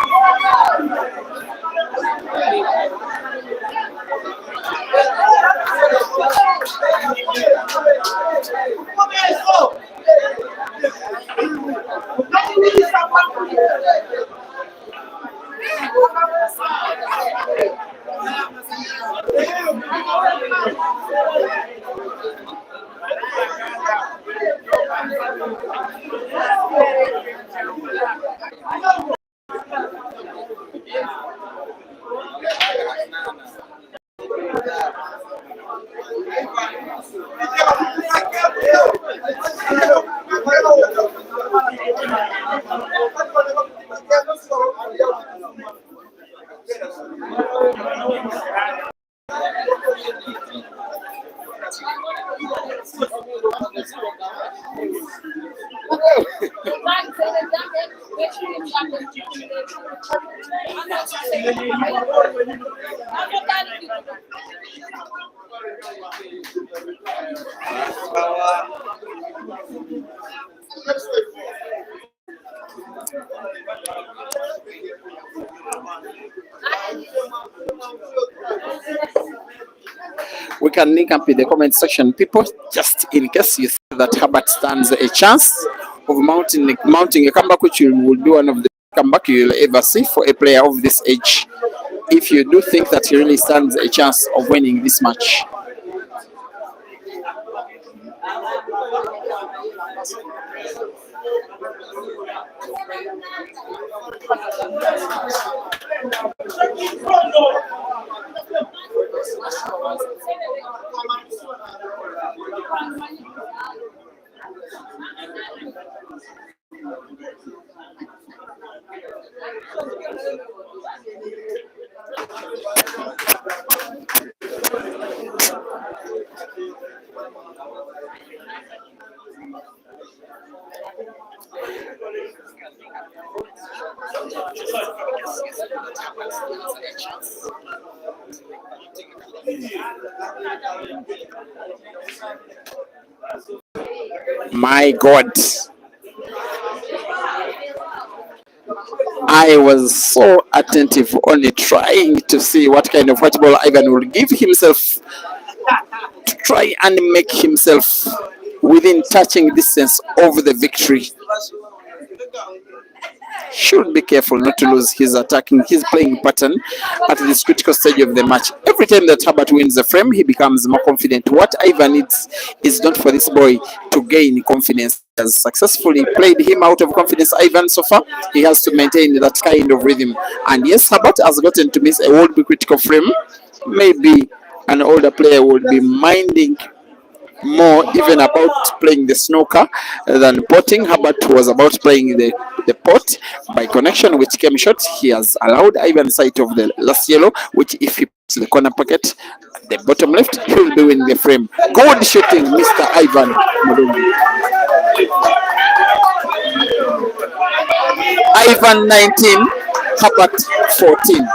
We can link up in the comment section, people, just in case you think that Herbert stands a chance of mounting a comeback, which will be one of the comeback you'll ever see for a player of this age. If you do think that he really stands a chance of winning this match. My God, I was so attentive, only trying to see what kind of white ball Ivan will give himself to try and make himself within touching distance of the victory. Should be careful not to lose his playing pattern at this critical stage of the match. Every time that Herbert wins the frame, he becomes more confident. What Ivan needs is not for this boy to gain confidence. He has successfully played him out of confidence, Ivan, so far. He has to maintain that kind of rhythm. And yes, Herbert has gotten to miss a would be critical frame. Maybe an older player would be minding more even about playing the snooker than potting. Herbert was about playing the pot by connection, which came short. He has allowed Ivan sight of the last yellow, which if he puts the corner pocket at the bottom left, he will be winning the frame. Good shooting, Mr. Ivan Murungi. Ivan 19, Herbert 14.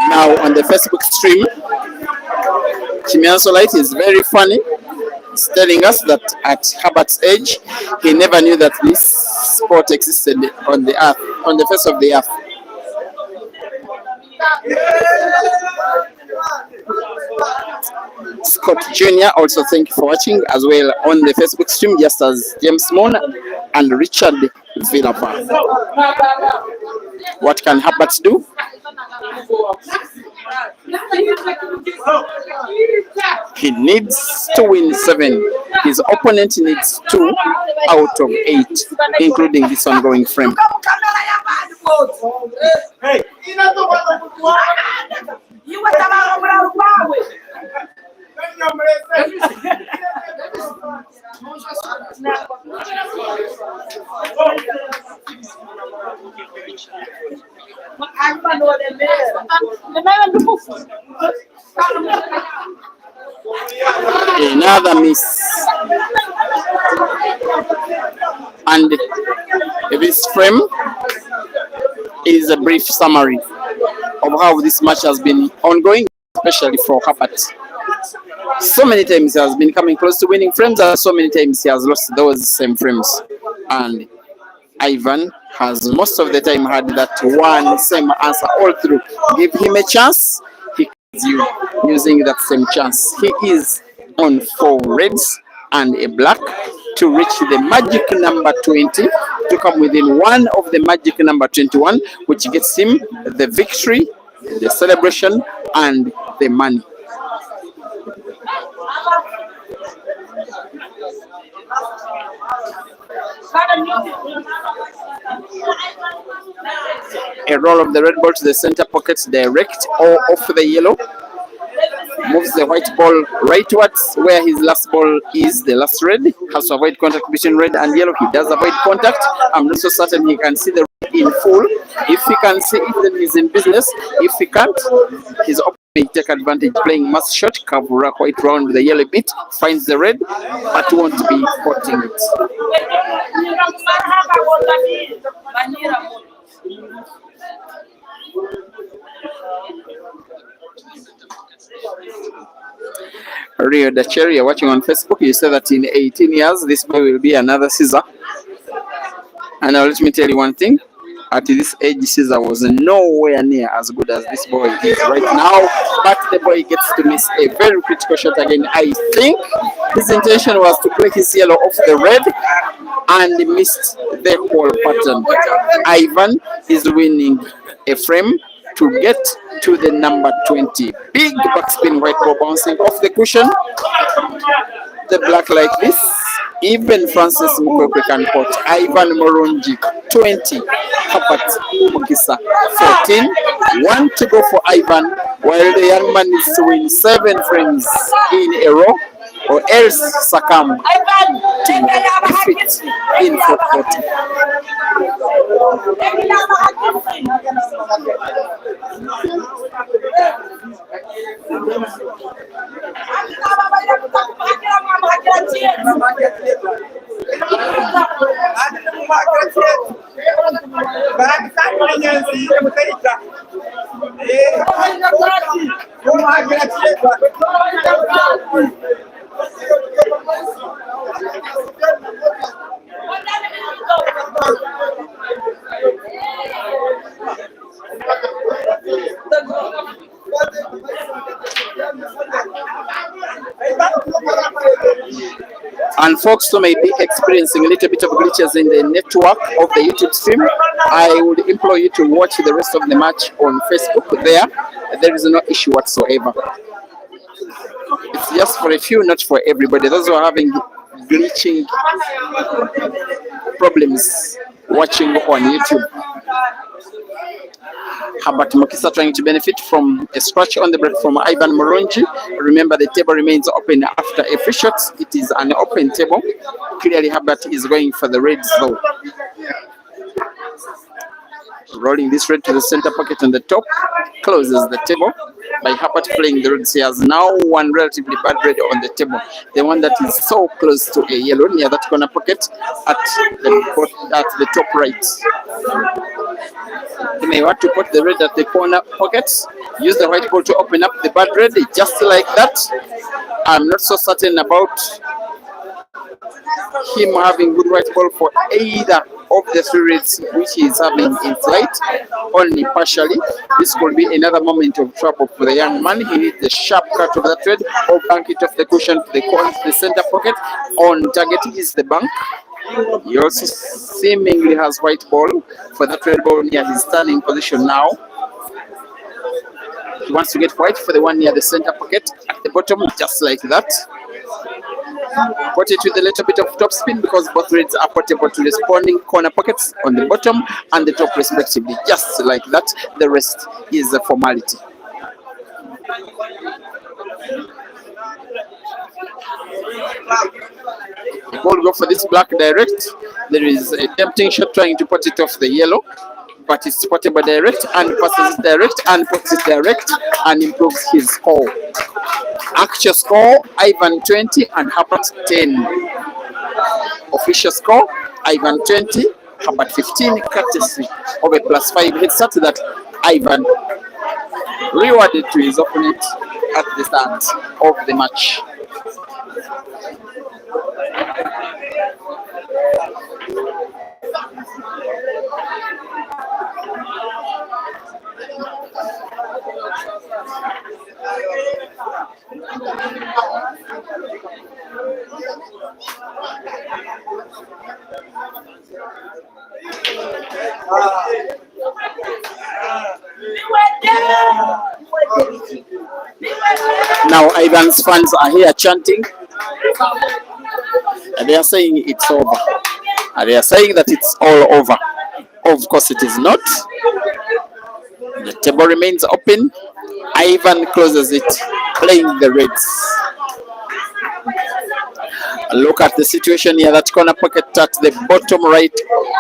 Now on the Facebook stream, Chimiansolite is very funny. He's telling us that at Herbert's age, he never knew that this sport existed on the earth, on the face of the earth. Scott Jr. also thank you for watching as well on the Facebook stream, just as James Moon and Richard Villapa. What can Herbert do? He needs to win 7. His opponent needs 2 out of 8, including this ongoing frame. Another miss. And this frame is a brief summary of how this match has been ongoing, especially for Herbert. So many times he has been coming close to winning frames, and so many times he has lost those same frames. And Ivan has most of the time had that one same answer all through. Give him a chance, he kills you using that same chance. He is on 4 reds and a black to reach the magic number 20, to come within 1 of the magic number 21, which gets him the victory, the celebration, and the money. A roll of the red ball to the center pocket, direct or off the yellow. Moves the white ball right towards where his last ball is, the last red. Has to avoid contact between red and yellow. He does avoid contact. I'm not so certain he can see the red in full. If he can see it, then he's in business. If he can't, his opponent may take advantage, playing mass shot, cover quite round the yellow bit, finds the red, but won't be spotting it. Rio Dacheri, you're watching on Facebook. You said that in 18 years, this boy will be another Caesar. And now let me tell you one thing. At this age, Caesar was nowhere near as good as this boy is right now. But the boy gets to miss a very critical shot again. I think his intention was to play his yellow off the red and missed the whole pattern. Ivan is winning a frame to get to the number 20. Big backspin white ball bouncing off the cushion. The black like this. Even Francis Mukoko can put. Ivan Murungi 20. Herbert MUKISA 14. 1 to go for Ivan, while the young man needs to win 7 frames in a row, or else succumb to defeat in 440. And folks who may be experiencing a little bit of glitches in the network of the YouTube stream, I would implore you to watch the rest of the match on Facebook. There is no issue whatsoever. It's just for a few, not for everybody. Those who are having glitching problems watching on YouTube. Herbert MUKISA trying to benefit from a scratch on the break from Ivan Murungi. Remember, the table remains open after a free shot. It is an open table. Clearly, Herbert is going for the reds though. Rolling this red to the center pocket on the top, closes the table. by Herbert playing the reds. He has now one relatively bad red on the table, the one that is so close to a yellow near that corner pocket at the top right. You may want to put the red at the corner pocket, use the white ball to open up the bad red, just like that. I'm not so certain about him having good white ball for either of the three reds which he is having in flight, only partially. This could be another moment of trouble for the young man. He needs the sharp cut of that red or bank it off the cushion to the corner, the center pocket. On target is the bank. He also seemingly has white ball for that red ball near his standing position now. He wants to get white for the one near the center pocket at the bottom, just like that. Put it with a little bit of top spin because both reds are portable to the responding corner pockets on the bottom and the top respectively, just like that. The rest is a formality. The ball go for this black direct. There is a tempting shot trying to put it off the yellow, but it's portable direct and passes it direct and puts it direct and improves his score. Actual score, Ivan 20 and Herbert 10. Official score, Ivan 20, Herbert 15, courtesy of a +5 head start that Ivan rewarded to his opponent at the start of the match. Now Ivan's fans are here chanting, and they are saying it's over. And they are saying that it's all over. Of course it is not. The table remains open. Ivan closes it, playing the reds. Look at the situation here, that corner pocket at the bottom right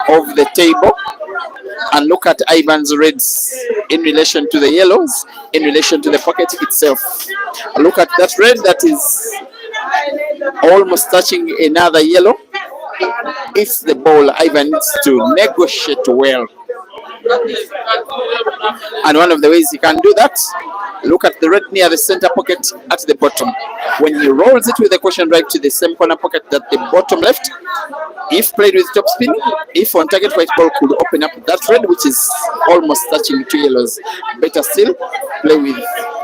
of the table. And look at Ivan's reds in relation to the yellows, in relation to the pocket itself. Look at that red that is almost touching another yellow. It's the ball. Ivan needs to negotiate well. And one of the ways he can do that, look at the red near the center pocket at the bottom. When he rolls it with the cushion right to the same corner pocket at the bottom left, if played with top spin, if on target, white ball could open up that red which is almost touching two yellows. Better still, play with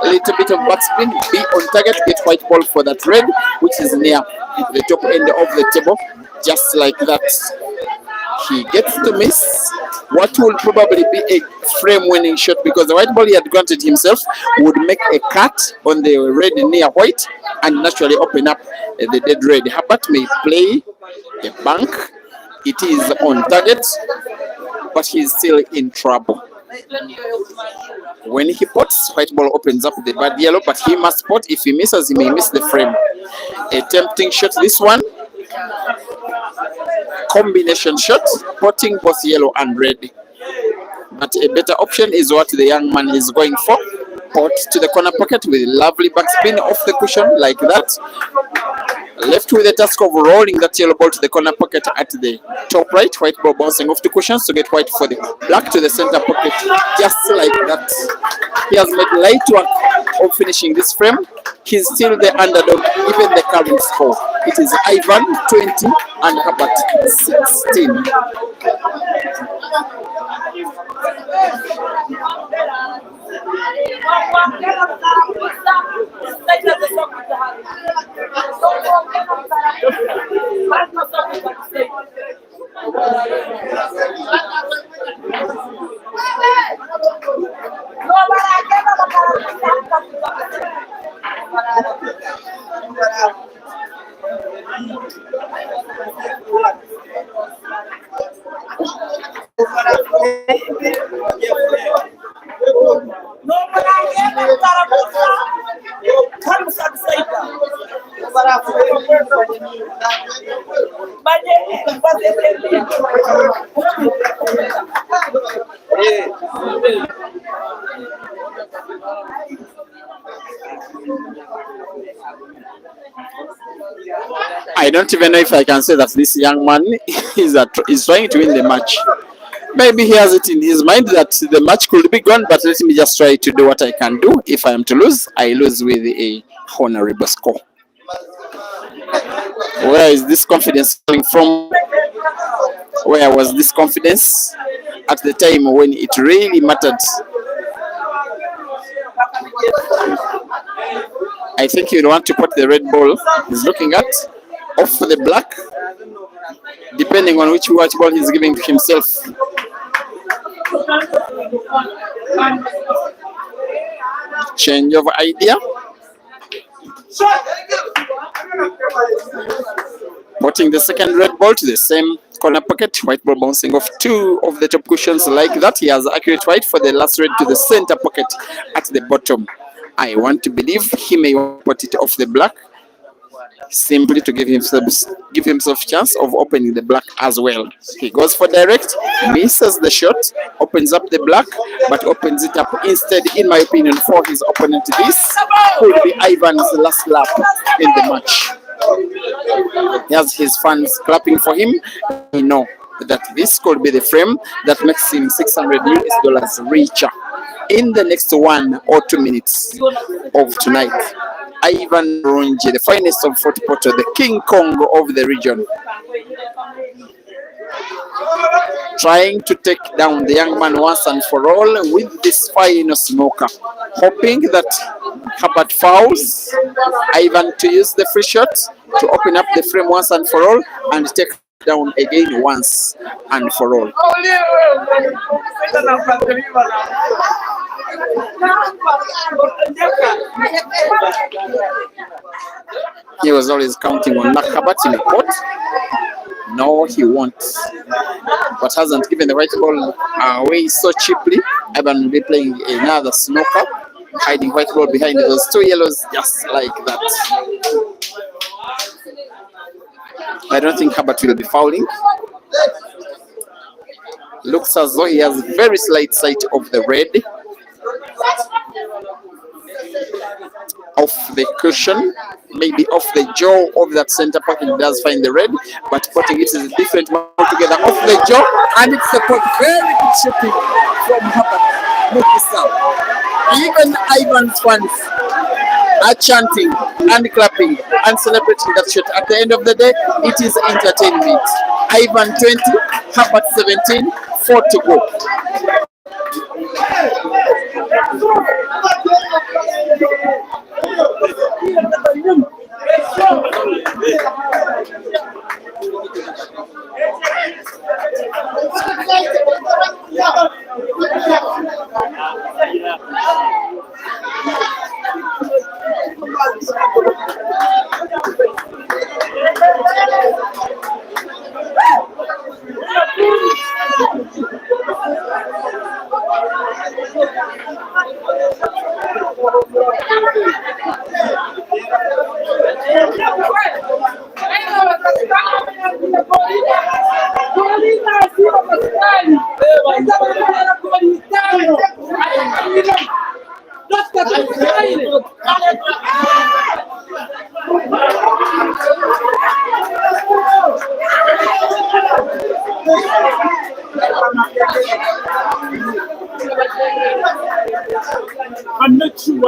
a little bit of back spin, be on target, get white ball for that red which is near the top end of the table, just like that. He gets to miss what will probably be a frame-winning shot because the white ball he had granted himself would make a cut on the red near white and naturally open up the dead red. Herbert may play a bank. It is on target, but he is still in trouble. When he pots, white ball opens up the bad yellow, but he must pot. If he misses, he may miss the frame. A tempting shot, this one. Combination shot, potting both yellow and red. But a better option is what the young man is going for. Pot to the corner pocket with lovely backspin off the cushion like that. Left with the task of rolling that yellow ball to the corner pocket at the top right. White ball bouncing off the cushions to get white for the black to the center pocket, just like that. He has made light work of finishing this frame. He's still the underdog, even the current score. It is Ivan 20 and Herbert 16. I don't even know if I can say that this young man is trying to win the match. Maybe he has it in his mind that the match could be gone, but let me just try to do what I can do. If I am to lose, I lose with a honorable score. Where is this confidence coming from? Where was this confidence at the time when it really mattered? I think you'd want to put the red ball he's looking at off the black, depending on which white ball he's giving to himself. Change of idea. Putting the second red ball to the same corner pocket, white ball bouncing off two of the top cushions like that. He has accurate white for the last red to the center pocket at the bottom. I want to believe he may put it off the black, simply to give himself chance of opening the black as well. He goes for direct, misses the shot, opens up the black, but opens it up instead, in my opinion, for his opponent. This could be Ivan's last lap in the match. He has his fans clapping for him. We know that this could be the frame that makes him $600 richer in the next 1 or 2 minutes of tonight. Ivan Murungi, the finest of Fort Portal, the King Kong of the region, trying to take down the young man once and for all with this final smoker, hoping that Herbert fouls Ivan to use the free shot to open up the frame once and for all and take down again once and for all. He was always counting on Herbert in a pot. No, he won't. But hasn't given the white ball away so cheaply. Ivan will be playing another snooker, hiding white ball behind those two yellows, just like that. I don't think Herbert will be fouling. Looks as though he has very slight sight of the red. Off the cushion, maybe off the jaw of that center pocket, he does find the red, but putting it is a different one altogether. Off the jaw, and it's a pot, very good shooting from Herbert. MUKISA. Even Ivan's fans are chanting and clapping and celebrating that shot. At the end of the day, it is entertainment. Ivan 20, Herbert 17, 4 to go. I'm not sure.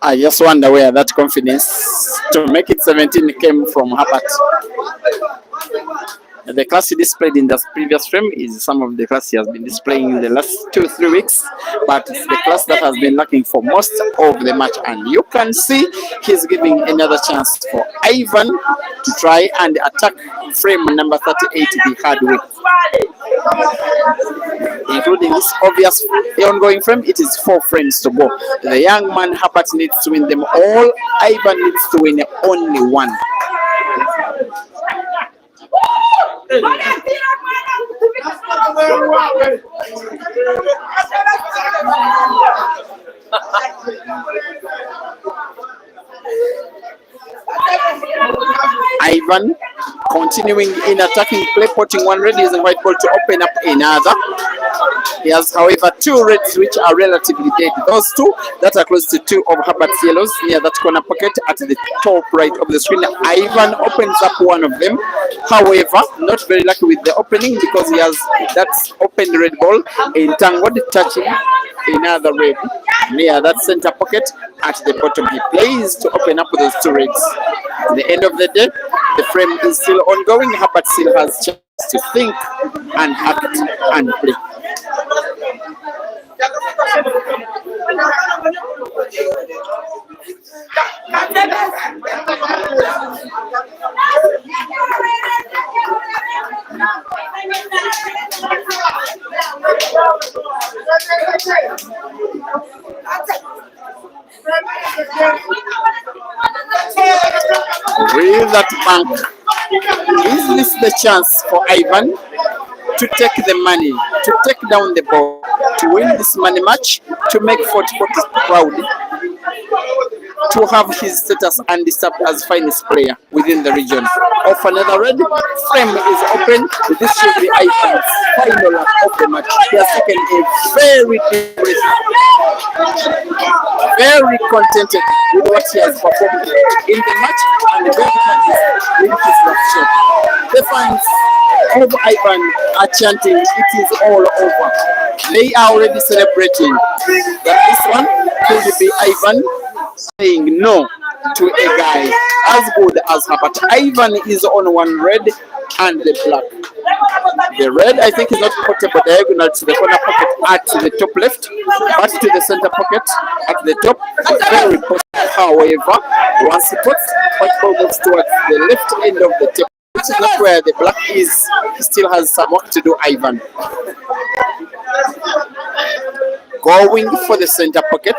I just wonder where that confidence to make it 17 came from Herbert. The class he displayed in the previous frame is some of the class he has been displaying in the last 2-3 weeks, but it's the class that has been lacking for most of the match. And you can see he's giving another chance for Ivan to try and attack frame number 38 the hard way. Including this obvious ongoing frame, it is 4 frames to go. The young man Herbert needs to win them all. Ivan needs to win only one. Ivan continuing in attacking play, putting one red using white ball to open up another. He has, however, 2 reds which are relatively dead. Those 2 that are close to 2 of Herbert's yellows near that corner pocket at the top right of the screen. Ivan opens up one of them. However, not very lucky with the opening because he has that open red ball entangled, touching another red near that center pocket at the bottom. He plays to open up those 2 reds. At the end of the day, the frame is still ongoing. Herbert still has chance to think and act and play. With that bank, is this the chance for Ivan to take the money, to take down the ball, to win this money match, to make Fort Portis proud, to have his status undisturbed as finest player within the region? Off another red, frame is open. This should be Ivan's final lap of the match. He has taken a very contented with what he has performed in the match and very contented with his last shot. The fans of Ivan are chanting, "It is all over." They are already celebrating that this one could be Ivan saying no to a guy as good as Herbert. Ivan is on one red and the black. The red, I think, is not portable diagonal to the corner pocket at the top left, but to the center pocket at the top. Very possible. However, once he puts white ball moves towards the left end of the table, which is not where the black is, he still has some work to do, Ivan. Going for the center pocket,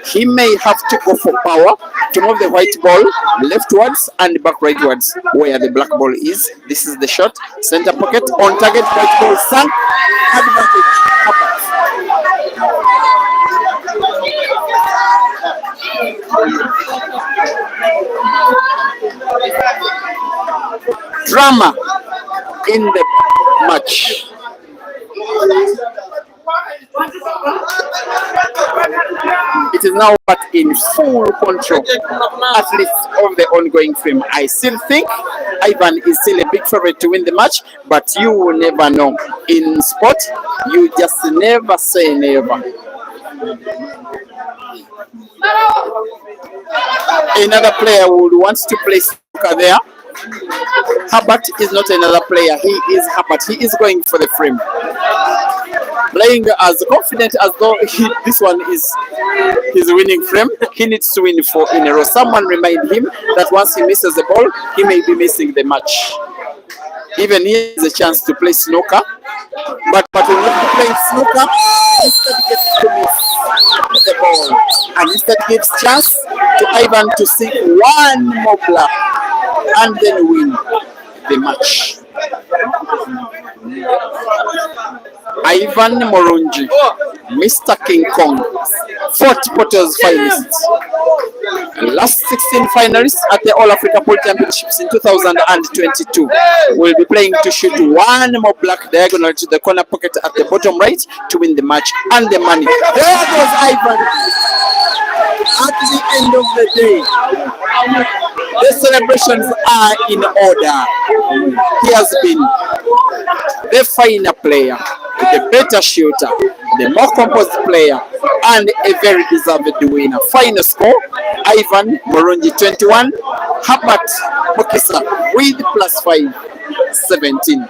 he may have to go for power to move the white ball leftwards and back rightwards where the black ball is. This is the shot. Center pocket on target, white ball sunk. Advantage Herbert. Drama in the match. It is now but in full control, at least of the ongoing frame. I still think Ivan is still a big favorite to win the match, but you will never know. In sport, you just never say never. Another player would want to play snooker there. Herbert is not another player. He is Herbert. He is going for the frame. Playing as confident as though this one is his winning frame. He needs to win 4 in a row. Someone remind him that once he misses the ball, he may be missing the match. Even he has a chance to play snooker, but will not be playing snooker. Instead gets to miss the ball, and instead gives chance to Ivan to sink one more black and then win the match. Ivan Murungi, Mr. King Kong, Fort Portis finalist. Last 16 finalists at the All Africa Pool Championships in 2022 will be playing to shoot one more black diagonal to the corner pocket at the bottom right to win the match and the money. There goes Ivan. At the end of the day, the celebrations are in order. He has been the finer player, the better shooter, the more composed player, and a very deserved winner. Final score, Ivan Murungi 21, Herbert MUKISA with +5. 17.